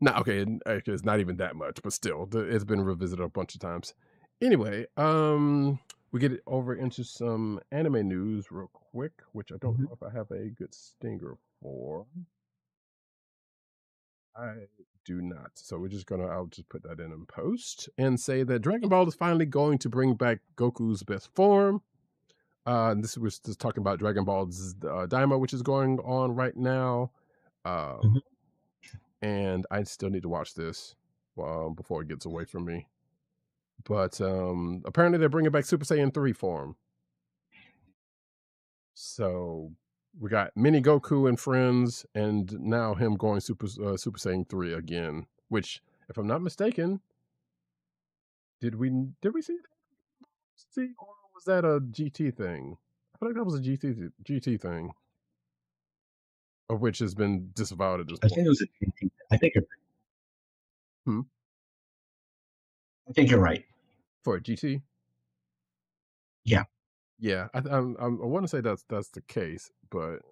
A: Not okay. It's not even that much, but still, it's been revisited a bunch of times. Anyway, we get over into some anime news real quick, which I don't know if I have a good stinger for. I do not. So I'll just put that in post and say that Dragon Ball is finally going to bring back Goku's best form. And this was just talking about Dragon Ball's Daima, which is going on right now.
B: Mhm.
A: And I still need to watch this before it gets away from me. But apparently they're bringing back Super Saiyan 3 form. So we got Mini Goku and friends, and now him going Super Saiyan 3 again. Which, if I'm not mistaken, did we see that? See, or was that a GT thing? I feel like that was a GT thing, of which has been disavowed at this
B: I
A: point.
B: think it was a GT.
A: Hmm?
B: I think you're right.
A: For a GT?
B: Yeah.
A: Yeah, I want to say that's the case, but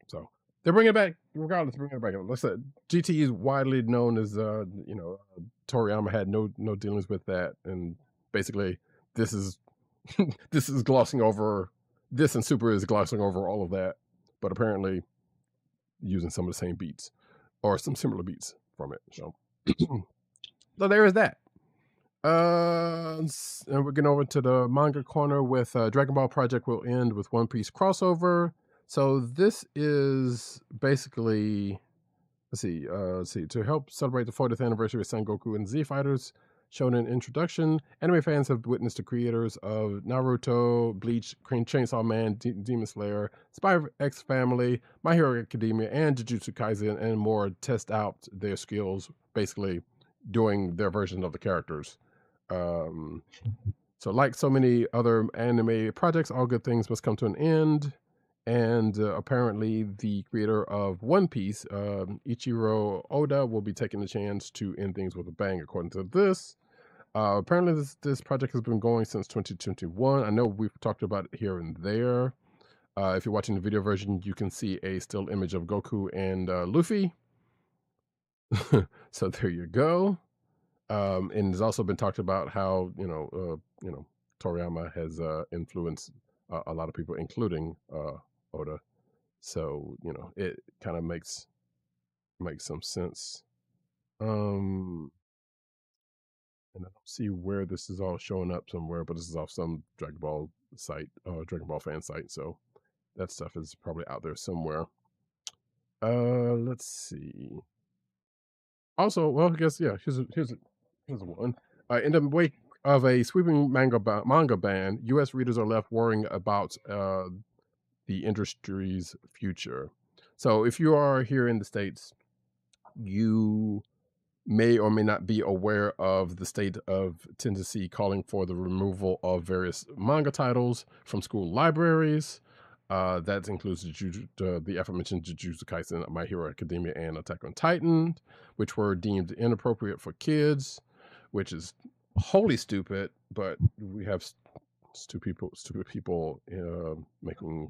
A: so they're bringing it back regardless. Bringing it back. Let's say GT is widely known as Toriyama had no dealings with that, and basically this is this is glossing over this, and Super is glossing over all of that, but apparently using some of the same beats or some similar beats from it. So so there is that. And we're getting over to the manga corner with Dragon Ball Project will end with One Piece crossover. So this is basically, let's see, to help celebrate the 40th anniversary of Sengoku and Z Fighters, shown in introduction. Anime fans have witnessed the creators of Naruto, Bleach, Chainsaw Man, Demon Slayer, Spy X Family, My Hero Academia, and Jujutsu Kaisen and more test out their skills, basically doing their version of the characters. So like so many other anime projects, all good things must come to an end. And apparently the creator of One Piece, Ichiro Oda, will be taking the chance to end things with a bang, according to this. Apparently this project has been going since 2021. I know we've talked about it here and there. If you're watching the video version, you can see a still image of Goku and Luffy. So there you go. And it's also been talked about how Toriyama has influenced a lot of people, including Oda. So it kind of makes some sense. And I don't see where this is all showing up somewhere, but this is off some Dragon Ball site, Dragon Ball fan site. So that stuff is probably out there somewhere. Let's see. Also, well, I guess yeah. Here's one. In the wake of a sweeping manga ban, U.S. readers are left worrying about the industry's future. So, if you are here in the States, you may or may not be aware of the state of Tennessee calling for the removal of various manga titles from school libraries. That includes the aforementioned Jujutsu Kaisen, My Hero Academia, and Attack on Titan, which were deemed inappropriate for kids, which is wholly stupid. But we have stupid people making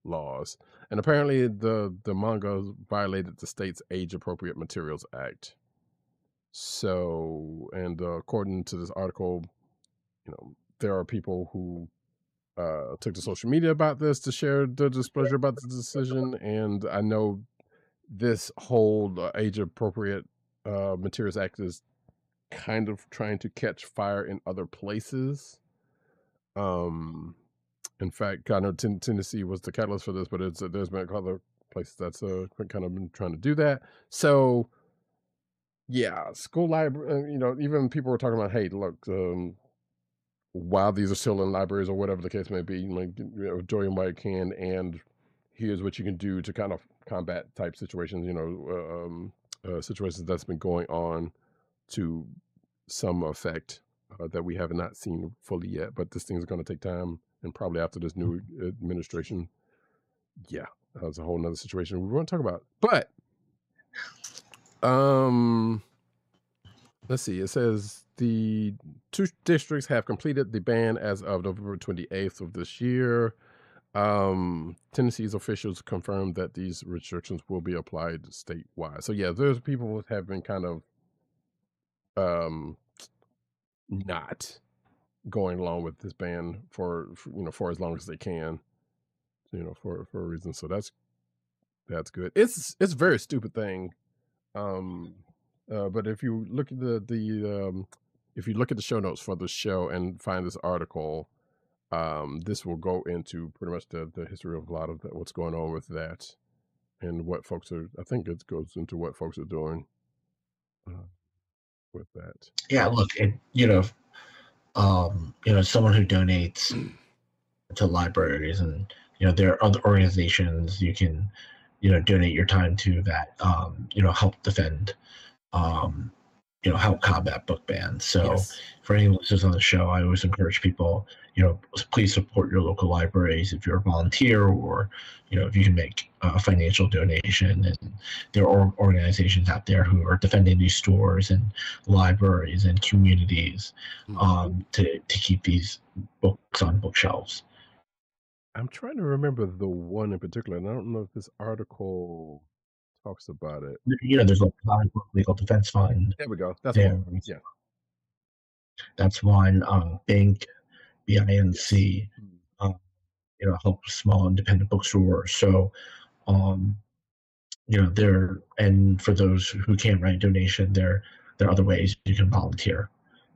A: laws, and apparently the manga violated the state's Age Appropriate Materials Act. So, and according to this article, there are people who took to social media about this to share their displeasure about the decision. And I know this whole Age Appropriate Materials Act is kind of trying to catch fire in other places. In fact, kind of Tennessee was the catalyst for this, but there's been other places that's kind of been trying to do that. So yeah, school library, even people were talking about, hey, look, while these are still in libraries or whatever the case may be, like, enjoy them while you can, and here's what you can do to kind of combat type situations, situations that's been going on to some effect that we have not seen fully yet. But this thing's going to take time, and probably after this new administration, yeah, that's a whole nother situation we want to talk about. But let's see. It says the 2 districts have completed the ban as of November 28th of this year. Tennessee's officials confirmed that these restrictions will be applied statewide. So yeah, there's people who have been kind of not going along with this ban for for as long as they can, for a reason. So that's good. It's a very stupid thing. But if you look at if you look at the show notes for the show and find this article, This will go into pretty much the history of a lot of what's going on with that and what folks are. I think it goes into what folks are doing with that.
B: Yeah, look, someone who donates to libraries, and there are other organizations you can donate your time to that help defend help combat book bans. So
A: Yes.
B: for any listeners on the show, I always encourage people, please support your local libraries if you're a volunteer, or if you can make a financial donation. And there are organizations out there who are defending these stores and libraries and communities to keep these books on bookshelves.
A: I'm trying to remember the one in particular, and I don't know if this article talks about it.
B: There's a Comic Book Legal Defense Fund.
A: There we go. That's one. Yeah.
B: That's one. BINC, BINC, help small independent bookstores. So, and for those who can't write a donation, there are other ways you can volunteer.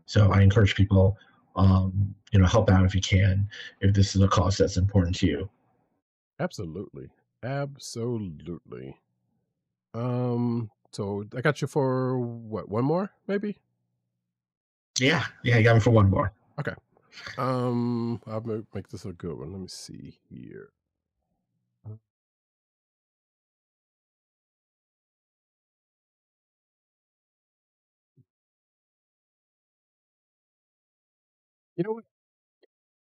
B: So I encourage people, help out if you can, if this is a cause that's important to you.
A: Absolutely. So I got you for what? One more, maybe?
B: Yeah, you got me for one more.
A: Okay. I'll make this a good one. Let me see here. You know what?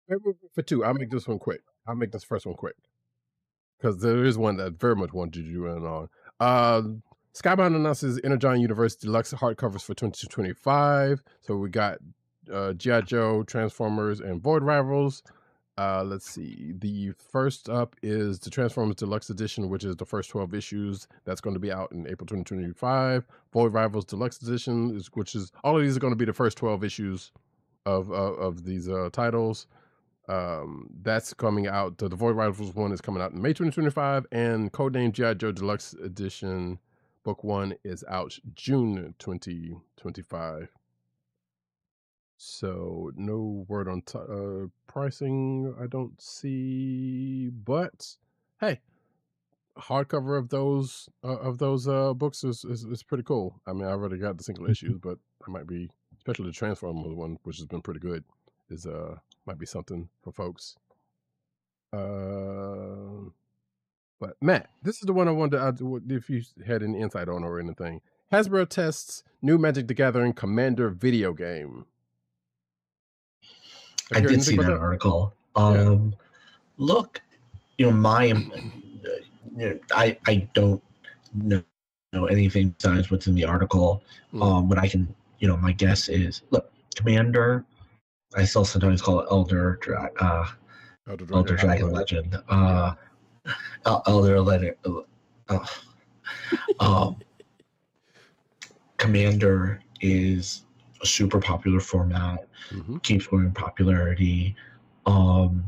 A: Maybe for two, I'll make this one quick. I'll make this first one quick because there is one that very much wanted you in on. Skybound announces Energon Universe deluxe hardcovers for 2025. So we got G.I. Joe, Transformers, and Void Rivals. Let's see. The first up is the Transformers Deluxe Edition, which is the first 12 issues. That's going to be out in April 2025. Void Rivals Deluxe Edition, which is all of these are going to be the first 12 issues of these titles. That's coming out. The Void Rivals one is coming out in May 2025, and Codename G.I. Joe Deluxe Edition Book 1 is out June 2025. So no word on pricing, I don't see, but hey, hardcover of those books is pretty cool. I mean, I already got the single issues, but I might be, especially the Transformers one, which has been pretty good, is might be something for folks. But Matt, this is the one I wanted to, if you had any insight on or anything. Hasbro tests new Magic the Gathering Commander video game.
B: I did see that article. Look, I don't know anything besides what's in the article. What I can, my guess is, look, Commander. I still sometimes call it Elder Dragon Legend. Elder Legend. Commander is a super popular format, keeps growing popularity, and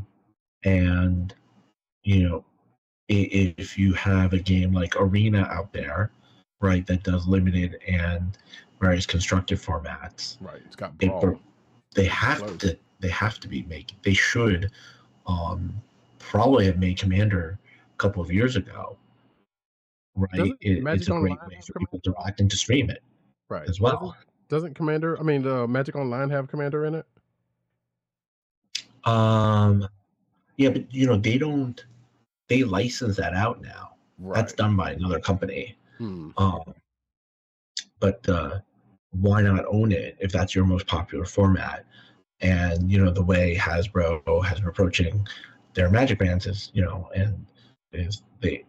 B: if you have a game like Arena out there, right, that does limited and various constructed formats,
A: right, it's got
B: they have to be making. They should probably have made Commander a couple of years ago, right? It's a great way for people to act and to stream it,
A: right,
B: as well.
A: Doesn't Commander? I mean, Magic Online have Commander in it?
B: Yeah, but they don't. They license that out now. Right. That's done by another company. But why not own it if that's your most popular format? And the way Hasbro has been approaching their Magic brands is, they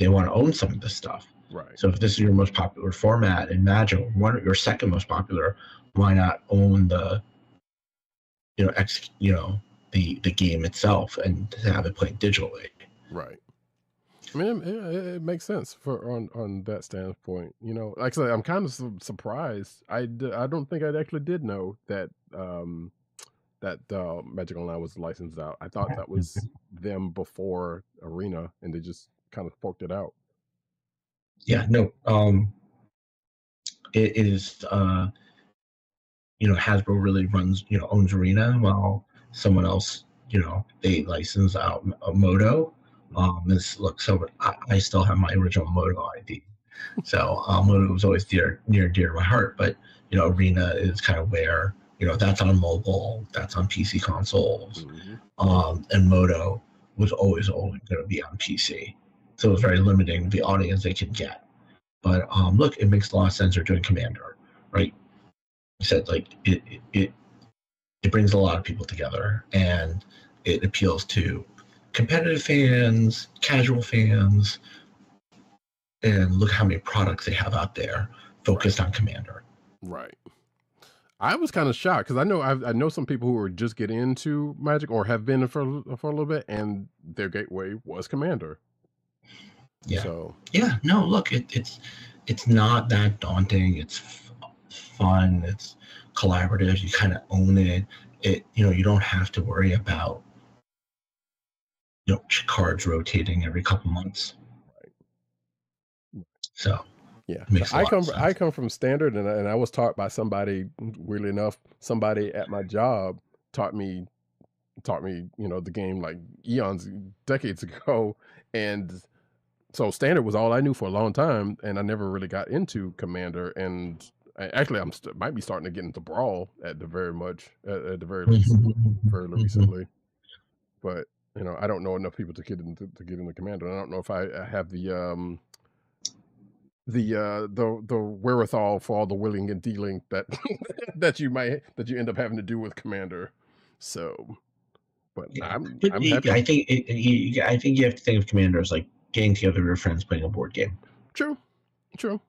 B: want to own some of this stuff.
A: Right.
B: So if this is your most popular format in Magic, your second most popular, why not own the the game itself and have it played digitally?
A: Right. I mean, it makes sense on that standpoint. Like I said, I'm kind of surprised. I don't think I actually did know that Magic Online was licensed out. I thought that was them before Arena, and they just kind of forked it out.
B: Yeah, no. It is. Hasbro really owns Arena, while someone else they license out Moto. So I still have my original Moto ID. So Moto was always near and dear to my heart. But Arena is kind of where that's on mobile, that's on PC consoles, and Moto was always only going to be on PC. So it was very limiting the audience they could get. But look, it makes a lot of sense they're doing Commander, right? You said like it brings a lot of people together, and it appeals to competitive fans, casual fans, and look how many products they have out there focused on Commander.
A: Right. I was kind of shocked because I know some people who are just getting into Magic or have been for a little bit, and their gateway was Commander.
B: Yeah.
A: So
B: no, look, it's not that daunting. It's fun. It's collaborative. You kind of own it. You don't have to worry about cards rotating every couple months.
A: Right.
B: So
A: yeah, so I come from Standard, and I was taught by somebody, weirdly enough, somebody at my job taught me the game like decades ago, and so Standard was all I knew for a long time, and I never really got into Commander. And actually, might be starting to get into Brawl at the very least, fairly recently. But I don't know enough people to get into Commander. And I don't know if I have the wherewithal for all the willing and dealing that that you end up having to do with Commander. So, but I'm happy.
B: I think you have to think of Commander as like getting together with your friends playing a board game.
A: True. So,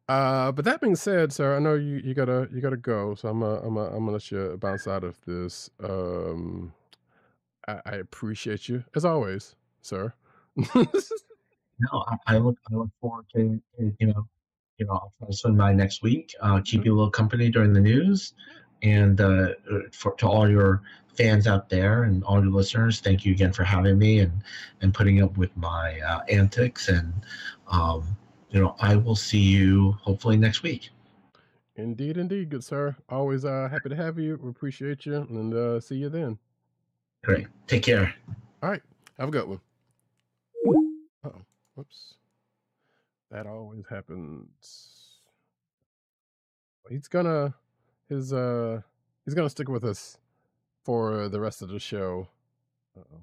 A: but that being said, sir, I know you gotta go, so I'm gonna let you bounce out of this. I appreciate you as always, sir.
B: No, I look forward to I'll try to swing by next week. Keep you a little company during the news, and to all your fans out there and all your listeners, thank you again for having me and putting up with my antics. And I will see you hopefully next week.
A: Indeed, good sir. Always happy to have you. We appreciate you, and see you then.
B: Great. Take care.
A: All right. Have a good one. Uh-oh. Whoops. That always happens. He's gonna stick with us for the rest of the show. Uh-oh.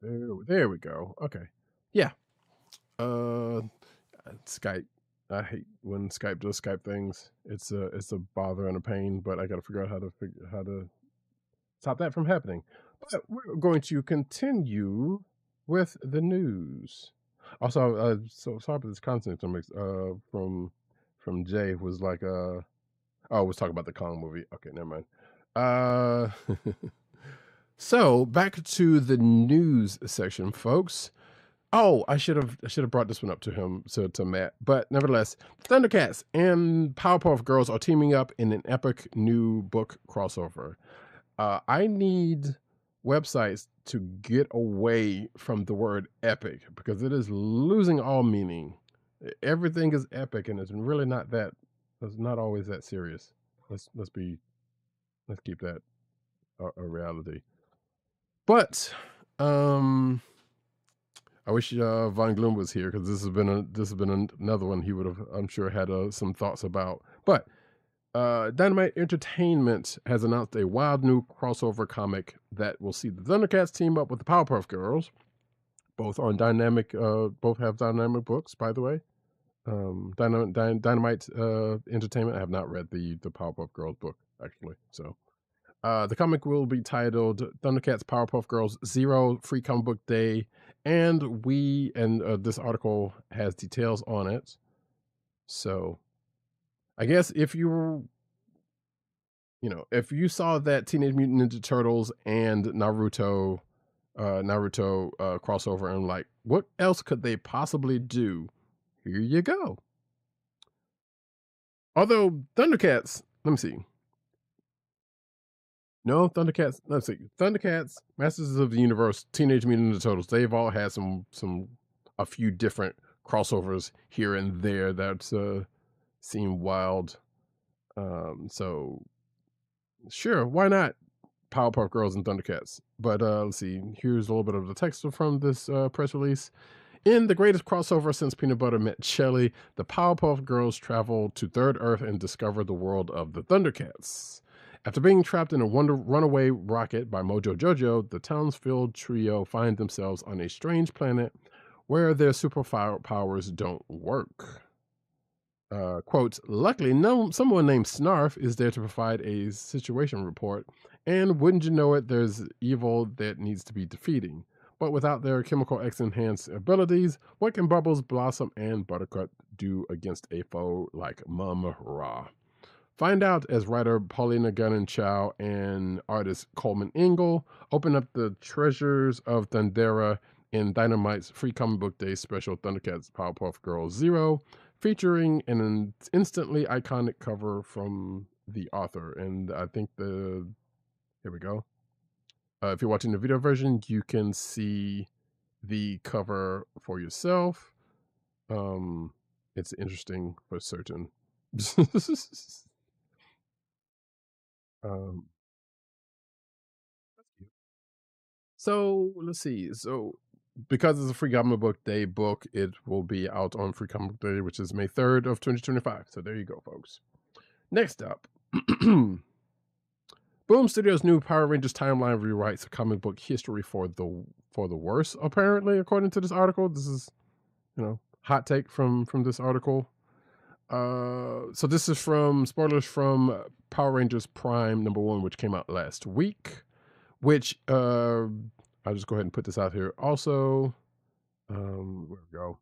A: Okay. There we go. Okay. Yeah. Skype. I hate when Skype does Skype things. It's a bother and a pain, but I got to figure out how to stop that from happening. But we're going to continue with the news. Also, so sorry about this content from Jay was like was talking about the Kong movie. Okay, never mind. So back to the news section, folks. Oh, I should have brought this one up to him, to Matt. But nevertheless, ThunderCats and PowerPuff Girls are teaming up in an epic new book crossover. I need websites to get away from the word epic because it is losing all meaning. Everything is epic, and it's really not that. It's not always that serious. Let's keep that a reality. But I wish Von Gloom was here because this has been another one he would have, I'm sure, had some thoughts about. But Dynamite Entertainment has announced a wild new crossover comic that will see the ThunderCats team up with the Powerpuff Girls. Both have dynamic books, by the way. Dynamite Entertainment. I have not read the Powerpuff Girls book actually, so. The comic will be titled ThunderCats Powerpuff Girls Zero Free Comic Book Day, and this article has details on it. So, I guess if you saw that Teenage Mutant Ninja Turtles and Naruto crossover and like, what else could they possibly do? Here you go. Although ThunderCats, let me see. No, Thundercats. Let's see. Thundercats, Masters of the Universe, Teenage Mutant Ninja Turtles. They've all had a few different crossovers here and there that seem wild. So sure, why not Powerpuff Girls and Thundercats? But let's see. Here's a little bit of the text from this press release. In the greatest crossover since Peanut Butter met Shelly, the Powerpuff Girls travel to Third Earth and discover the world of the Thundercats. After being trapped in a runaway rocket by Mojo Jojo, the Townsville trio find themselves on a strange planet where their superpowers don't work. Quotes, luckily, someone named Snarf is there to provide a situation report, and wouldn't you know it, there's evil that needs to be defeating. But without their Chemical X enhanced abilities, what can Bubbles, Blossom, and Buttercup do against a foe like Mum Ra? Find out as writer Paulina Gunnan Chow and artist Coleman Ingle open up the treasures of Thundera in Dynamite's Free Comic Book Day special Thundercats Powerpuff Girls Zero, featuring an instantly iconic cover from the author. And I think here we go. If you're watching the video version, you can see the cover for yourself. It's interesting for certain. So let's see. So because it's a Free Comic Book Day book, it will be out on Free Comic Book Day, which is May 3rd of 2025. So there you go, folks. Next up, Boom Studios' new Power Rangers timeline rewrites comic book history for the worse. Apparently, according to this article, this is hot take from this article. So this is from spoilers from Power Rangers Prime #1, which came out last week. Which I'll just go ahead and put this out here. Also, where we go.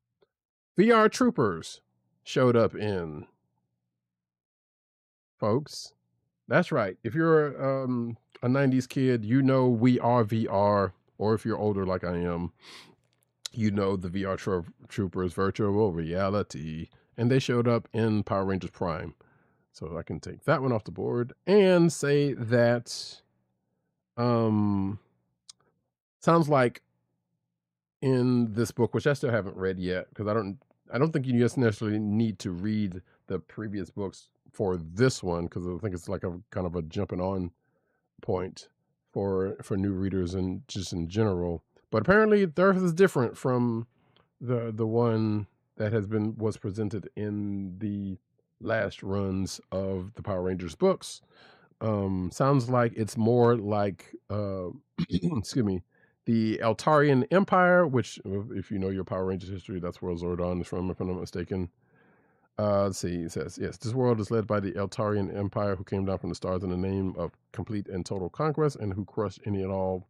A: VR Troopers showed up in, folks. That's right. If you're a 90s kid, you know We Are VR, or if you're older like I am, you know the VR Troopers virtual reality, and they showed up in Power Rangers Prime. So I can take that one off the board and say that sounds like in this book, which I still haven't read yet, because I don't think you just necessarily need to read the previous books for this one, because I think it's like a kind of a jumping on point for new readers and just in general. But apparently the Earth is different from the one that was presented in the last runs of the Power Rangers books. Sounds like it's more like excuse me, the Eltarian Empire, which, if you know your Power Rangers history, that's where Zordon is from, if I'm not mistaken. Let's see, it says, yes, this world is led by the Eltarian Empire, who came down from the stars in the name of complete and total conquest, and who crushed any and all.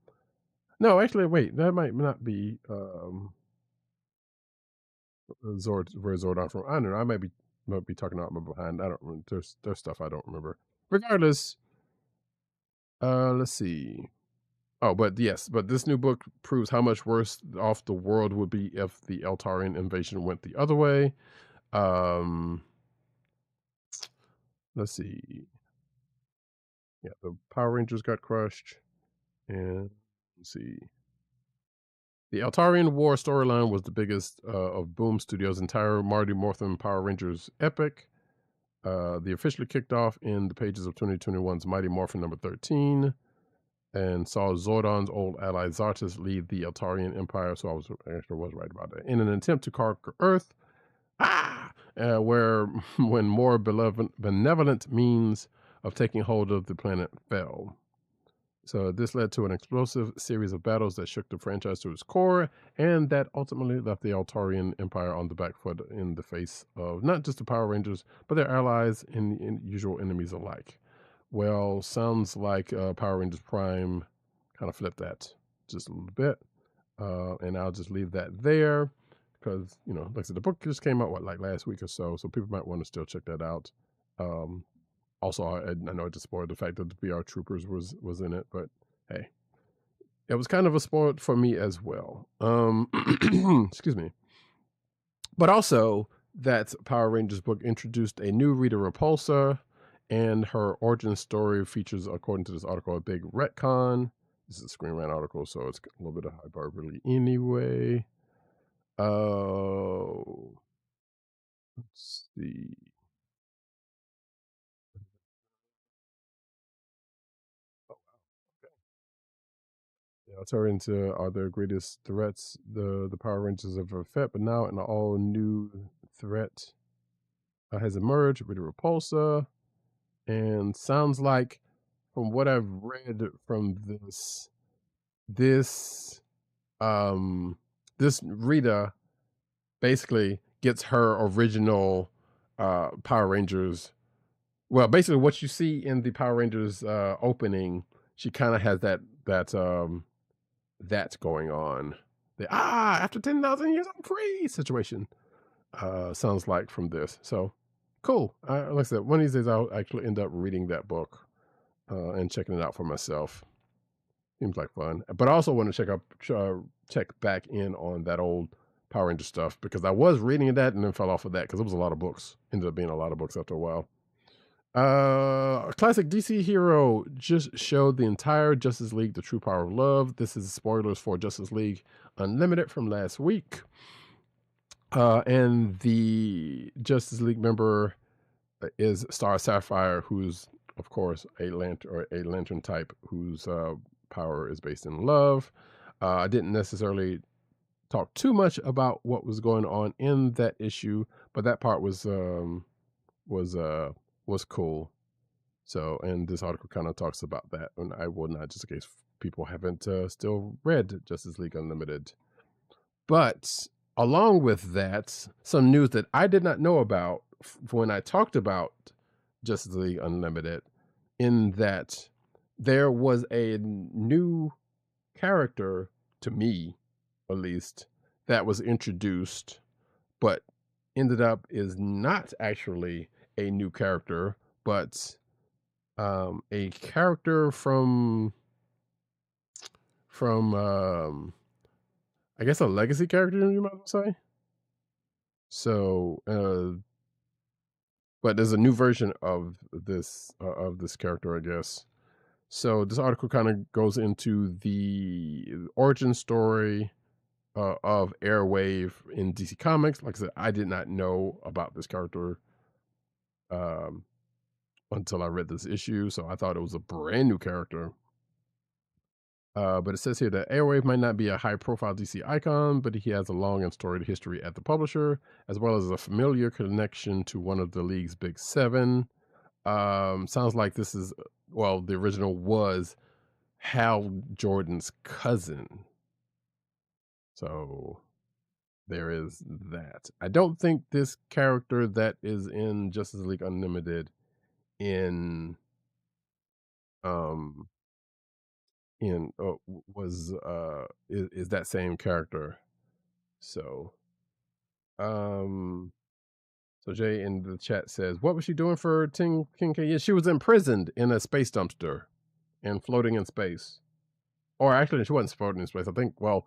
A: No, actually, wait, that might not be where Zordon from. I don't know. I might be talking out my behind. I don't remember. There's stuff I don't remember. Regardless, let's see. Oh, but this new book proves how much worse off the world would be if the Eltarian invasion went the other way. Let's see. Yeah, the Power Rangers got crushed. And let's see. The Eltarian War storyline was the biggest of Boom Studios' entire Marty Morphin Power Rangers epic. They officially kicked off in the pages of 2021's Mighty Morphin #13. And saw Zordon's old ally Zartus lead the Eltarian Empire, so I was right about that. In an attempt to conquer Earth, where when more benevolent means of taking hold of the planet fell. So this led to an explosive series of battles that shook the franchise to its core, and that ultimately left the Eltarian Empire on the back foot in the face of not just the Power Rangers, but their allies and usual enemies alike. Well, sounds like Power Rangers Prime kind of flipped that just a little bit. And I'll just leave that there because, like I said, the book just came out, like last week or so people might want to still check that out. Also, I know I just spoiled the fact that the VR Troopers was in it, but hey, it was kind of a spoil for me as well. Excuse me. But also, that Power Rangers book introduced a new Rita Repulsa And her origin story features, according to this article, a big retcon. This is a Screen Rant article, so it's a little bit of hyperbole anyway. Let's see. Yeah, it's her into are the greatest threats the Power Rangers have ever fed, but now an all new threat has emerged with Repulsa, and sounds like, from what I've read from this this Rita basically gets her original Power Rangers. Well, basically, what you see in the Power Rangers opening, she kind of has that going on. The after 10,000 years I'm free situation. Sounds like from this. So cool. Like I said, one of these days I'll actually end up reading that book and checking it out for myself. Seems like fun. But I also want to check back in on that old Power Ranger stuff, because I was reading that and then fell off of that because it was a lot of books. Ended up being a lot of books after a while. A classic DC hero just showed the entire Justice League the true power of love. This is spoilers for Justice League Unlimited from last week. And the Justice League member is Star Sapphire, who's of course a lantern type whose power is based in love. I didn't necessarily talk too much about what was going on in that issue, but that part was cool. So, and this article kind of talks about that, and I will not, just in case people haven't still read Justice League Unlimited. But along with that, some news that I did not know about when I talked about Justice League Unlimited, in that there was a new character, to me at least, that was introduced, but ended up is not actually a new character, but a character from I guess a legacy character, you might say. So but there's a new version of this character, I guess. So this article kind of goes into the origin story of Airwave in DC Comics. Like I said, I did not know about this character until I read this issue, so I thought it was a brand new character. But it says here that Airwave might not be a high-profile DC icon, but he has a long and storied history at the publisher, as well as a familiar connection to one of the League's big seven. Sounds like this is, well, the original was Hal Jordan's cousin. So there is that. I don't think this character that is in Justice League Unlimited in was is that same character. So so Jay in the chat says, what was she doing for King K? Yeah, she was imprisoned in a space dumpster and floating in space. Or actually, she wasn't floating in space. I think, well,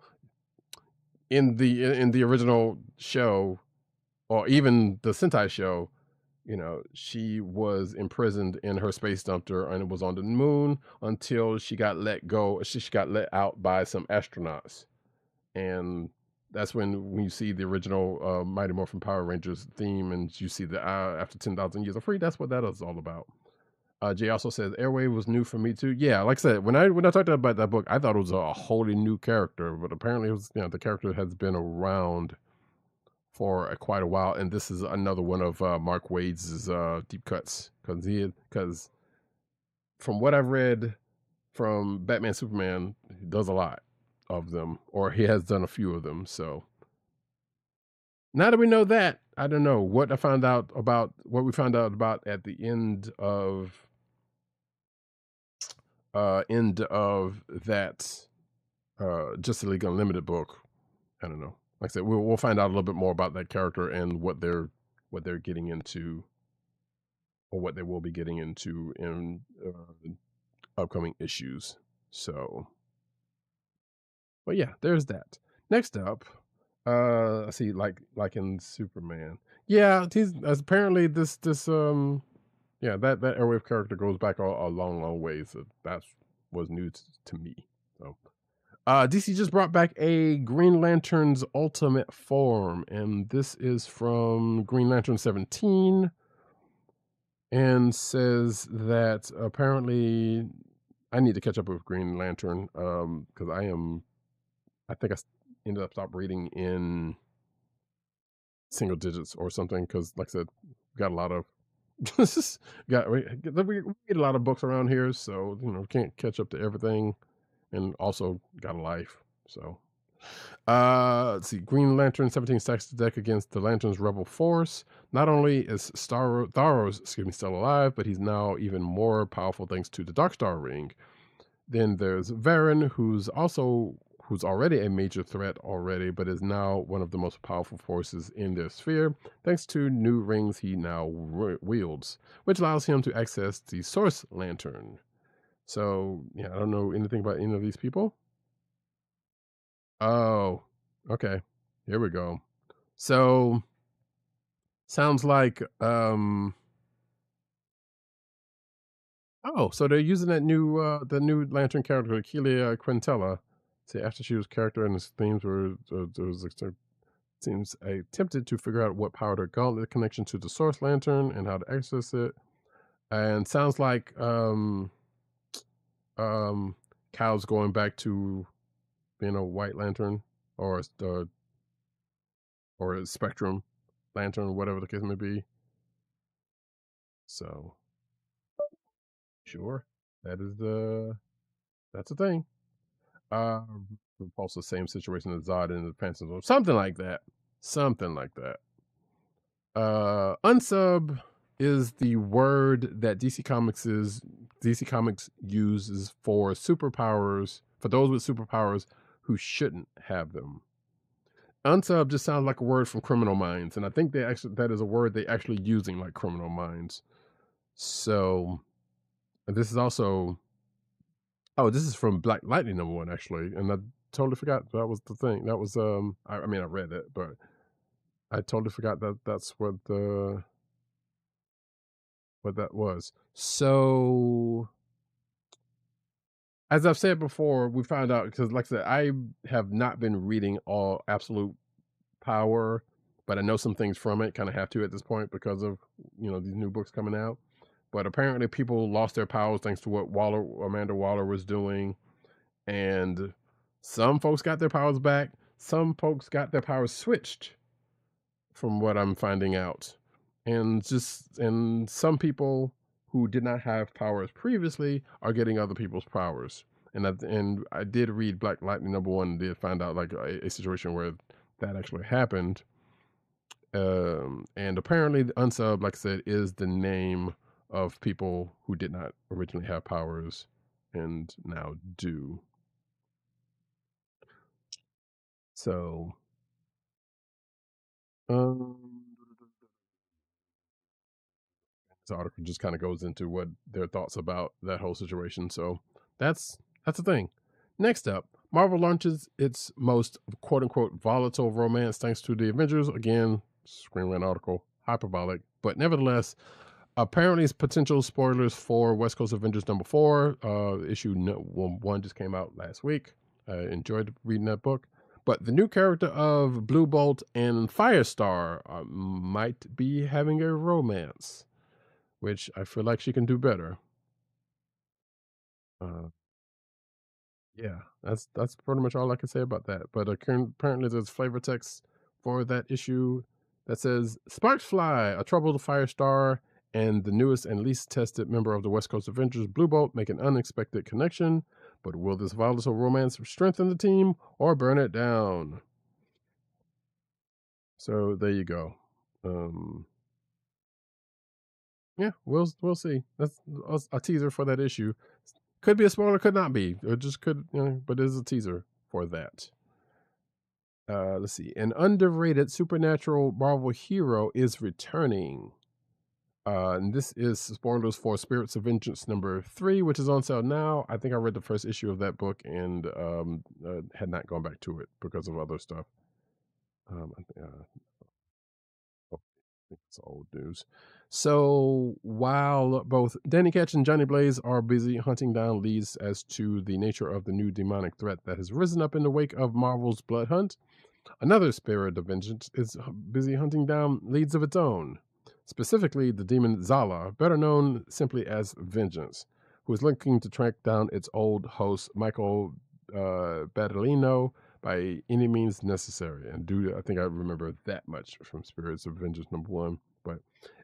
A: in the original show, or even the Sentai show, you know, she was imprisoned in her space dumpster and it was on the moon until she got let go. She got let out by some astronauts. And that's when you see the original Mighty Morphin Power Rangers theme, and you see the after 10,000 years of free. That's what that is all about. Jay also says Airwave was new for me too. Yeah, like I said, when I talked about that book, I thought it was a wholly new character, but apparently it was, you know, the character has been around for quite a while, and this is another one of Mark Waid's deep cuts, because from what I've read from Batman Superman, he does a lot of them, or he has done a few of them. So now that we know that, I don't know what we found out about at the end of that Justice League Unlimited book. I don't know. Like I said, we'll find out a little bit more about that character and what they're getting into, or what they will be getting into in upcoming issues. So, but yeah, there's that. Next up, I see, like in Superman. Yeah, he's apparently this Yeah, that Airwave character goes back a long ways. So that was news to me. So, DC just brought back a Green Lantern's Ultimate Form, and this is from Green Lantern 17, and says that apparently I need to catch up with Green Lantern because I think I ended up stopped reading in single digits or something because, like I said, got a lot of we read a lot of books around here, so can't catch up to everything, and also got a life. So, let's see. Green Lantern 17 stacks the deck against the Lantern's Rebel Force. Not only is Tharos, still alive, but he's now even more powerful thanks to the Darkstar Ring. Then there's Varen, who's already a major threat already, but is now one of the most powerful forces in their sphere, thanks to new rings he now wields, which allows him to access the Source Lantern. So, yeah, I don't know anything about any of these people. Oh, okay. Here we go. So, sounds like, so they're using that the new Lantern character, Kelia Quintella. See, after she was character and his themes were, seems attempted to figure out what powered her gauntlet connection to the Source Lantern and how to access it. And sounds like Cal's going back to being a White Lantern or a Spectrum Lantern, whatever the case may be. So, sure, that's the thing. Also, same situation as Zod in the Phantom, something like that. Something like that. Unsub is the word that DC Comics uses for superpowers, for those with superpowers who shouldn't have them. Unsub just sounds like a word from Criminal Minds, and I think that is a word they actually using like Criminal Minds. So this is also this is from Black Lightning #1 actually, and I totally forgot that was the thing. That was I read it, but I totally forgot that's what that was. So, as I've said before, we found out because, like I said, I have not been reading all Absolute Power, but I know some things from it. Kind of have to at this point because of these new books coming out. But apparently, people lost their powers thanks to what Amanda Waller was doing, and some folks got their powers back. Some folks got their powers switched, from what I'm finding out, and some people who did not have powers previously are getting other people's powers. And I did read Black Lightning #1 and did find out like a situation where that actually happened. And apparently, the Unsub, like I said, is the name of people who did not originally have powers and now do. So, this article just kind of goes into what their thoughts about that whole situation. So that's the thing. Next up, Marvel launches its most quote unquote volatile romance thanks to the Avengers. Again, Screenrant article, hyperbolic, but nevertheless, apparently it's potential spoilers for West Coast Avengers #4. Issue 1 just came out last week. I enjoyed reading that book. But the new character of Blue Bolt and Firestar might be having a romance, which I feel like she can do better. Yeah, that's pretty much all I can say about that. But apparently there's flavor text for that issue that says Sparks Fly, a troubled Firestar, and the newest and least tested member of the West Coast Avengers, Blue Bolt, make an unexpected connection. But will this volatile romance strengthen the team or burn it down? So there you go. Yeah, we'll see. That's a teaser for that issue. Could be a spoiler, could not be. It just could, but it is a teaser for that. Let's see. An underrated supernatural Marvel hero is returning. And this is spoilers for Spirits of Vengeance #3, which is on sale now. I think I read the first issue of that book and had not gone back to it because of other stuff. think it's old news. So while both Danny Ketch and Johnny Blaze are busy hunting down leads as to the nature of the new demonic threat that has risen up in the wake of Marvel's Blood Hunt, another spirit of vengeance is busy hunting down leads of its own. Specifically, the demon Zala, better known simply as Vengeance, who is looking to track down its old host, Michael Badalino, by any means necessary. And I think I remember that much from Spirits of Vengeance #1. But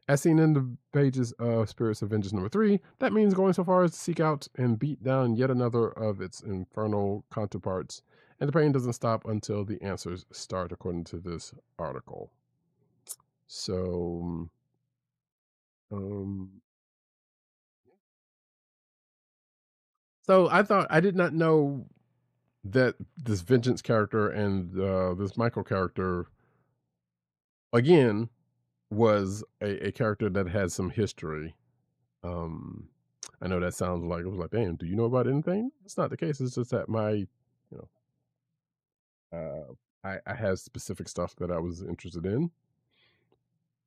A: as seen in the pages of Spirits of Vengeance #3, that means going so far as to seek out and beat down yet another of its infernal counterparts. And the pain doesn't stop until the answers start, according to this article. So, I did not know that this Vengeance character and this Michael character, again, was a character that has some history. I know that sounds like, it was like, damn, do you know about anything? It's not the case. It's just that I had specific stuff that I was interested in,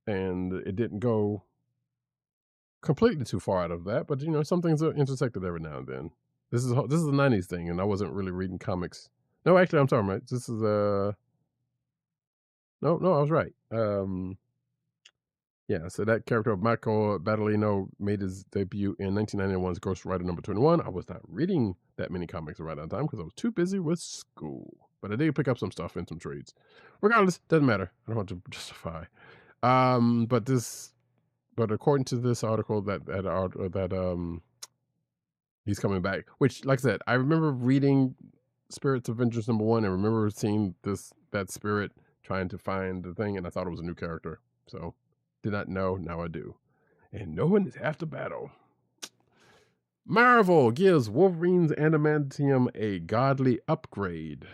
A: and it didn't go completely too far out of that. But some things are intersected every now and then. This is a '90s thing, and I wasn't really reading comics. No, actually, I'm sorry, right. This is no, I was right. Yeah, so that character of Michael Badalino made his debut in 1991's Ghost Rider #21. I was not reading that many comics around that time because I was too busy with school. But I did pick up some stuff and some trades. Regardless, doesn't matter. I don't want to justify. But according to this article, that he's coming back. Which, like I said, I remember reading Spirits of Vengeance #1 and remember seeing that spirit trying to find the thing, and I thought it was a new character. So did not know, now I do. And knowing is half the battle. Marvel gives Wolverine's adamantium a godly upgrade.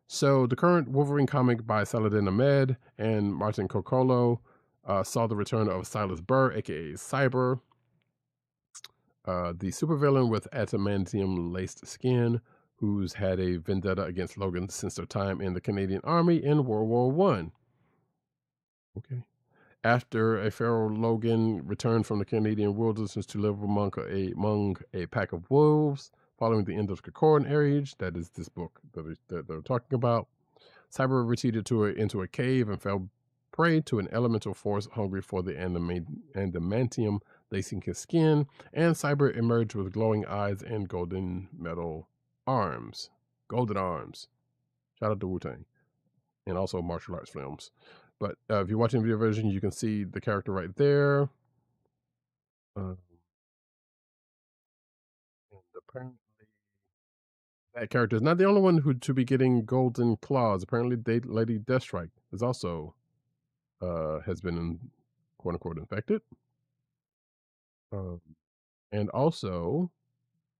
A: So the current Wolverine comic by Saladin Ahmed and Martin Coccolo saw the return of Silas Burr, aka Cyber, the supervillain with adamantium-laced skin, who's had a vendetta against Logan since their time in the Canadian Army in World War I. Okay. After a feral Logan returned from the Canadian wilderness to live among a pack of wolves, following the end of the Cocoon Age, that is this book that they're talking about, Cyber retreated into a cave and fell prey to an elemental force hungry for the adamantium lacing his skin, and Cyber emerged with glowing eyes and golden metal arms. Golden arms. Shout out to Wu-Tang. And also martial arts films. But if you're watching the video version, you can see the character right there. And apparently, that character is not the only one to be getting golden claws. Apparently, Lady Deathstrike is also has been quote unquote infected. And also,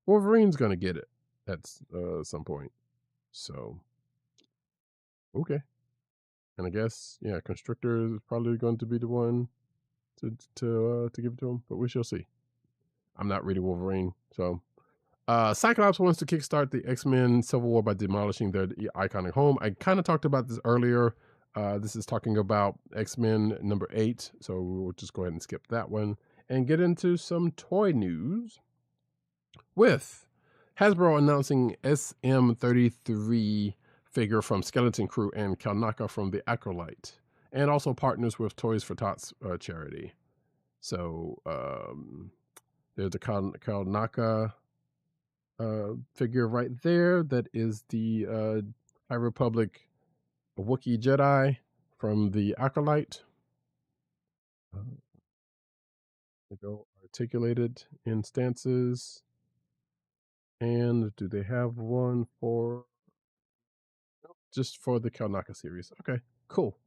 A: Wolverine's gonna get it at some point. So, okay. And I guess, yeah, Constrictor is probably going to be the one to give it to him, but we shall see. I'm not reading Wolverine, so. Cyclops wants to kickstart the X-Men Civil War by demolishing their iconic home. I kind of talked about this earlier. This is talking about X-Men #8, so we'll just go ahead and skip that one and get into some toy news with Hasbro announcing SM33 figure from Skeleton Crew and Kelnacca from the Acolyte, and also partners with Toys for Tots charity. So there's the Kelnacca figure right there. That is the High Republic Wookiee Jedi from the Acolyte. They go articulated in stances. And do they have one for just for the Kelnacca series? Okay, cool.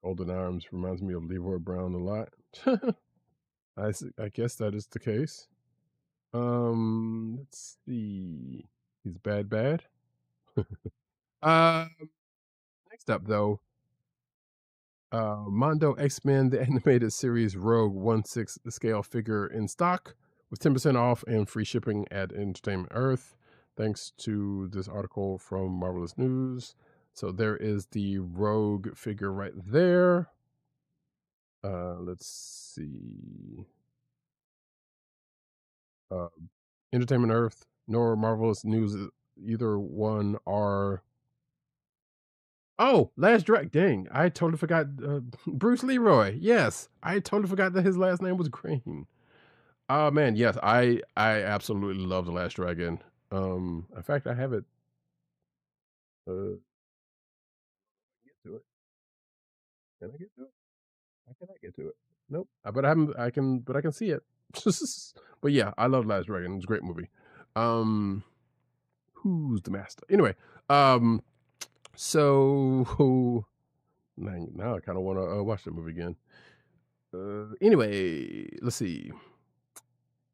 A: Golden Arms reminds me of Leroy Brown a lot. I guess that is the case. Let's see. He's bad. Next up though, Mondo X-Men the Animated Series Rogue 1/6 scale figure in stock with 10% off and free shipping at Entertainment Earth. Thanks to this article from Marvelous News. So there is the Rogue figure right there. Let's see. Entertainment Earth nor Marvelous News, either one are. Oh, Last Direct. Dang, I totally forgot. Bruce Leroy. Yes, I totally forgot that his last name was Green. Oh man, yes, I absolutely love The Last Dragon. In fact, I have it. Get to it. Can I get to it? How can I get to it? Nope. But I can see it. But yeah, I love Last Dragon. It's a great movie. Who's the master? Anyway, so now I kind of want to watch the movie again. Anyway, let's see.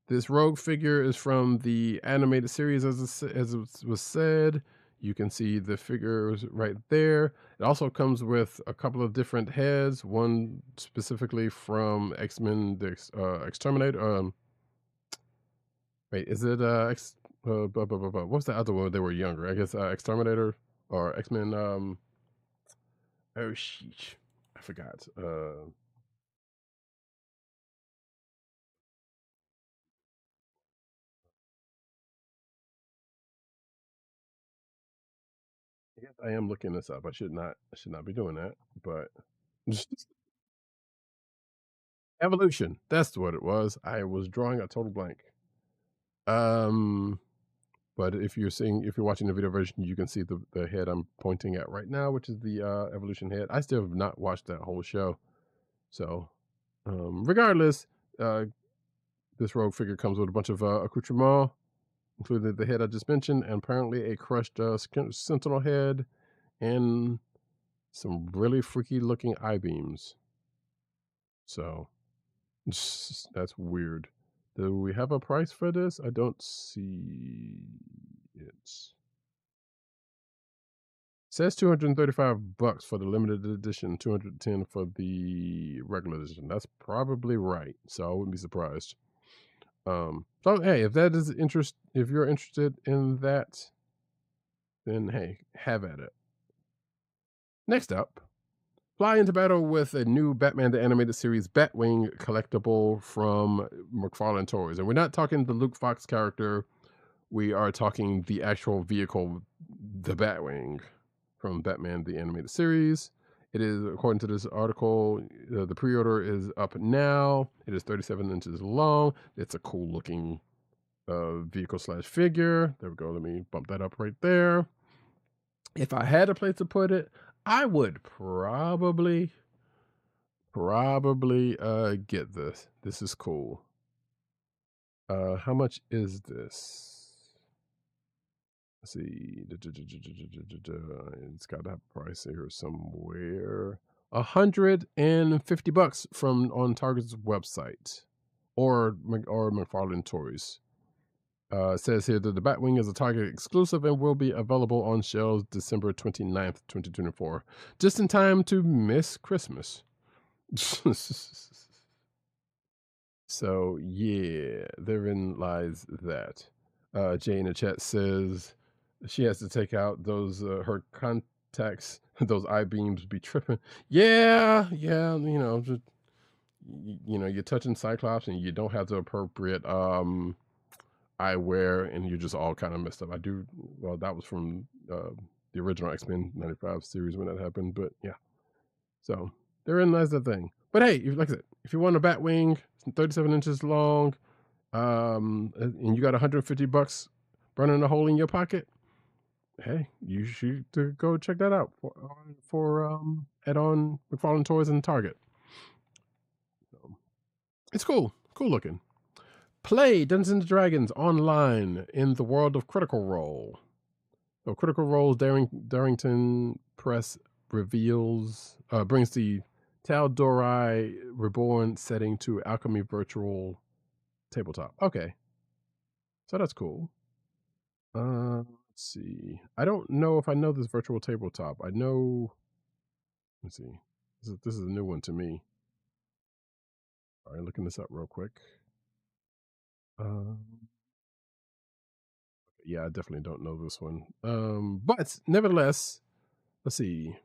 A: This Rogue figure is from the animated series, as it was said. You can see the figures right there. It also comes with a couple of different heads. One specifically from X-Men: The Exterminator. Wait, is it what's the other one when they were younger? I guess Exterminator or X-Men. Oh sheesh, I forgot. I guess I am looking this up. I should not. I should not be doing that. But Evolution. That's what it was. I was drawing a total blank. Um, but if you're watching the video version, you can see the head I'm pointing at right now, which is the Evolution head. I still have not watched that whole show. So, regardless, this Rogue figure comes with a bunch of accoutrements, including the head I just mentioned, and apparently a crushed Sentinel head, and some really freaky looking eye beams. So that's weird. Do we have a price for this? I don't see it. Says $235 for the limited edition, 210 for the regular edition. That's probably right. So I wouldn't be surprised. So hey, if that is if you're interested in that, then hey, have at it. Next up, fly into battle with a new Batman the Animated Series Batwing collectible from McFarlane Toys. And we're not talking the Luke Fox character. We are talking the actual vehicle, the Batwing from Batman the Animated Series. It is, according to this article, the pre-order is up now. It is 37 inches long. It's a cool looking vehicle / figure. There we go. Let me bump that up right there. If I had a place to put it, I would probably get this. This is cool. How much is this? Let's see. It's got to have a price here somewhere. $150 from on Target's website or McFarlane Toys. It says here that the Batwing is a Target exclusive and will be available on shelves December 29th, 2024. Just in time to miss Christmas. So, yeah, therein lies that. Jay in the chat says she has to take out those, her contacts, those eye beams be tripping. Yeah, just, you're touching Cyclops and you don't have the appropriate, eyewear and you're just all kind of messed up. Well, that was from the original X-Men 95 series when that happened, but yeah. So therein lies the thing. But hey, like I said, if you want a Batwing, 37 inches long, and you got $150 burning a hole in your pocket, hey, you should go check that out for on McFarlane Toys and Target. So, it's cool looking. Play Dungeons and Dragons online in the world of Critical Role. So Critical Role's Darrington Press brings the Tal'Dorei Reborn setting to Alchemy Virtual Tabletop. Okay, so that's cool. Let's see. I don't know if I know this virtual tabletop. I know. Let's see. This is a new one to me. All right, looking this up real quick. Yeah, I definitely don't know this one. But nevertheless, let's see.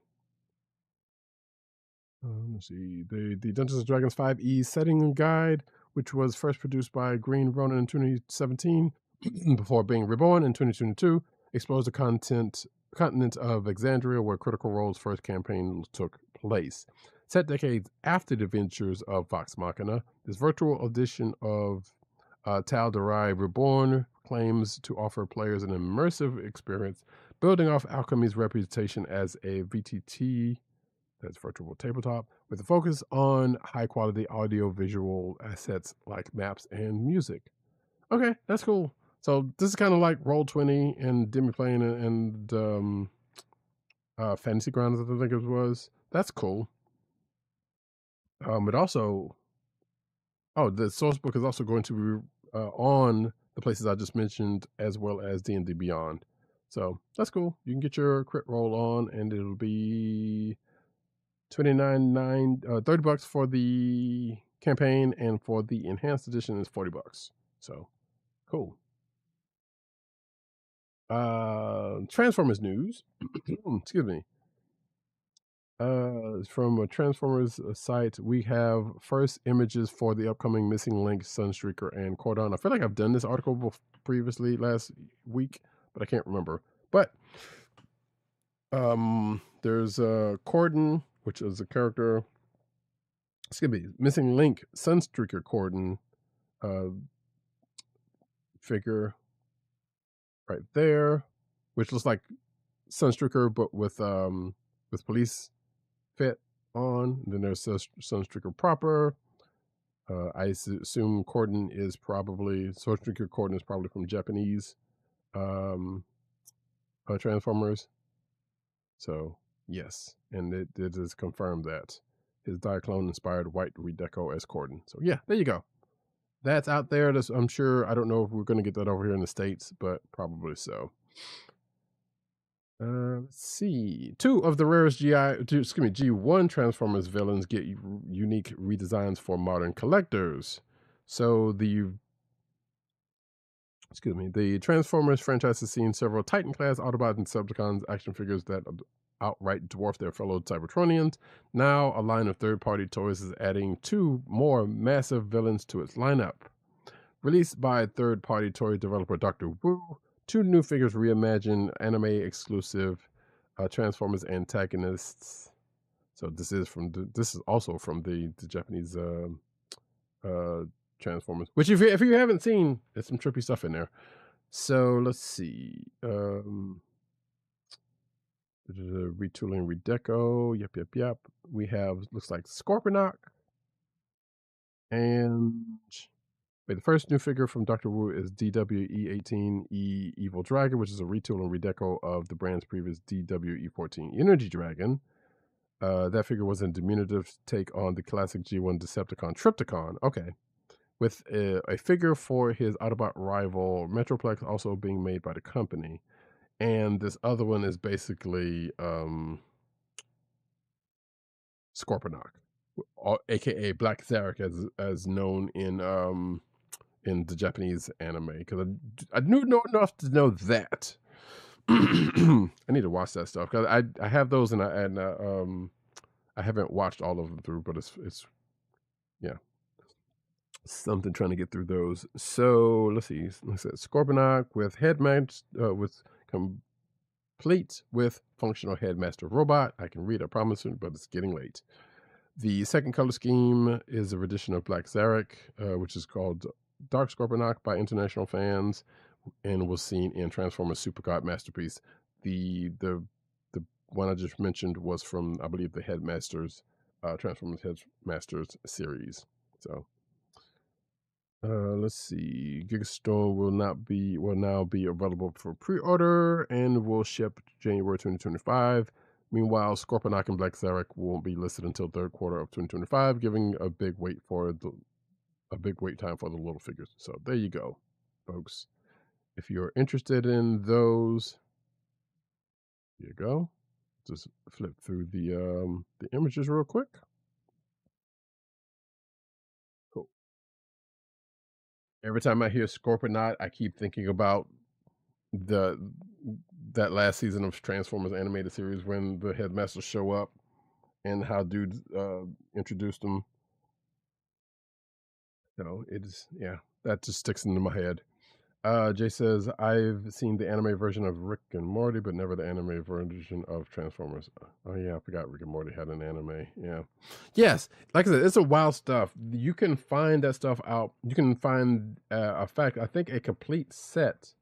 A: The Dungeons and Dragons 5e setting guide, which was first produced by Green Ronin in 2017, before being reborn in 2022, explores the continent of Exandria, where Critical Role's first campaign took place. Set decades after the adventures of Vox Machina, this virtual edition of Tal Darai Reborn claims to offer players an immersive experience, building off Alchemy's reputation as a VTT, that's virtual tabletop, with a focus on high quality audio visual assets like maps and music. Okay, that's cool. So this is kind of like Roll20 and Demiplane and Fantasy Grounds, I think it was. That's cool. It also, the source book is also going to be on the places I just mentioned, as well as D&D Beyond. So that's cool. You can get your crit roll on, and it'll be $30 for the campaign, and for the enhanced edition is $40. So cool. Transformers news. Excuse me. From a Transformers site, we have first images for the upcoming Missing Link, Sunstreaker, and Cordon. I feel like I've done this article previously last week, but I can't remember. But there's Cordon, which is a character. Excuse me, Missing Link, Sunstreaker Cordon figure right there, which looks like Sunstreaker but with police fit on. And then there's Sunstreaker proper. I assume Cordon is probably Sunstreaker Cordon is probably from Japanese Transformers. So yes, and it is confirmed that his Diaclone inspired white redeco as Cordon. So yeah, there you go. That's out there. I'm sure. I don't know if we're going to get that over here in the States, but probably so. Let's see. 2 of the rarest G1 Transformers villains get unique redesigns for modern collectors. So the Transformers franchise has seen several Titan-class Autobots and Decepticons action figures that outright dwarf their fellow Cybertronians. Now, a line of third-party toys is adding 2 more massive villains to its lineup. Released by third-party toy developer Dr. Wu, 2 new figures reimagine anime-exclusive Transformers antagonists. So this is also from the Japanese Transformers, which if you haven't seen, there's some trippy stuff in there. So let's see. Retooling, redeco. Yep. We have, looks like Scorponok. And the first new figure from Dr. Wu is DWE18E Evil Dragon, which is a retool and redeco of the brand's previous DWE14 Energy Dragon. That figure was a diminutive take on the classic G1 Decepticon Tripticon. Okay. With a figure for his Autobot rival Metroplex also being made by the company. And this other one is basically Scorponok, aka Black Zarek, as known in the Japanese anime, because I knew enough to know that. I need to watch that stuff because I have those and I haven't watched all of them through, but it's yeah, something trying to get through those. So let's see. Scorponok with with complete with functional headmaster robot. I can read, I promise you, but it's getting late. The second color scheme is a rendition of Black Zarek, which is called Dark Scorponok by international fans, and was seen in Transformers Supercard Masterpiece. The one I just mentioned was from, I believe, the Headmasters, Transformers Headmasters series. So let's see. Gigastorm will now be available for pre-order and will ship January 2025. Meanwhile, Scorponok and Black Zarek won't be listed until third quarter of 2025, giving a big wait time for the little figures. So there you go, folks. If you're interested in those, here you go. Just flip through the images real quick. Cool. Every time I hear Scorponok, I keep thinking about the that last season of Transformers animated series when the headmasters show up and how dudes introduced them. So it's that just sticks into my head. Jay says, I've seen the anime version of Rick and Morty, but never the anime version of Transformers. Oh, yeah, I forgot Rick and Morty had an anime. Yeah. Yes, like I said, it's a wild stuff. You can find that stuff out. You can find, I think a complete set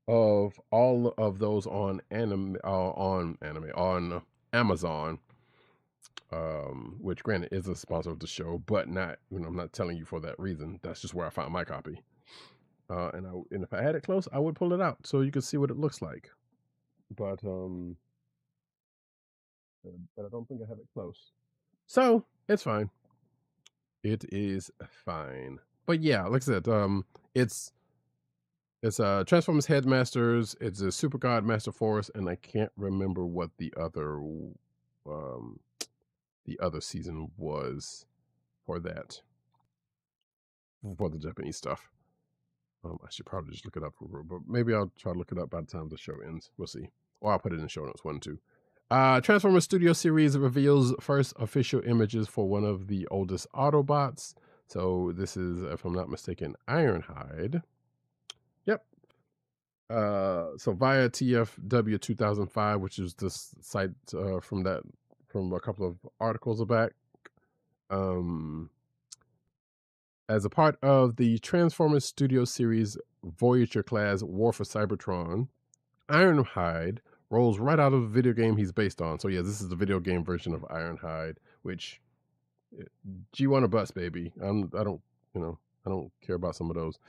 A: of all of those on on Amazon. Which granted is a sponsor of the show, but not, I'm not telling you for that reason. That's just where I found my copy. And if I had it close, I would pull it out so you can see what it looks like. But I don't think I have it close. So it's fine. It is fine. But yeah, like I said, it's Transformers Headmasters, it's a Super God Master Force, and I can't remember what the other season was for that, for the Japanese stuff. I should probably just look it up, but maybe I'll try to look it up by the time the show ends. We'll see. Or I'll put it in the show notes, 1 and 2. Transformers Studio Series reveals first official images for one of the oldest Autobots. So this is, if I'm not mistaken, Ironhide. Yep. So via TFW 2005, which is this site from a couple of articles back. As a part of the Transformers Studio Series Voyager class War for Cybertron, Ironhide rolls right out of the video game he's based on. So yeah, this is the video game version of Ironhide, which G1 or bust, baby. I don't care about some of those.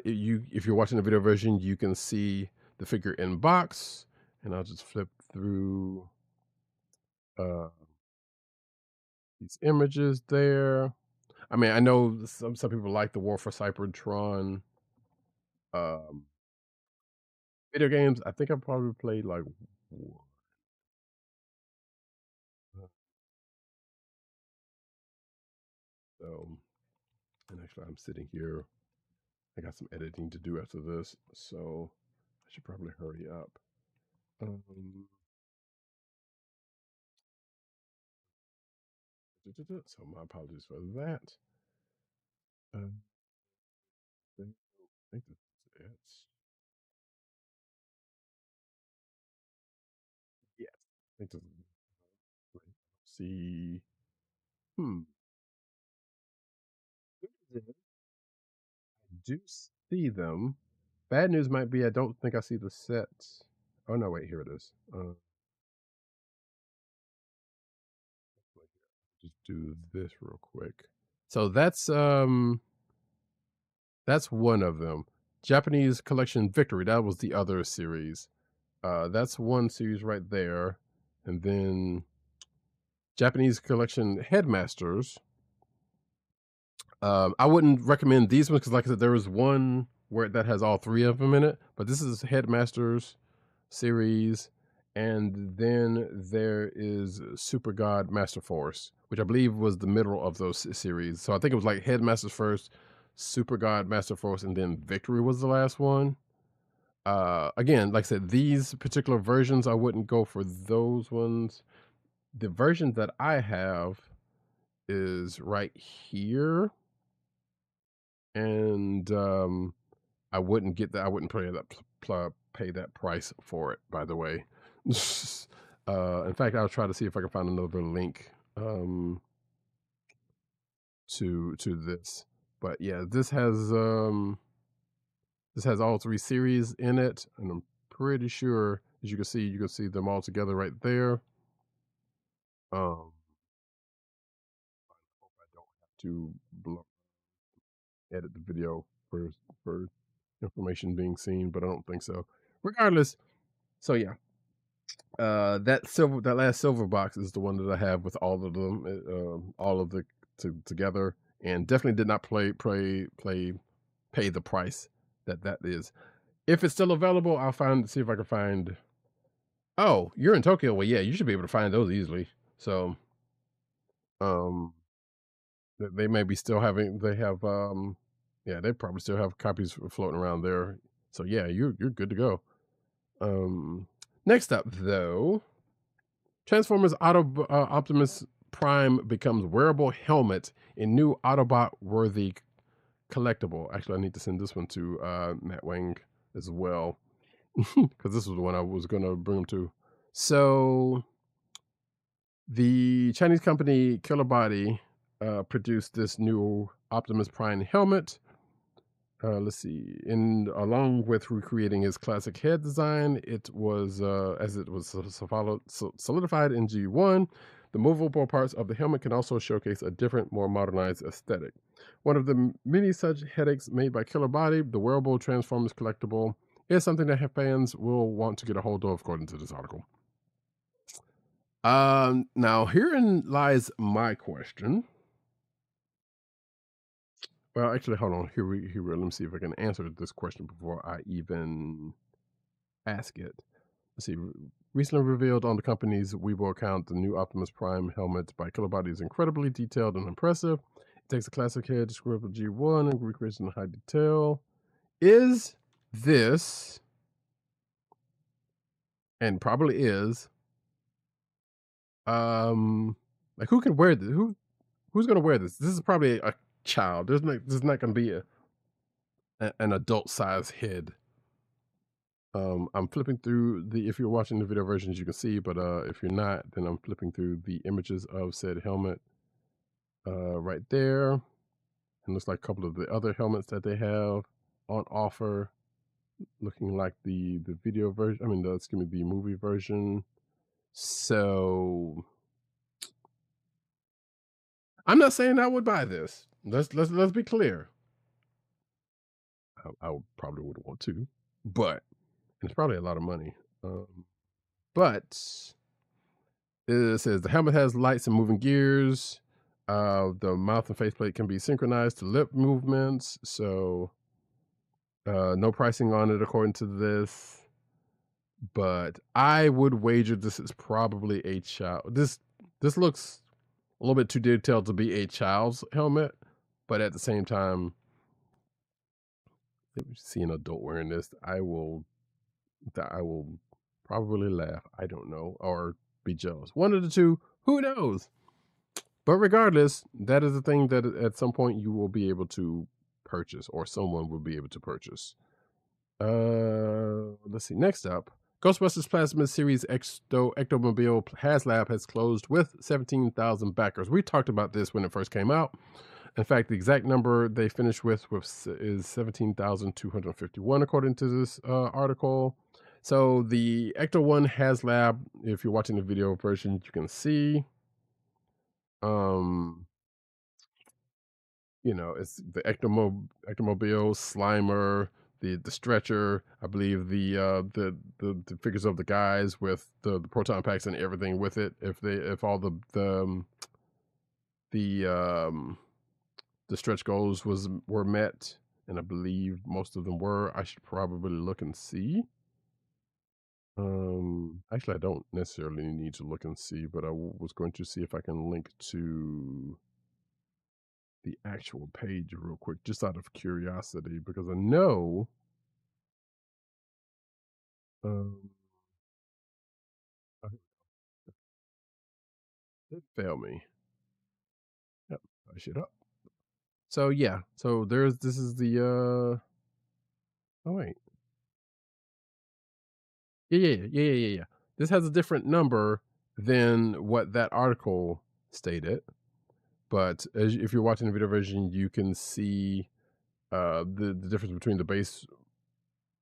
A: If you're watching the video version, you can see the figure in box, and I'll just flip through these images there. I mean, I know some people like the War for Cybertron video games. I think I probably played like so. And actually, I'm sitting here. I got some editing to do after this, so I should probably hurry up. So my apologies for that. I think this is it. Yes, I think this is it. See. I do see them. Bad news might be I don't think I see the sets. Oh no, wait, here it is. Just do this real quick. So that's one of them. Japanese Collection Victory, that was the other series. That's one series right there. And then Japanese Collection Headmasters. I wouldn't recommend these ones because, like I said, there was one where that has all 3 of them in it. But this is Headmasters series, and then there is Super God Master Force, which I believe was the middle of those series. So I think it was like Headmasters first, Super God Master Force, and then Victory was the last one. Again, like I said, these particular versions, I wouldn't go for those ones. The version that I have is right here, and I wouldn't get that. I wouldn't pay that price for it. By the way, in fact, I'll try to see if I can find another link to this. But yeah, this has all 3 series in it, and I'm pretty sure, as you can see them all together right there. I hope I don't have to edit the video for information being seen, but I don't think so. Regardless, so yeah, that last silver box is the one that I have with all of them, all of the together, and definitely did not pay the price that is. If it's still available, I'll see if I can find. Oh, you're in Tokyo. Well, yeah, you should be able to find those easily. So, they may be still having. They have. Yeah, they probably still have copies floating around there. So yeah, you're good to go. Next up, though, Transformers Optimus Prime becomes wearable helmet in new Autobot-worthy collectible. Actually, I need to send this one to Matt Wang as well, because this was the one I was going to bring him to. So, the Chinese company Killer Body produced this new Optimus Prime helmet. Let's see. Along with recreating his classic head design, it was as it was solidified in G1. The movable parts of the helmet can also showcase a different, more modernized aesthetic. One of the many such headaches made by Killer Body, the wearable Transformers collectible, is something that fans will want to get a hold of, according to this article. Now herein lies my question. Well, actually, hold on. Here let me see if I can answer this question before I even ask it. Let's see. Recently revealed on the company's Weibo account, the new Optimus Prime helmet by Killer Body is incredibly detailed and impressive. It takes a classic head, described with G1, and recreates in high detail. Is this, and probably is, like who can wear this? Who's gonna wear this? This is probably a child. There's not going to be an adult size head. I'm flipping through if you're watching the video versions, you can see, but if you're not, then I'm flipping through the images of said helmet right there. And looks like a couple of the other helmets that they have on offer, looking like the video version. I mean, the movie version. So I'm not saying I would buy this. Let's be clear. I probably would want to, but it's probably a lot of money. But it says the helmet has lights and moving gears. The mouth and faceplate can be synchronized to lip movements. So no pricing on it according to this. But I would wager this is probably a child. This looks a little bit too detailed to be a child's helmet, but at the same time, if you see an adult wearing this, I will probably laugh. I don't know, or be jealous. One of the two. Who knows? But regardless, that is the thing that at some point you will be able to purchase, or someone will be able to purchase. Let's see. Next up, Ghostbusters Plasma Series Ectomobile HasLab has closed with 17,000 backers. We talked about this when it first came out. In fact, the exact number they finished with is 17,251, according to this article. So the Ecto 1 HasLab, if you're watching the video version, you can see, it's the Ectomobile, Slimer, the stretcher, I believe the figures of the guys with the proton packs and everything with it. If all the stretch goals were met, and I believe most of them were. I should probably look and see. Actually, I don't necessarily need to look and see, but I was going to see if I can link to the actual page real quick, just out of curiosity, because I know it failed me. Yep, I shit up. So yeah, so this is the oh wait. Yeah. This has a different number than what that article stated. But if you're watching the video version, you can see the difference between the base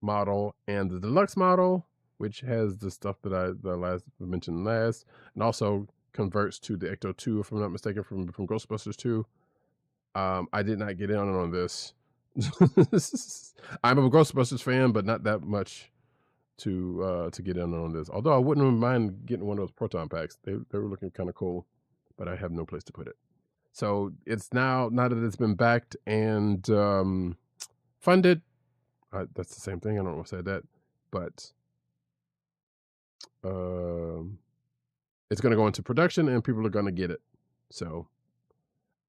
A: model and the deluxe model, which has the stuff that I mentioned last, and also converts to the Ecto 2, if I'm not mistaken, from Ghostbusters 2. I did not get in on this. I'm a Ghostbusters fan, but not that much to get in on this. Although I wouldn't mind getting one of those proton packs. They were looking kind of cool, but I have no place to put it. So it's now that it's been backed and funded. That's the same thing. I don't know if I said that, but it's going to go into production and people are going to get it. So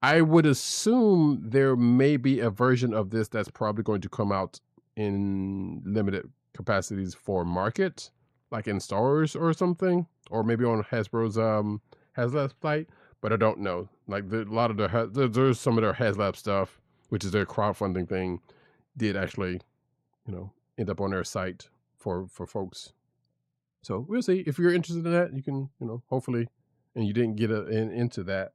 A: I would assume there may be a version of this that's probably going to come out in limited capacities for market, like in stores or something, or maybe on Hasbro's HasLab site. But I don't know. Like a lot of there's some of their HasLab stuff, which is their crowdfunding thing, did actually, end up on their site for folks. So we'll see. If you're interested in that, you can, hopefully, and you didn't get into that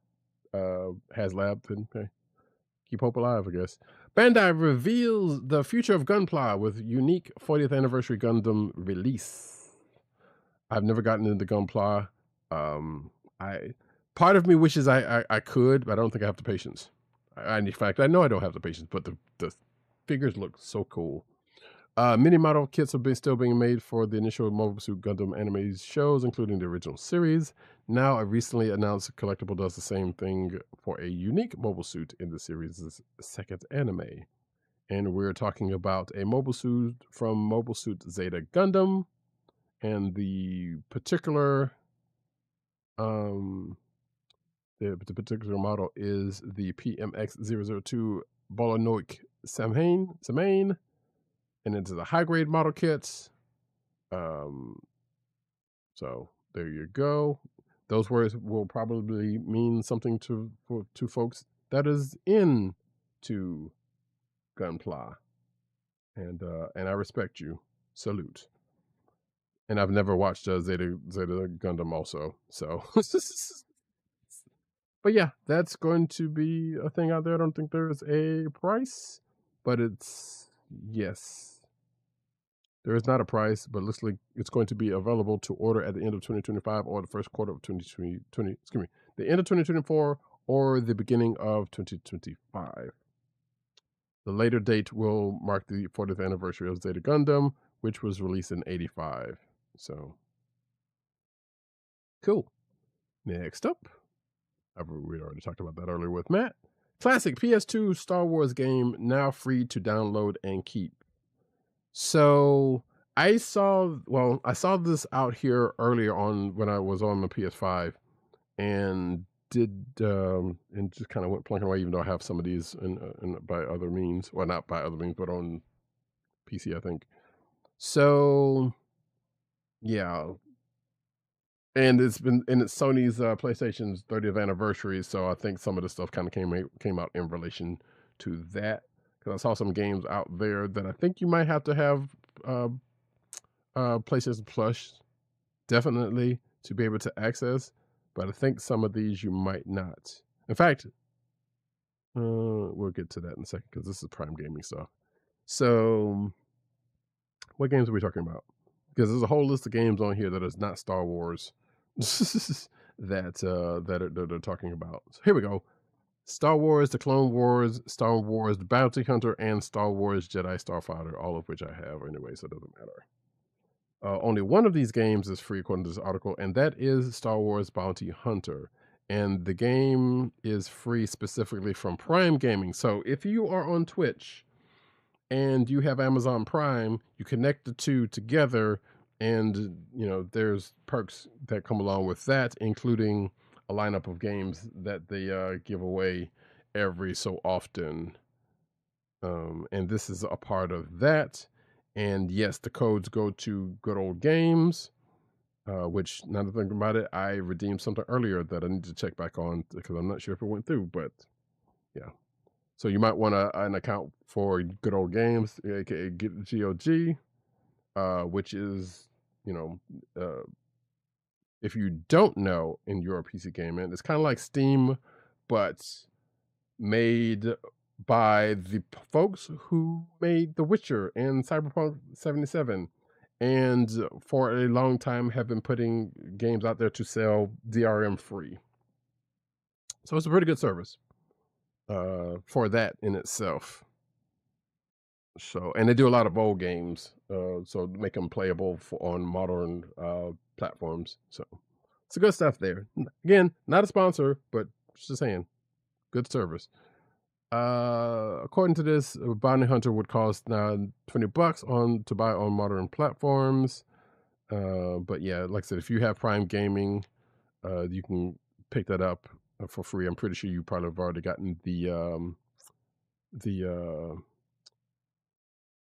A: HasLab, then hey, keep hope alive, I guess. Bandai reveals the future of Gunpla with unique 40th anniversary Gundam release. I've never gotten into Gunpla. Part of me wishes I could, but I don't think I have the patience. In fact, I know I don't have the patience, but the figures look so cool. Mini model kits are still being made for the initial Mobile Suit Gundam anime shows, including the original series. Now, a recently announced collectible does the same thing for a unique mobile suit in the series' second anime. And we're talking about a mobile suit from Mobile Suit Zeta Gundam. And the particular model is the PMX-002 Bolanoic Samain. And into the high grade model kits. So there you go. Those words will probably mean something to folks that is into Gunpla. And I respect you. Salute. And I've never watched Zeta Gundam also. So but yeah, that's going to be a thing out there. I don't think there's a price, but it's yes. There is not a price, but it looks like it's going to be available to order at the end of 2025 or the first quarter of 2020. Excuse me, the end of 2024 or the beginning of 2025. The later date will mark the 40th anniversary of Zeta Gundam, which was released in '85. So cool. Next up, we already talked about that earlier with Matt. Classic PS2 Star Wars game now free to download and keep. So I saw this out here earlier on when I was on the PS5 and and just kind of went plunking away, even though I have some of these by other means, well, not by other means, but on PC, I think. So yeah. And it's Sony's PlayStation's 30th anniversary, so I think some of the stuff kind of came out in relation to that. Because I saw some games out there that I think you might have to have PlayStation Plus definitely to be able to access, but I think some of these you might not. In fact, we'll get to that in a second because this is Prime Gaming stuff. So, what games are we talking about? Because there's a whole list of games on here that is not Star Wars that they're talking about. So here we go. Star Wars, The Clone Wars, Star Wars, The Bounty Hunter, and Star Wars Jedi Starfighter, all of which I have anyway, so it doesn't matter. Only one of these games is free according to this article, and that is Star Wars Bounty Hunter. And the game is free specifically from Prime Gaming. So if you are on Twitch and you have Amazon Prime, you connect the two together, and there's perks that come along with that, including a lineup of games that they give away every so often. And this is a part of that. And yes, the codes go to Good Old Games, which, now that I think about it, I redeemed something earlier that I need to check back on because I'm not sure if it went through, but yeah. So you might want an account for Good Old Games, aka GOG, which is, if you don't know and you're a PC gamer, it's kind of like Steam, but made by the folks who made The Witcher and Cyberpunk 77, and for a long time have been putting games out there to sell DRM free. So it's a pretty good service for that in itself. So, and they do a lot of old games, so make them playable on modern platforms. So it's good stuff there. Again, not a sponsor, but just saying, good service. According to this, Bounty Hunter would cost $20 to buy on modern platforms. But yeah, like I said, if you have Prime Gaming, you can pick that up for free. I'm pretty sure you probably have already gotten the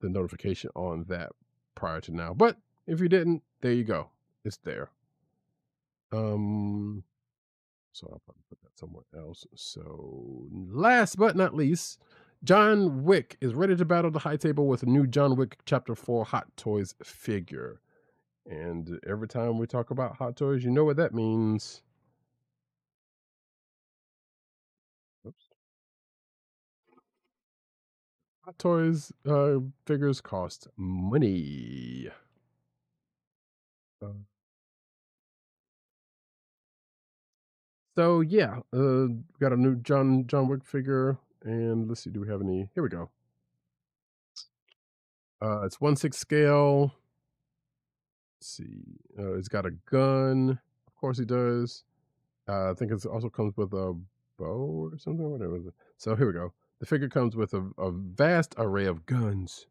A: notification on that prior to now. But if you didn't, there you go. It's there. So I'll probably put that somewhere else. So last but not least, John Wick is ready to battle the high table with a new John Wick Chapter 4 Hot Toys figure. And every time we talk about Hot Toys, you know what that means. Oops. Hot Toys figures cost money. So yeah, got a new John Wick figure, and let's see, do we have any? Here we go. It's 1/6 scale. Let's see, it's got a gun. Of course, he does. I think it also comes with a bow or something. Whatever. So here we go. The figure comes with a vast array of guns,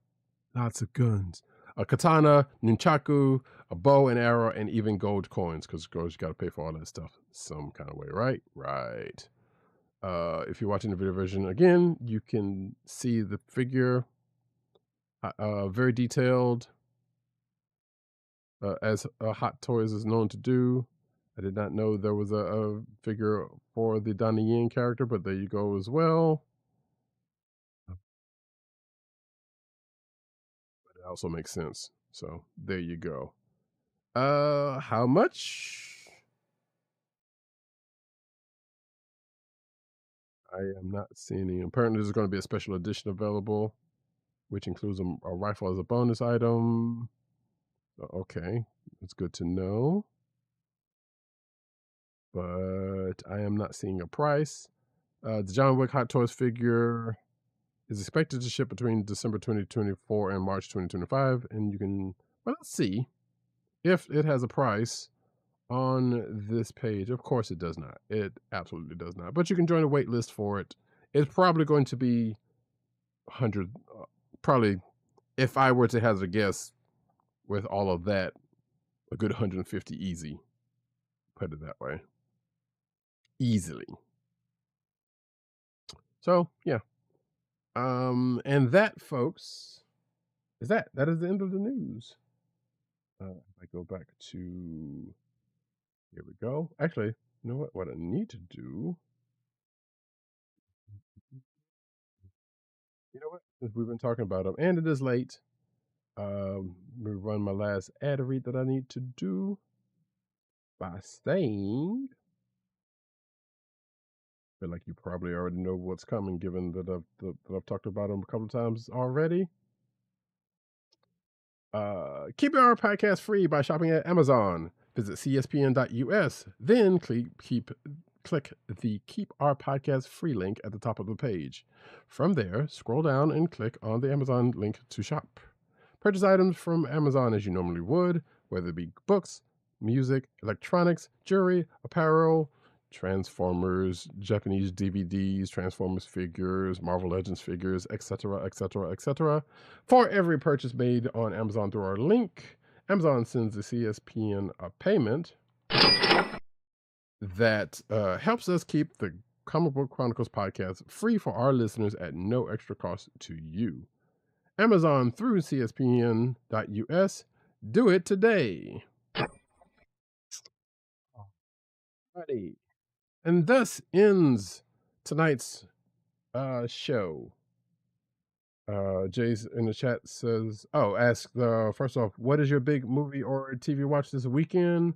A: lots of guns. A katana, nunchaku, a bow and arrow, and even gold coins, because girls, you got to pay for all that stuff some kind of way, right? Right. If you're watching the video version again, you can see the figure very detailed, as Hot Toys is known to do. I did not know there was a figure for the Donnie Yen character, but there you go as well. But it also makes sense. So there you go. How much? I am not seeing any. Apparently, there's going to be a special edition available, which includes a rifle as a bonus item. Okay, that's good to know. But I am not seeing a price. The John Wick Hot Toys figure is expected to ship between December 2024 and March 2025. And you can, well, let's see if it has a price on this page. Of course it does not. It absolutely does not. But you can join a wait list for it. It's probably going to be 100, probably, if I were to hazard a guess with all of that, a good 150 easy. Put it that way. Easily. So, yeah. And that, folks, is that. That is the end of the news. If I go back to, here we go. Actually, you know what? What I need to do, you know what? Since we've been talking about them, and it is late, we run my last ad read that I need to do by saying, I feel like you probably already know what's coming, given that I've talked about them a couple of times already. Keep our podcast free by shopping at Amazon. Visit cspn.us, then click the Keep Our Podcast Free link at the top of the page. From there, scroll down and click on the Amazon link to shop. Purchase items from Amazon as you normally would, whether it be books, music, electronics, jewelry, apparel, Transformers, Japanese DVDs, Transformers figures, Marvel Legends figures, etc., etc., etc. For every purchase made on Amazon through our link, Amazon sends the CSPN a payment that helps us keep the Comic Book Chronicles podcast free for our listeners at no extra cost to you. Amazon through cspn.us. Do it today. Alrighty. And thus ends tonight's show. Jay's in the chat says, ask first off, what is your big movie or TV watch this weekend?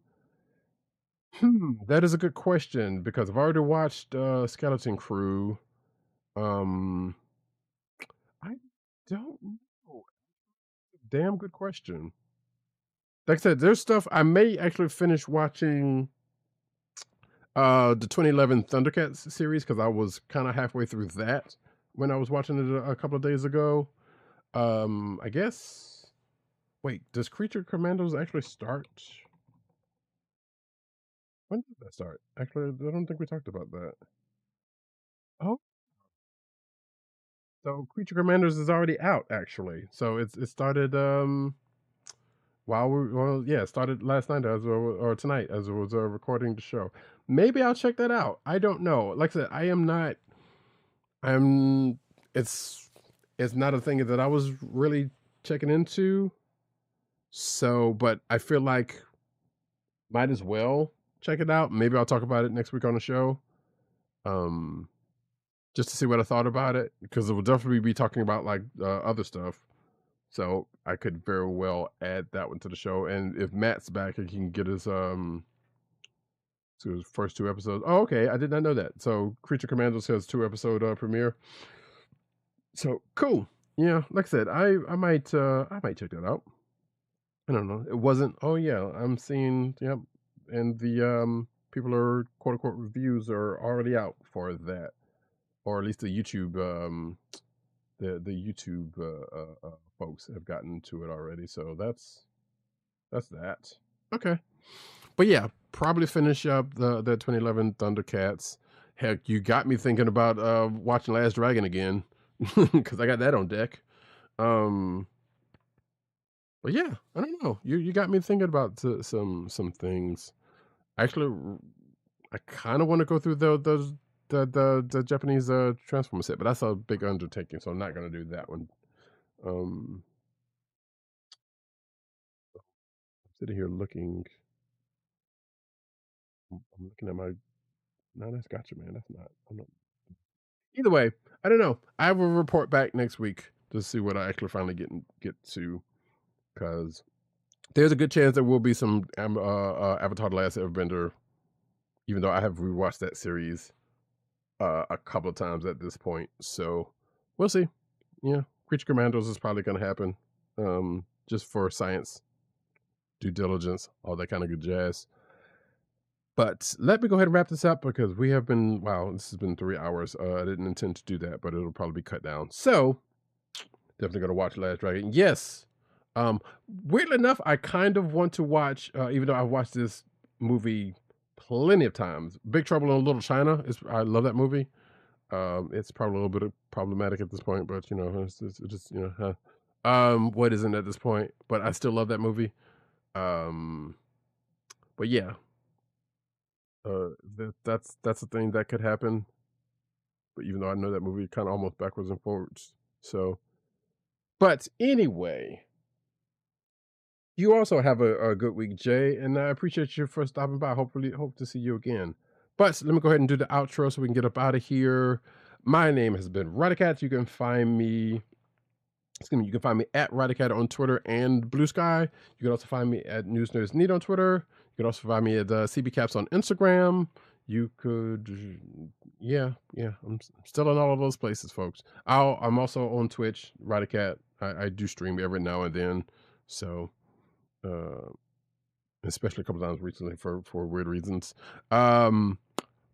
A: That is a good question, because I've already watched Skeleton Crew. I don't know. Damn good question. Like I said, there's stuff I may actually finish watching the 2011 ThunderCats series, because I was kind of halfway through that when I was watching it a couple of days ago. I guess. Wait, does Creature Commandos actually start? When did that start? Actually, I don't think we talked about that. Oh, so Creature Commanders is already out, actually. So it started it started last night or tonight as I was recording the show. Maybe I'll check that out. I don't know. Like I said, it's not a thing that I was really checking into. So, but I feel like might as well check it out. Maybe I'll talk about it next week on the show. Just to see what I thought about it, because it will definitely be talking about like other stuff. So I could very well add that one to the show. And if Matt's back, he can get his first 2 episodes. Oh, okay. I did not know that. So Creature Commandos has 2-episode premiere. So cool. Yeah, like I said, I might check that out. I don't know. It wasn't. Oh yeah, I'm seeing. Yep, and the people are quote unquote reviews are already out for that, or at least the YouTube the YouTube folks have gotten to it already. So that's that. Okay, but yeah, probably finish up the 2011 ThunderCats. Heck, you got me thinking about watching Last Dragon again because I got that on deck. But yeah, I don't know. You got me thinking about some things. Actually, I kind of want to go through the Japanese Transformer set, but that's a big undertaking, so I'm not gonna do that one. I'm sitting here looking. I'm looking at my. No, that's Gotcha Man. That's not. I'm not. Either way, I don't know. I will report back next week to see what I actually finally get to, because there's a good chance there will be some Avatar: The Last Airbender, even though I have rewatched that series a couple of times at this point. So we'll see. Yeah, Creature Commandos is probably going to happen, just for science, due diligence, all that kind of good jazz. But let me go ahead and wrap this up because we have been, wow, this has been 3 hours. I didn't intend to do that, but it'll probably be cut down. So definitely going to watch Last Dragon. Yes. Weirdly enough, I kind of want to watch, even though I've watched this movie plenty of times. Big Trouble in Little China. I love that movie. It's probably a little bit problematic at this point, but it's just what isn't at this point? But I still love that movie. But yeah, that's the thing that could happen. But even though I know that movie kind of almost backwards and forwards, so. But anyway, you also have a good week, Jay, and I appreciate you for stopping by. Hopefully, hope to see you again. But let me go ahead and do the outro so we can get up out of here. My name has been Roddykat. You can find me. You can find me at Roddykat on Twitter and Blue Sky. You can also find me at News Nerds Need on Twitter. You can also find me at CB Caps on Instagram. You could, yeah, I'm still in all of those places, folks. I'm also on Twitch, Roddykat. I do stream every now and then, so especially a couple times recently for weird reasons.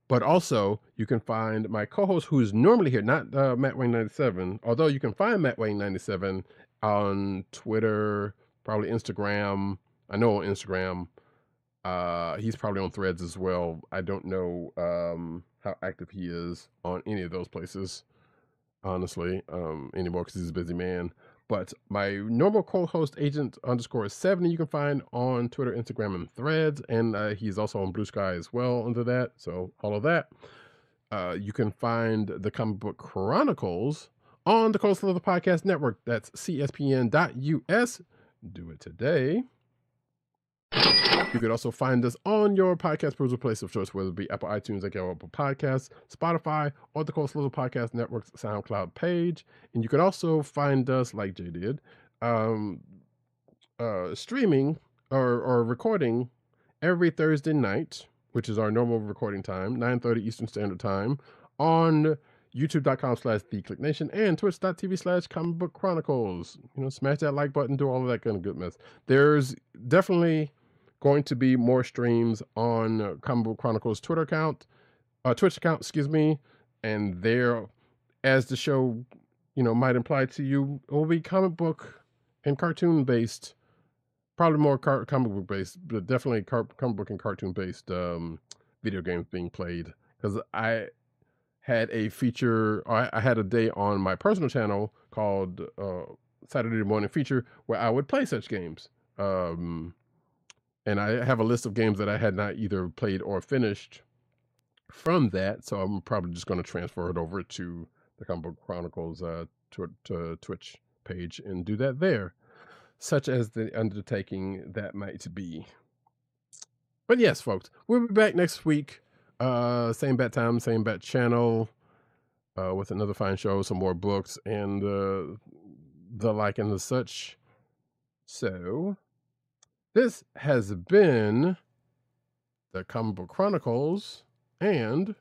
A: But also, you can find my co-host who's normally here, not Matt Wayne 97, although you can find Matt Wayne 97 on Twitter, probably Instagram. I know on Instagram. He's probably on Threads as well. I don't know how active he is on any of those places, honestly, anymore because he's a busy man. But my normal co-host Agent_70 you can find on Twitter, Instagram, and Threads, and he's also on Blue Sky as well under that. So all of that. You can find the Comic Book Chronicles on the Coastal Leather Podcast Network. That's cspn.us. Do it today. You can also find us on your podcast perusal place of choice, whether it be Apple iTunes, Apple Podcasts, Spotify, or the Coastal Leather Podcast Network's SoundCloud page. And you can also find us, like Jay did, streaming or recording every Thursday night, which is our normal recording time, 9:30 Eastern Standard Time, on youtube.com/TheKliqNation and twitch.tv/Comic Book Chronicles. Smash that like button, do all of that kind of good mess. There's definitely going to be more streams on Comic Book Chronicles Twitch account, excuse me, and there, as the show, might imply to you, it will be comic book and cartoon based, probably more comic book based, but definitely comic book and cartoon based video games being played. Because I had a feature, I had a day on my personal channel called Saturday Morning Feature where I would play such games. And I have a list of games that I had not either played or finished from that, so I'm probably just going to transfer it over to the Comic Book Chronicles to Twitch page and do that there. such as the undertaking that might be. But yes, folks, we'll be back next week. Same bat time, same bat channel, with another fine show, some more books, and the like and the such. So, this has been the Comic Book Chronicles and